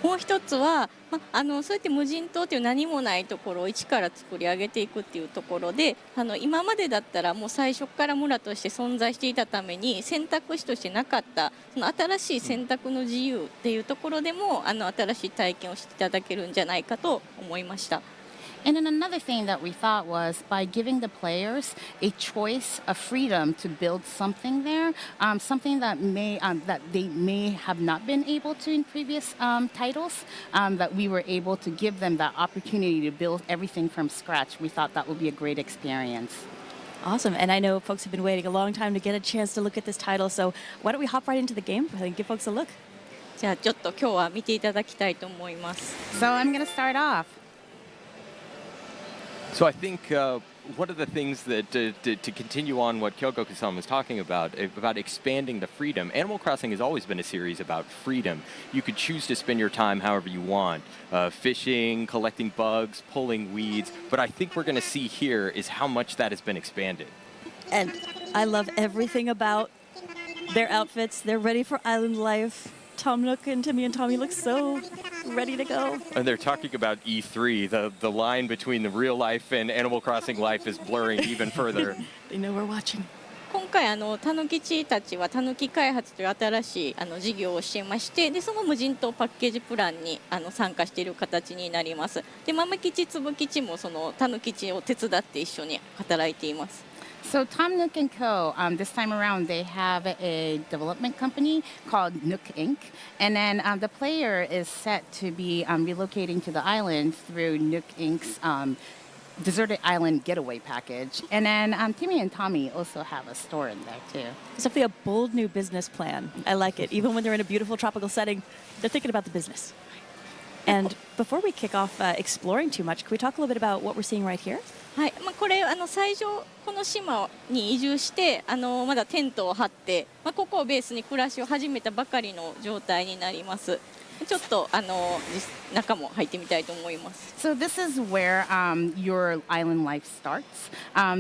もう一つは、そうやって無人島という何もないところを一から作り上げていくっていうところで今までだったらもう最初から村として存在していたために選択肢としてなかったその新しい選択の自由っていうところでも新しい体験をしていただけるんじゃないかと思いました。And then another thing that we thought was by giving the players a choice, a freedom to build something there, something that they may have not been able to in previous titles, that we were able to give them that opportunity to build everything from scratch. We thought that would be a great experience. Awesome, and I know folks have been waiting a long time to get a chance to look at this title, so why don't we hop right into the game and give folks a look? じゃあちょっと今日は見ていただきたいと思います。So I'm going to start off. So I think one of the things that to continue on what Kyoko-san was talking about expanding the freedom, Animal Crossing has always been a series about freedom. You could choose to spend your time however you want, fishing, collecting bugs, pulling weeds, but I think we're going to see here is how much that has been expanded. And I love everything about their outfits. They're ready for island life. Tom Nook and Timmy and Tommy look so ready to go. And they're talking about E3. The line between the real life and Animal Crossing life is blurring even further. They know we're watching. 今回たぬきちたちはたぬき開発という新しい事業をしていまして、でその無人島パッケージプランに参加している形になります。で豆吉つぶ吉もそのたぬきちを手伝って一緒に働いています。So Tom Nook & Co., this time around, they have a development company called Nook Inc. And then the player is set to be relocating to the island through Nook Inc.'s Deserted Island Getaway Package. And then Timmy and Tommy also have a store in there, too. It's definitely a bold new business plan. I like it. Even when they're in a beautiful tropical setting, they're thinking about the business. And before we kick off exploring too much, can we talk a little bit about what we're seeing right here? はい、これ最初この島に移住してまだテントを張って、ここをベースに暮らしを始めたばかりの状態になります。ちょっと中も入ってみたいと思います。So this is where your island life starts.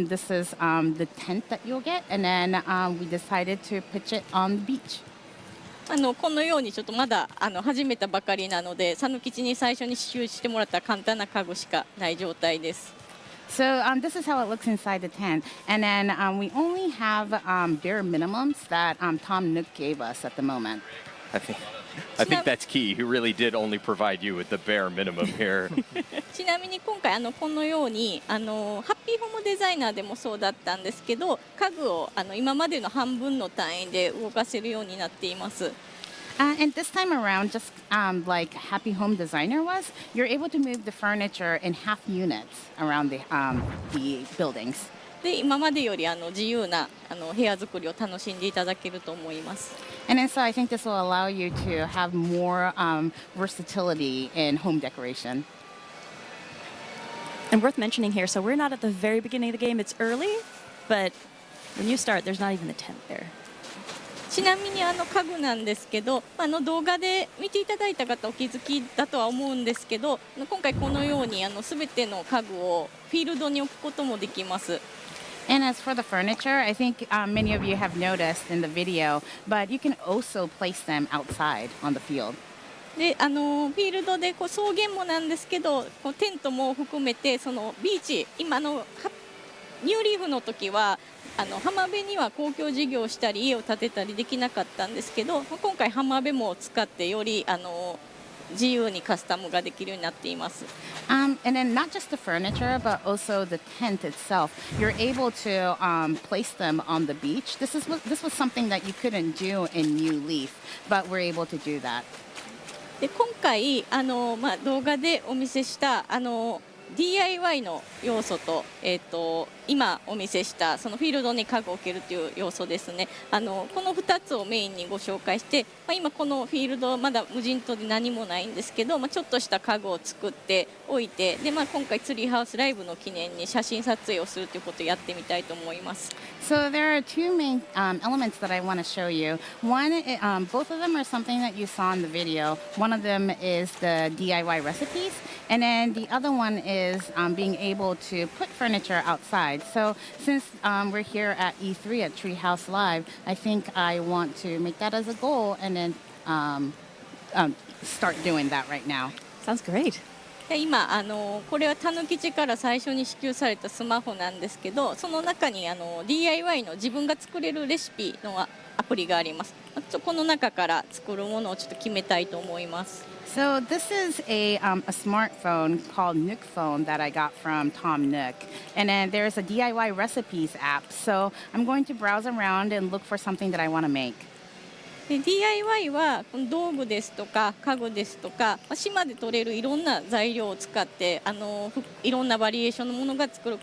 This is the tent that you'll get, and then we decided to pitch it on the beach. このようにちょっとまだ始めたばかりなので、讃吉に最初に支給してもらった簡単な家具しかない状態です。So this is how it looks inside the tent. And then we only have bare minimums that Tom Nook gave us at the moment. I think that's key. He really did only provide you with the bare minimum here. ちなみに今回このようにハッピーホームデザイナーでもそうだったんですけど、家具を今までの半分の単位で動かせるようになっています。And this time around, just like Happy Home Designer was, you're able to move the furniture in half units around the buildings. で今までより自由な部屋作りを楽しんでいただけると思います。And then so I think this will allow you to have more versatility in home decoration. And worth mentioning here, so we're not at the very beginning of the game. It's early, but when you start, there's not even a tent there. ちなみに家具なんですけど、動画で見ていただいた方お気づきだとは思うんですけど、今回このように全ての家具をフィールドに置くこともできます。And as for the furniture, I think many of you have noticed in the video, but you can also place them outside on the field. でフィールドで草原もなんですけど、テントも含めてそのビーチ、今ニューリーフの時は浜辺には公共事業をしたり家を建てたりできなかったんですけど、今回浜辺も使ってより自由にカスタムができるようになっています。And then not just the furniture, but also the tent itself. You're able to place them on the beach. This was something that you couldn't do in New Leaf, but we're able to do that. で今回動画でお見せしたDIY の要素と、今お見せしたそのフィールドに家具を置けるという要素ですね。この2つをメインにご紹介して、今このフィールドまだ無人島で何もないんですけど、ちょっとした家具を作っておいて、で今回ツリーハウスライブの記念に写真撮影をするということをやってみたいと思います。So there are two main elements that I want to show you. One, both of them are something that you saw in the video. One of them is the DIY recipes, and then the other one is being able to put furniture outside. So since we're here at E3 at Treehouse Live, I think I want to make that as a goal and then start doing that right now. Sounds great. 今これはたぬきちから最初に支給されたスマホなんですけど、その中にDIY の自分が作れるレシピのがアプリがあります。この中から作るものをちょっと決めたいと思います。So this is a smartphone called Nook Phone that I got from Tom Nook. And then there's a DIY recipes app. So I'm going to browse around and look for something that I want to make. DIY はこの道具ですとか家具ですとか島で取れるいろんな材料を使っていろんなバリエーションのものが作る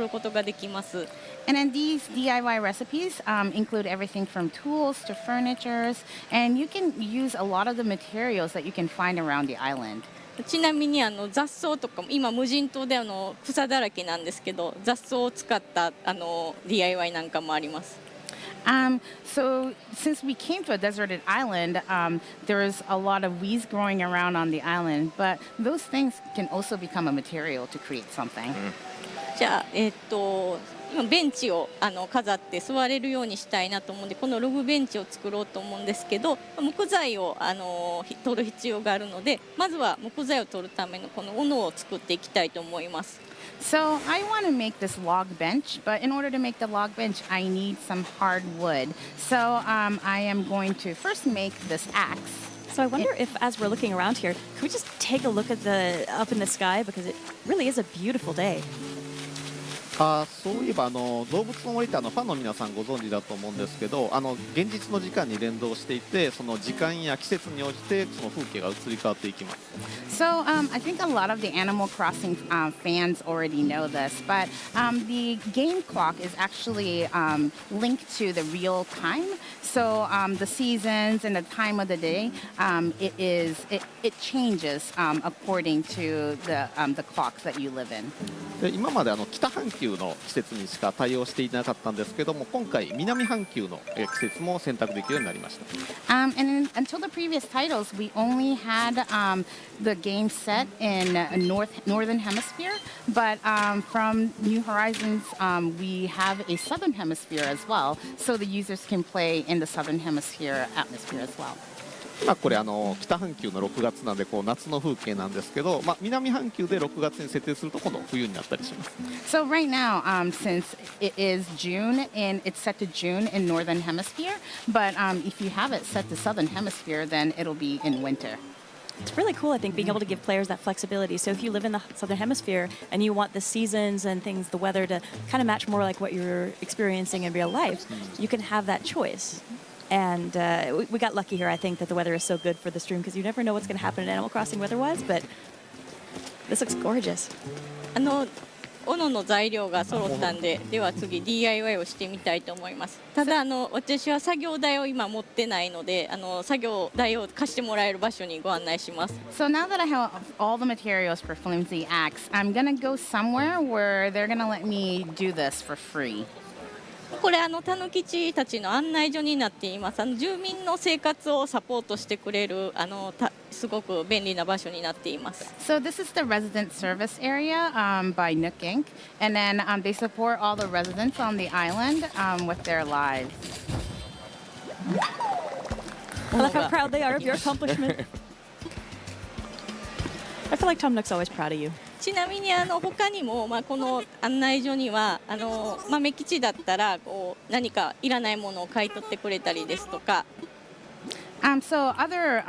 ことができます。And then these DIY recipes include everything from tools to furnitures, and you can use a lot of the materials that you can find around the island. ちなみに雑草とかも今無人島で草だらけなんですけど雑草を使ったDIY なんかもあります。So since we came to a deserted island, there's a lot of weeds growing around on the island, but those things can also become a material to create something. じゃあ今ベンチを飾って座れるようにしたいなと思うんでこのログベンチを作ろうと思うんですけど木材を取る必要があるのでまずは木材を取るためのこの斧を作っていきたいと思います。So I want to make this log bench, but in order to make the log bench, I need some hardwood. So I am going to first make this axe. So I wonder if, as we're looking around here, could we just take a look at up in the sky because it really is a beautiful day. そういえば動物の森ってファンの皆さんご存知だと思うんですけど現実の時間に連動していてその時間や季節に応じてその風景が移り変わっていきます。So I think a lot of the Animal Crossing fans already know this, but the game clock is actually linked to the real time. So the seasons and the time of the day, it changes according to the clocks that you live in. で今まで北半球の季節にしか対応していなかったんですけども今回南半球の季節も選択できるようになりました。And until the previous titles, we only had the game set in northern hemisphere, but from New Horizons, we have a southern hemisphere as well, so the users can play in the southern hemisphere atmosphere as well. 今これ北半球の6月なんで夏の風景なんですけど、南半球で6月に設定すると今度冬になったりします。So right now, since it is June and it's set to June in northern hemisphere, but if you have it set to southern hemisphere, then it'll be in winter. It's really cool, I think, being able to give players that flexibility. So if you live in the southern hemisphere and you want the seasons and things, the weather to kind of match more like what you're experiencing in real life, you can have that choice. And we got lucky here, I think, that the weather is so good for the stream because you never know what's going to happen in Animal Crossing weather-wise, but this looks gorgeous. 斧の材料が揃ったんで、では次 DIY をしてみたいと思います。ただ私は作業台を今持ってないので、作業台を貸してもらえる場所にご案内します。So now that I have all the materials for Flimsy Axe, I'm gonna go somewhere where they're gonna let me do this for free. これたぬきちたちの案内所になっています。住民の生活をサポートしてくれるすごく便利な場所になっています。So this is the resident service area by Nook Inc. And then they support all the residents on the island with their lives. I love how proud they are of your accomplishment. I feel like Tom Nook's always proud of you. ちなみに他にも、この案内所には豆吉だったら何かいらないものを買い取ってくれたりですとか。So other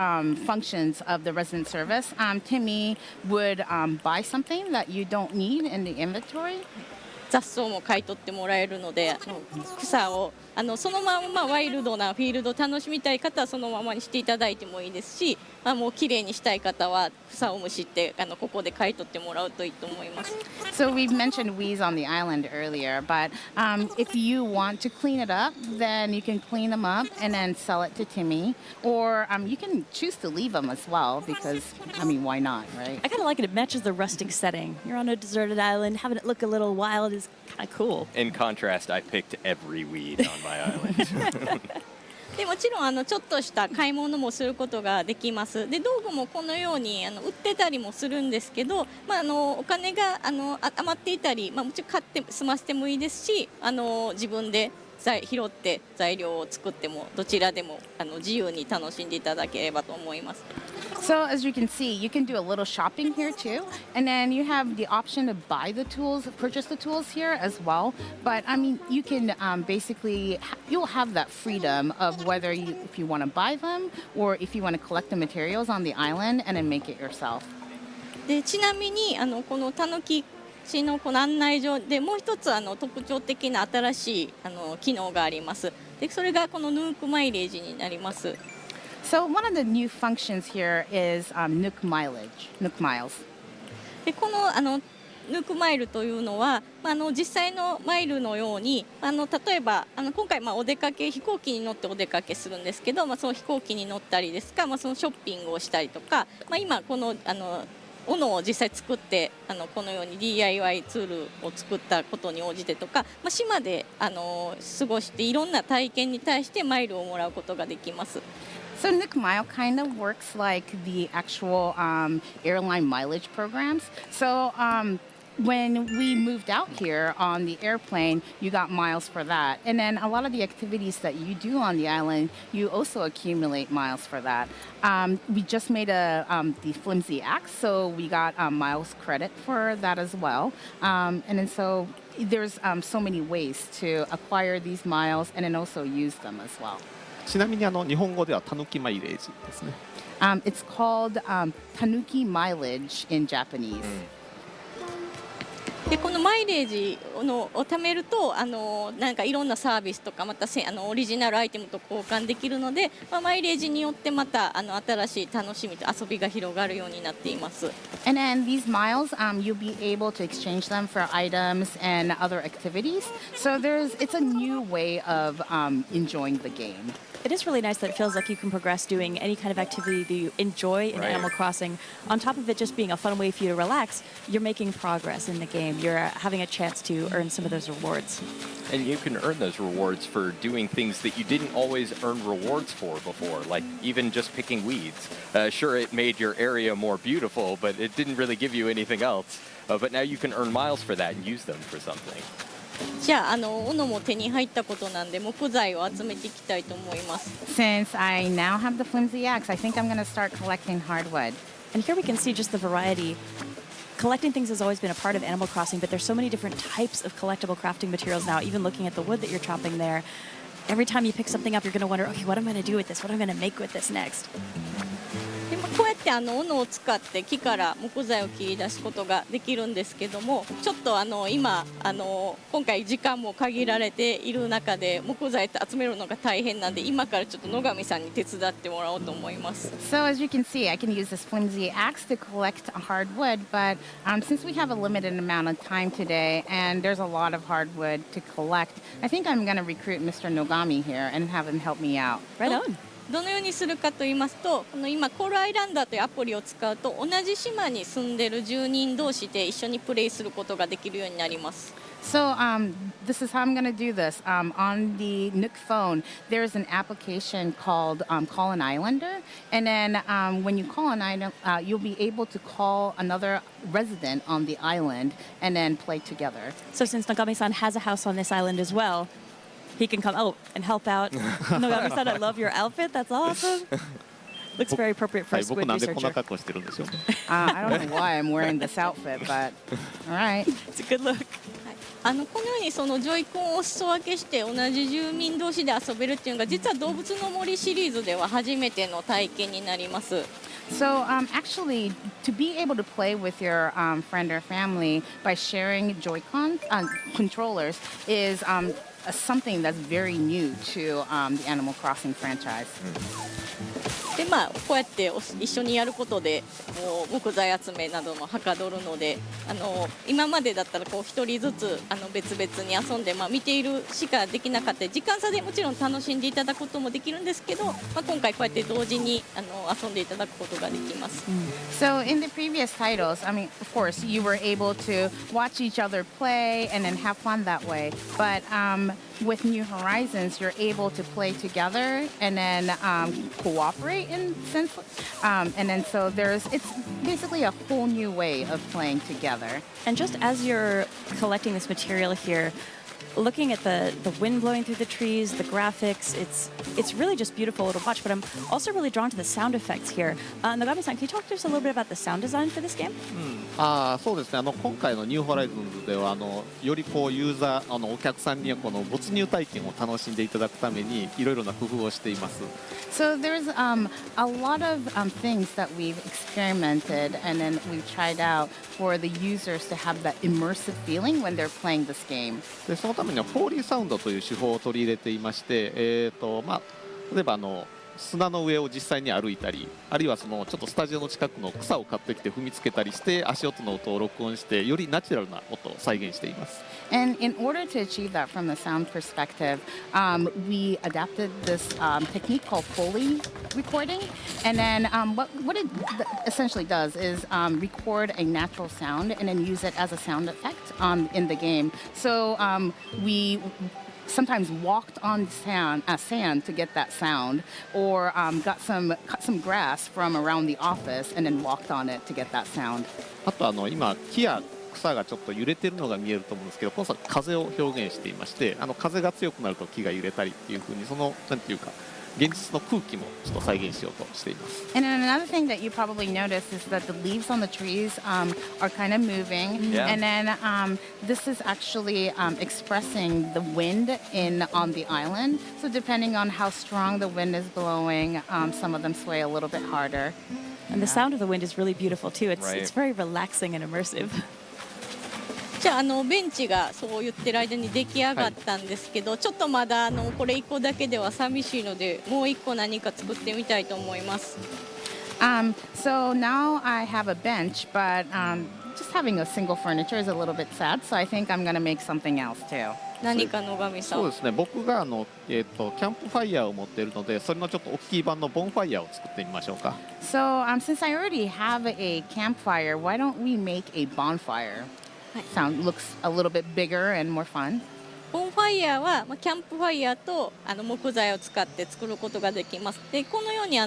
functions of the resident service, Timmy would buy something that you don't need in the inventory. 雑草も買い取ってもらえるので草をそのままワイルドなフィールドを楽しみたい方はそのままにしていただいてもいいですし、もう綺麗にしたい方は草をむしってここで買い取ってもらうといいと思います。So we've mentioned weeds on the island earlier, but if you want to clean it up, then you can clean them up and then sell it to Timmy, or you can choose to leave them as well because, why not, right? I kind of like it. It matches the rustic setting. You're on a deserted island, having it look a little wild is kind of cool. In contrast, I picked every weed on my island. でもちろんちょっとした買い物もすることができます。で道具もこのように売ってたりもするんですけど、お金が余っていたり、もちろん買って済ませてもいいですし自分で拾って材料を作ってもどちらでも自由に楽しんでいただければと思います。So as you can see, you can do a little shopping here too, and then you have the option to buy the tools, purchase the tools here as well. But I mean, you can basically you'll have that freedom of whether if you want to buy them or if you want to collect the materials on the island and then make it yourself. でちなみにこのたぬき市のこの案内所でもう一つ特徴的な新しい機能があります。でそれがこのヌークマイレージになります。So one of the new functions here is Nook miles. でこのヌークマイルというのは、実際のマイルのように例えば今回お出かけ飛行機に乗ってお出かけするんですけど、その飛行機に乗ったりですか、そのショッピングをしたりとか、今この斧を実際作ってこのように DIY ツールを作ったことに応じてとか、島で過ごしていろんな体験に対してマイルをもらうことができます。So Nook Mile kind of works like the actual airline mileage programs. So when we moved out here on the airplane, you got miles for that. And then a lot of the activities that you do on the island, you also accumulate miles for that. We just made the flimsy axe, so we got miles credit for that as well. And then so there's so many ways to acquire these miles and then also use them as well. ちなみに日本語ではたぬきマイレージですね。It's called tanuki mileage in Japanese. でこのマイレージを貯めるとなんかいろんなサービスとかまたオリジナルアイテムと交換できるので、マイレージによってまた新しい楽しみと遊びが広がるようになっています。And then these miles, you'll be able to exchange them for items and other activities. So it's a new way of enjoying the game. It is really nice that it feels like you can progress doing any kind of activity that you enjoy in Animal Crossing. On top of it just being a fun way for you to relax, you're making progress in the game. You're having a chance to earn some of those rewards. And you can earn those rewards for doing things that you didn't always earn rewards for before, like even just picking weeds. Sure, it made your area more beautiful, but it didn't really give you anything else. But now you can earn miles for that and use them for something. じゃあ斧も手に入ったことなんで木材を集めていきたいと思います。Since I now have the flimsy axe, I think I'm going to start collecting hardwood. And here we can see just the variety. Collecting things has always been a part of Animal Crossing, but there's so many different types of collectible crafting materials now. Even looking at the wood that you're chopping there, every time you pick something up, you're going to wonder, okay, what am I going to do with this? What am I going to make with this next? でこうやって斧を使って木から木材を切り出すことができるんですけども、ちょっと今今回時間も限られている中で木材って集めるのが大変なんで、今からちょっと野上さんに手伝ってもらおうと思います。So as you can see, I can use this flimsy axe to collect hardwood, but since we have a limited amount of time today and there's a lot of hardwood to collect, I think I'm going to recruit Mr. Nogami here and have him help me out. Right on. どのようにするかと言いますと、この今コールアイランダーというアプリを使うと同じ島に住んでる住人同士で一緒にプレイすることができるようになります。So this is how I'm going to do this. On the Nook phone, there's an application called Call an Islander. And then when you call an island, you'll be able to call another resident on the island and then play together. So since Nogami-san has a house on this island as well, he can come out and help out. Nogami-san, I love your outfit. That's awesome. Looks very appropriate for a squid researcher. I don't know why I'm wearing this outfit, but all right. It's a good look. このようにそのジョイコンをお裾分けして同じ住民同士で遊べるっていうのが実は動物の森シリーズでは初めての体験になります。So actually, to be able to play with your friend or family by sharing Joy-Con controllers is something that's very new to the Animal Crossing franchise. でこうやって一緒にやることでもう木材集めなどもはかどるので、今までだったら一人ずつ別々に遊んで、見ているしかできなかった時間差でもちろん楽しんでいただくこともできるんですけど、今回こうやって同時に遊んでいただくことができます。So in the previous titles, I mean, of course, you were able to watch each other play and then have fun that way. But with New Horizons, you're able to play together and then cooperate in sense. And then so it's basically a whole new way of playing together. And just as you're collecting this material here, looking at the wind blowing through the trees, the graphics, it's really just beautiful to watch. But I'm also really drawn to the sound effects here. Nogami-san, can you talk to us a little bit about the sound design for this game? そうですね。今回のニューホライズンズではよりこうユーザーお客さんにこの没入体験を楽しんでいただくためにいろいろな工夫をしています。So there's a lot of things that we've experimented and then we've tried out for the users to have that immersive feeling when they're playing this game. でそのためにはフォーリーサウンドという手法を取り入れていまして、例えば砂の上を実際に歩いたり、あるいはちょっとスタジオの近くの草を買ってきて踏みつけたりして足音の音を録音してよりナチュラルな音を再現しています。And in order to achieve that from the sound perspective, we adapted this technique called Foley recording. And then what it essentially does is record a natural sound and then use it as a sound effect in the game. So we sometimes walked on sand to get that sound, or cut some grass from around the office and then walked on it to get that sound. あと今木や草がちょっと揺れてるのが見えると思うんですけど、この際風を表現していまして、風が強くなると木が揺れたりっていう風になんていうか現実の空気もちょっと再現しようとしています。And then another thing that you probably noticed is that the leaves on the trees are kind of moving. Yeah. And then this is actually expressing the wind on the island. So depending on how strong the wind is blowing, some of them sway a little bit harder. And the sound of the wind is really beautiful too. It's Right. it's very relaxing and immersive. じゃあベンチがそう言ってる間に出来上がったんですけど、ちょっとまだこれ1個だけでは寂しいので、もう1個何か作ってみたいと思います。So now I have a bench, but just having a single furniture is a little bit sad. So I think I'm going to make something else too. 何か野上さん。そうですね。僕がキャンプファイヤーを持っているので、それのちょっと大きい版のボンファイヤーを作ってみましょうか。So since I already have a campfire, why don't we make a bonfire? Looks a little bit bigger and more fun. ボンファイヤーは、キャンプファイヤーと木材を使って作ることができます。でこのように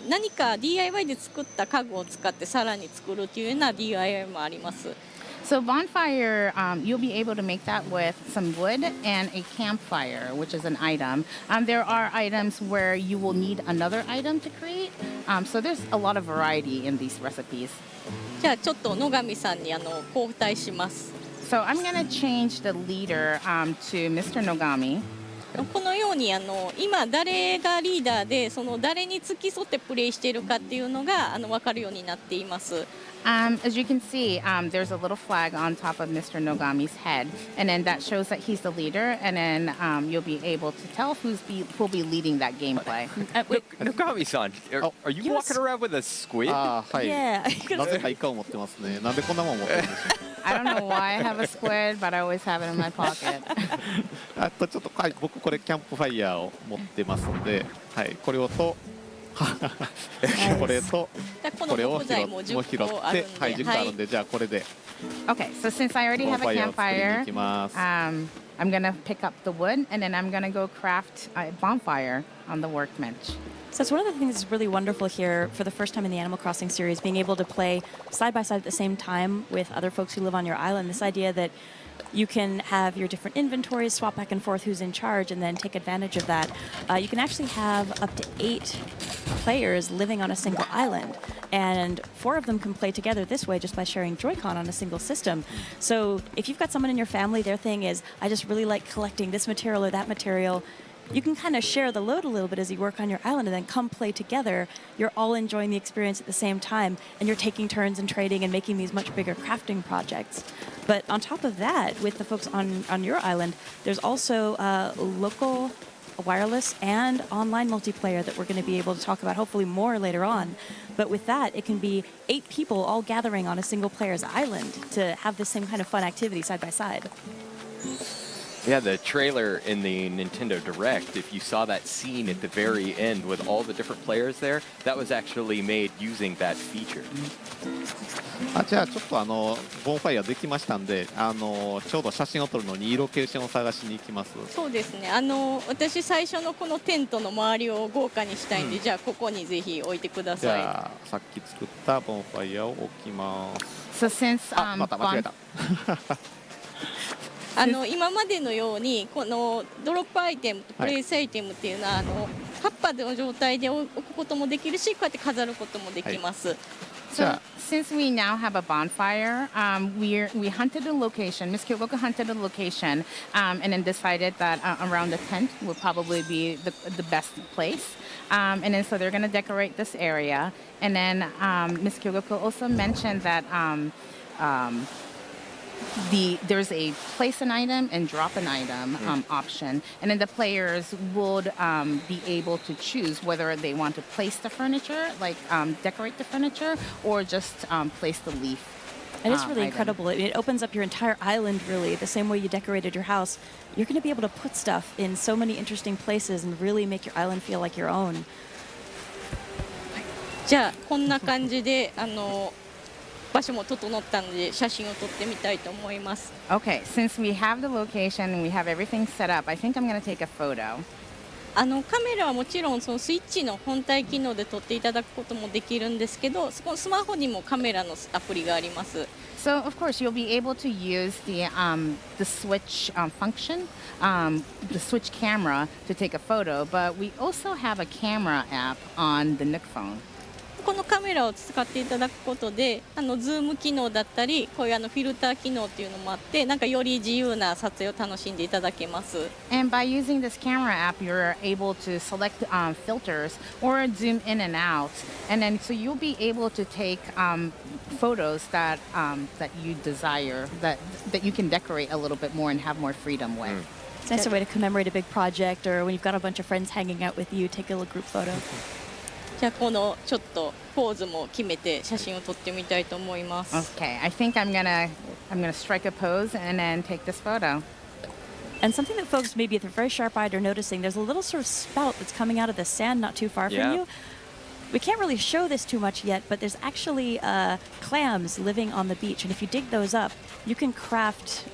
何か DIY で作った家具を使ってさらに作るというような DIY もあります。So bonfire, you'll be able to make that with some wood and a campfire, which is an item. There are items where you will need another item to create. So there's a lot of variety in these recipes. じゃあちょっと野上さんに交代します。So I'm going to change the leader to Mr. Nogami. このように今誰がリーダーでその誰に付き添ってプレイしているかっていうのが分かるようになっています。As you can see, there's a little flag on top of Mr. Nogami's head, and then that shows that he's the leader, and then you'll be able to tell who'll be leading that gameplay. Nogami-san, are you walking around with a squid? はい。Yeah. なぜかイカを持ってますね。なんでこんなもん持ってるんでしょう。I don't know why I have a squid, but I always have it in my pocket. ちょっと僕これキャンプファイヤーを持ってますので、はい、これをとこれとこれを拾って、はい、10個あるんで、じゃあこれで。Okay, so since I already have a campfire, I'm gonna pick up the wood and then I'm gonna go craft a bonfire on the workbench. So it's one of the things that's really wonderful here for the first time in the Animal Crossing series, being able to play side by side at the same time with other folks who live on your island. This idea that you can have your different inventories, swap back and forth who's in charge, and then take advantage of that. You can actually have up to 8 players living on a single island, and 4 of them can play together this way just by sharing Joy-Con on a single system. So if you've got someone in your family, their thing is, I just really like collecting this material or that material, you can kind of share the load a little bit as you work on your island and then come play together. You're all enjoying the experience at the same time, and you're taking turns and trading and making these much bigger crafting projects. But on top of that, with the folks on your island, there's also local wireless and online multiplayer that we're going to be able to talk about hopefully more later on. But with that, it can be 8 people all gathering on a single player's island to have the same kind of fun activity side by side. Yeah, the trailer in the Nintendo Direct, if you saw that scene at the very end with all the different players there, that was actually made using that feature. じゃあちょっとボンファイヤーできましたんで、ちょうど写真を撮るのにいいロケーションを探しに行きます。そうですね。私最初のこのテントの周りを豪華にしたいんで、じゃあここにぜひ置いてください。じゃあさっき作ったボンファイヤーを置きます。So since また間違えた。今までのようにこのドロップアイテムとプレイスアイテムっていうのは葉っぱの状態で置くこともできるしこうやって飾ることもできます。So since we now have a bonfire, we hunted a location. Miss Kyoko hunted a location, and then decided that around the tent would probably be the best place. And then so they're going to decorate this area. And then Miss Kyoko also mentioned that there's a place an item and drop an item option, and then the players would be able to choose whether they want to place the furniture, like decorate the furniture, or just place the leaf. And it's really item. incredible. It opens up your entire island, really, the same way you decorated your house. You're going to be able to put stuff in so many interesting places and really make your island feel like your own. じゃあこんな感じで場所も整ったので写真を撮ってみたいと思います。Okay, since we have the location and we have everything set up, I think I'm going to take a photo. カメラはもちろんそのスイッチの本体機能で撮っていただくこともできるんですけど、そこのスマホにもカメラのアプリがあります。So of course you'll be able to use the switch function, the switch camera to take a photo, but we also have a camera app on the Nook phone. このカメラを使っていただくことでズーム機能だったりこういうフィルター機能っていうのもあってなんかより自由な撮影を楽しんでいただけます。And by using this camera app, you're able to select filters or zoom in and out, and then so you'll be able to take photos that you desire, that you can decorate a little bit more and have more freedom with. It's a nice way to commemorate a big project, or when you've got a bunch of friends hanging out with you, take a little group photo. じゃあこのちょっとポーズも決めて写真を撮ってみたいと思います。 Okay, I think I'm gonna strike a pose and then take this photo. And something that folks maybe if they're very sharp-eyed are noticing, there's a little sort of spout that's coming out of the sand not too far from you. We can't really show this too much yet, but there's actually clams living on the beach, and if you dig those up, you can craft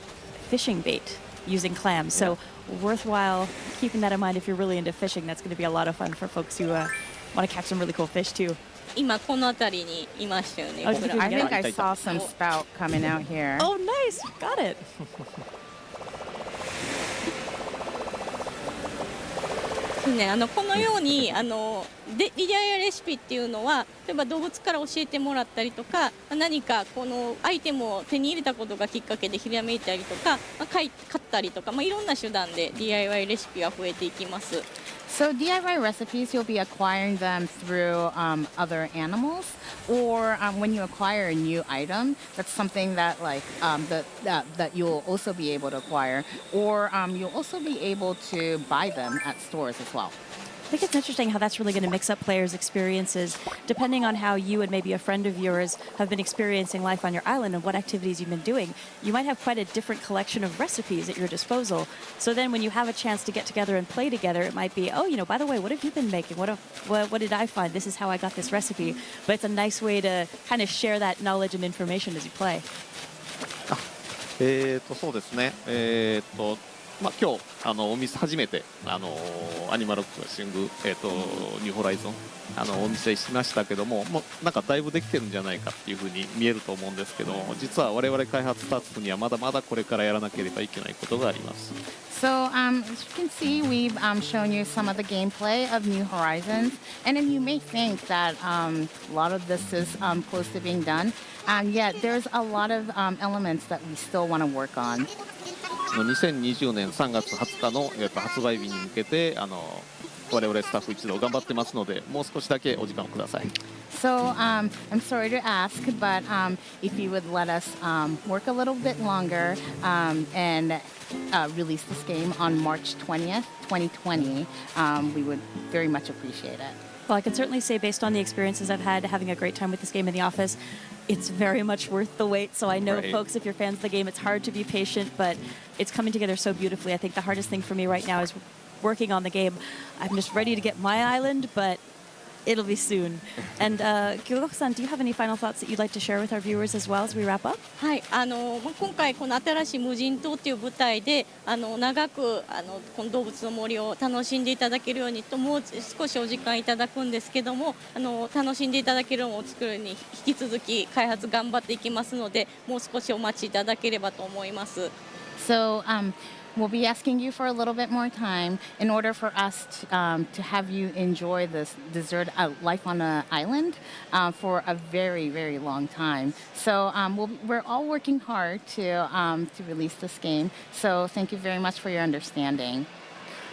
fishing bait using clams. So worthwhile keeping that in mind if you're really into fishing. That's going to be a lot of fun for folks who want to catch some really cool fish too. 今この辺りにいましたよね。 I think I saw some spout coming out here. Oh, nice! Got it. このようにDIY レシピっていうのは例えば動物から教えてもらったりとか何かこのアイテムを手に入れたことがきっかけでひらめいたりとか買ったりとかいろんな手段で DIY レシピは増えていきます。 So DIY recipes, you'll be acquiring them through other animals, or when you acquire a new item, that's something that that you'll also be able to acquire, or you'll also be able to buy them at stores as well. I think it's interesting how that's really going to mix up players' experiences, depending on how you and maybe a friend of yours have been experiencing life on your island and what activities you've been doing. You might have quite a different collection of recipes at your disposal. So then when you have a chance to get together and play together, it might be, oh, by the way, what have you been making? What did I find? This is how I got this recipe. But it's a nice way to kind of share that knowledge and information as you play. そうですね。今日お見せ初めてアニマルクロッシングニューホライゾンお見せしましたけども、なんかだいぶできてるんじゃないかっていうふうに見えると思うんですけども、実は我々開発スタッフにはまだまだこれからやらなければいけないことがあります。So as you can see, we've shown you some of the gameplay of New Horizons, and then you may think that a lot of this is close to being done, yet there's a lot of elements that we still want to work on. 2020年3月20日の発売日に向けて我々スタッフ一同頑張ってますので、もう少しだけお時間をください。So I'm sorry to ask, but if you would let us work a little bit longer and release this game on March 20th, 2020, we would very much appreciate it. Well, I can certainly say, based on the experiences I've had having a great time with this game in the office, it's very much worth the wait. So I know, folks, if you're fans of the game, it's hard to be patient, but it's coming together so beautifully. I think the hardest thing for me right now is working on the game. I'm just ready to get my island, but it'll be soon. And Kyoko-san, do you have any final thoughts that you'd like to share with our viewers as well as we wrap up? はい、今回この新しい無人島という舞台で長くこの動物の森を楽しんでいただけるようにともう少しお時間いただくんですけども楽しんでいただけるのを作るに引き続き開発頑張っていきますのでもう少しお待ちいただければと思います。So we'll be asking you for a little bit more time in order for us to have you enjoy this desert life on an island for a very, very long time. So we're all working hard to release this game. So thank you very much for your understanding.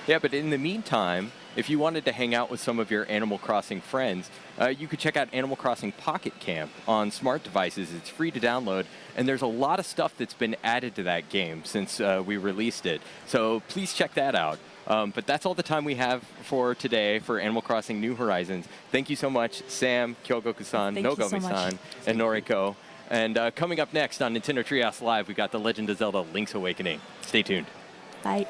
Yeah, but in the meantime, if you wanted to hang out with some of your Animal Crossing friends, you could check out Animal Crossing Pocket Camp on smart devices. It's free to download, and there's a lot of stuff that's been added to that game since we released it. So please check that out. But that's all the time we have for today for Animal Crossing New Horizons. Thank you so much, Sam, Kyogoku-san, Nogami-san, and Noriko. And coming up next on Nintendo Treehouse Live, we've got The Legend of Zelda Link's Awakening. Stay tuned. Bye.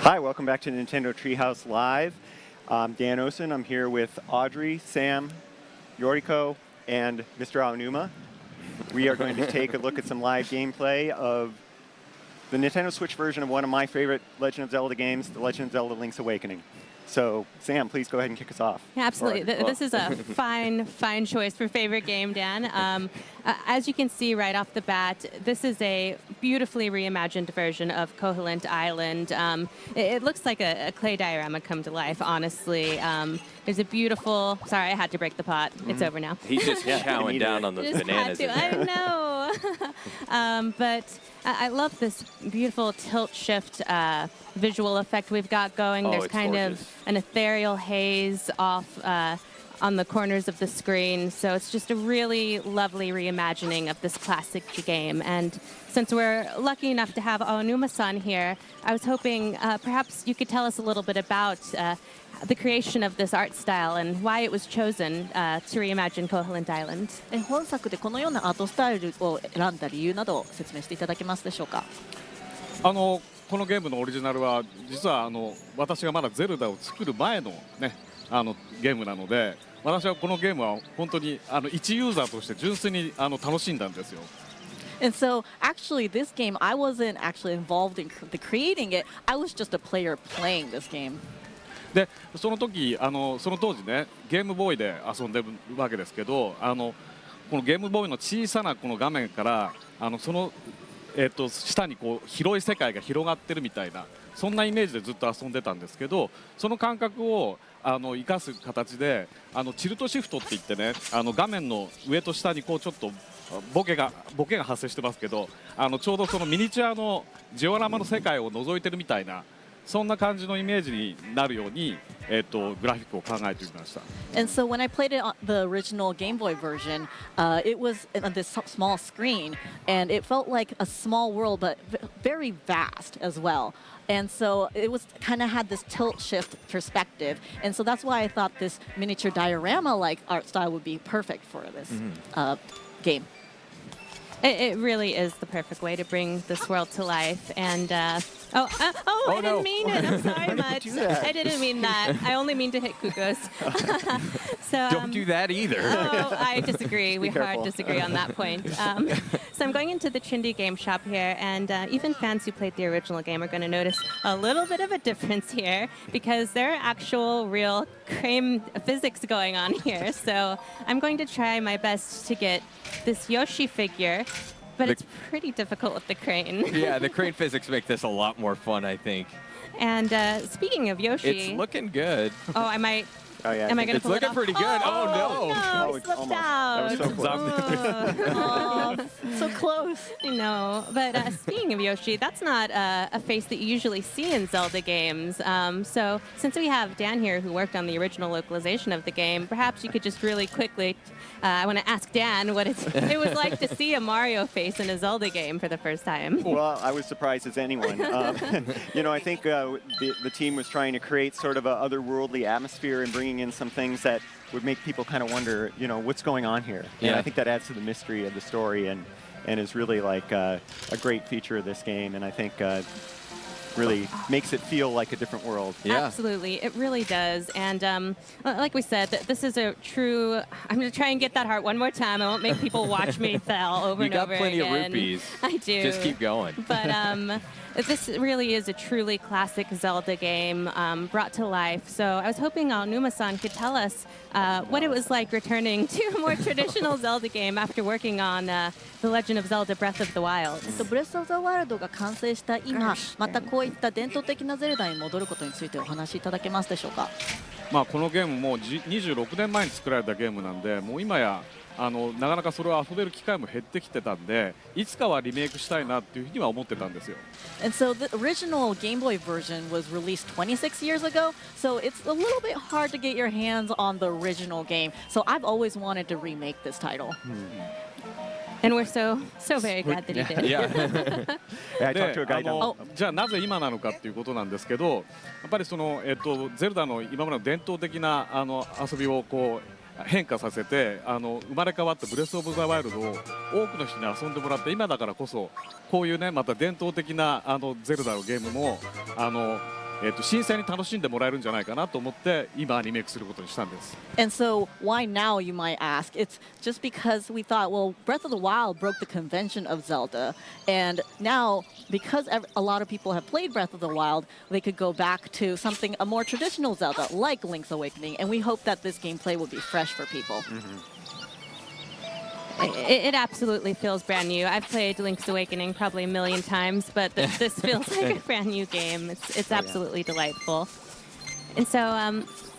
Hi, welcome back to Nintendo Treehouse Live. I'm Dan Osen. I'm here with Audrey, Sam, Yoriko, and Mr. Aonuma. We are going to take a look at some live gameplay of the Nintendo Switch version of one of my favorite Legend of Zelda games, The Legend of Zelda Link's Awakening. So, Sam, please go ahead and kick us off. Yeah, absolutely. This is a fine choice for favorite game, Dan. As you can see right off the bat, this is a beautifully reimagined version of Koholint Island. It looks like a clay diorama come to life, honestly. There's a beautiful... Sorry, I had to break the pot. It's over now. He's just chowing down on those bananas. I know. But I love this beautiful tilt-shift visual effect we've got going. There's kind of an ethereal haze off on the corners of the screen. So it's just a really lovely reimagining of this classic game. And since we're lucky enough to have Aonuma-san here, I was hoping perhaps you could tell us a little bit about the creation of this art style and why it was chosen to reimagine Koholint Island. 本作でこのようなアートスタイルを選んだ理由などを説明していただけますでしょうか。このゲームのオリジナルは実は私がまだゼルダを作る前のねゲームなので、私はこのゲームは本当に一ユーザーとして純粋に楽しんだんですよ。And so, actually, this game, I wasn't actually involved in creating it. I was just a player playing this game. で、その時その当時ね、ゲームボーイで遊んでるわけですけど、このゲームボーイの小さなこの画面からその下にこう広い世界が広がってるみたいな、そんなイメージでずっと遊んでたんですけど、その感覚を生かす形でチルトシフトって言ってね、画面の上と下にこうちょっとボケが発生してますけど、ちょうどそのミニチュアのジオラマの世界を覗いてるみたいな、そんな感じのイメージになるように、グラフィックを考えてみました。And so when I played it on the original Game Boy version, it was on this small screen, and it felt like a small world, but very vast as well. And so it was kind of had this tilt shift perspective, and so that's why I thought this miniature diorama-like art style would be perfect for this game. It really is the perfect way to bring this world to life. And I didn't mean it. I'm sorry much. I didn't mean that. I only mean to hit Kukos. So don't do that either. Oh, I disagree. We hard disagree on that point. So I'm going into the Chindi game shop here, and even fans who played the original game are going to notice a little bit of a difference here because there are actual real crane physics going on here. So I'm going to try my best to get this Yoshi figure, but it's pretty difficult with the crane. Yeah, the crane physics make this a lot more fun, I think. And speaking of Yoshi... It's looking good. Oh, I might... Oh, yeah, am I going to pull it off? It's looking pretty good. Oh, no. No, it slipped out. That was so close. So close. I know. But speaking of Yoshi, that's not a face that you usually see in Zelda games. So since we have Dan here who worked on the original localization of the game, perhaps you could just really quickly... I want to ask Dan what it was like to see a Mario face in a Zelda game for the first time. Well, I was surprised as anyone. I think the team was trying to create sort of an otherworldly atmosphere and bringing in some things that would make people kind of wonder, what's going on here. Yeah. And I think that adds to the mystery of the story and is really like a great feature of this game. And I think really makes it feel like a different world. Yeah. Absolutely, it really does. And like we said, this is a true... I'm going to try and get that heart one more time. I won't make people watch me fail over and over again. You got plenty of rupees. I do. Just keep going. But this really is a truly classic Zelda game brought to life. So I was hoping Aonuma-san could tell us what it was like returning to a more traditional Zelda game after working on The Legend of Zelda Breath of the Wild. Breath of the Wild が完成した今、またこういった伝統的なゼルダに戻ることについてお話しいただけますでしょうか。このゲームも26年前に作られたゲームなんで、もう今やなかなかそれを遊べる機会も減ってきてたんで、いつかはリメイクしたいなっていうふうには思ってたんですよ。And so the original Game Boy version was released 26 years ago, so it's a little bit hard to get your hands on the original game. So I've always wanted to remake this title. And we're so very glad that he did. Yeah. じゃあなぜ今なのかっていうことなんですけど、やっぱりそのゼルダの今までの伝統的な遊びをこう変化させて生まれ変わったブレスオブザワイルドを多くの人に遊んでもらって、今だからこそこういうねまた伝統的なゼルダのゲームも新鮮に楽しんでもらえるんじゃないかなと思って今リメイクすることにしたんです。 And so why now, you might ask? It's just because we thought, well, Breath of the Wild broke the convention of Zelda, and now because a lot of people have played Breath of the Wild, they could go back to something a more traditional Zelda like Link's Awakening, and we hope that this gameplay will be fresh for people. It absolutely feels brand new. I've played Link's Awakening probably a million times, but this feels like a brand new game. It's absolutely delightful. And so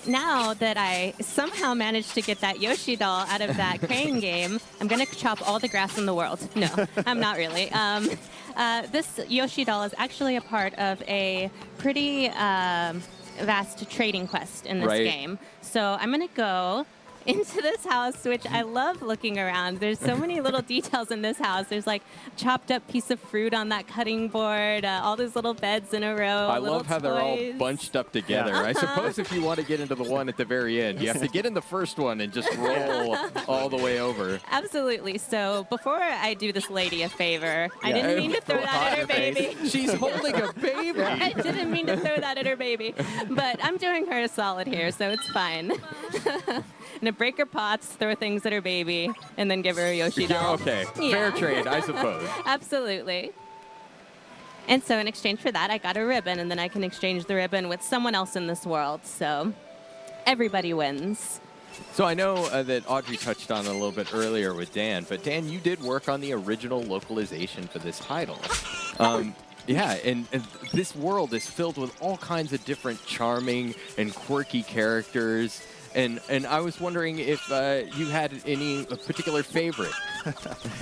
now that I somehow managed to get that Yoshi doll out of that crane game, I'm going to chop all the grass in the world. No, I'm not really. This Yoshi doll is actually a part of a pretty vast trading quest in this game. So I'm going to go into this house, which I love looking around. There's so many little details in this house. There's like a chopped up piece of fruit on that cutting board, all those little beds in a row. I love how they're all bunched up together. I suppose if you want to get into the one at the very end, you have to get in the first one and just roll all the way over. Absolutely. So before I do this lady a favor, I didn't mean to throw that at her baby. She's holding a baby. I didn't mean to throw that at her baby, but I'm doing her a solid here, so it's fine. And to break her pots, throw things at her baby, and then give her a Yoshi doll. Okay, fair trade, I suppose. Absolutely. And so in exchange for that, I got a ribbon, and then I can exchange the ribbon with someone else in this world. So everybody wins. So I know that Audrey touched on it a little bit earlier with Dan, but Dan, you did work on the original localization for this title. Yeah, and this world is filled with all kinds of different charming and quirky characters. And I was wondering if you had any particular favorite.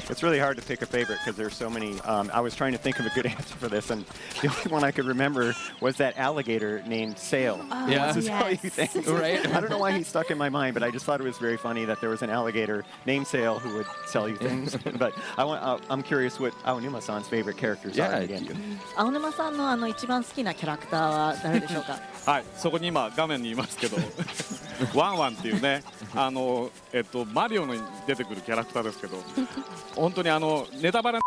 It's really hard to pick a favorite because there's so many. I was trying to think of a good answer for this, and the only one I could remember was that alligator named Sail. Oh, yeah, things. Right? I don't know why he stuck in my mind, but I just thought it was very funny that there was an alligator named Sail who would sell you things. But I'm curious what Aonuma-san's favorite characters are again. 青沼さんの一番好きなキャラクターは誰でしょうか？はい、そこに今画面にいますけど、ワンワンっていうね、マリオに出てくるキャラクターですけど、本当にネタバレ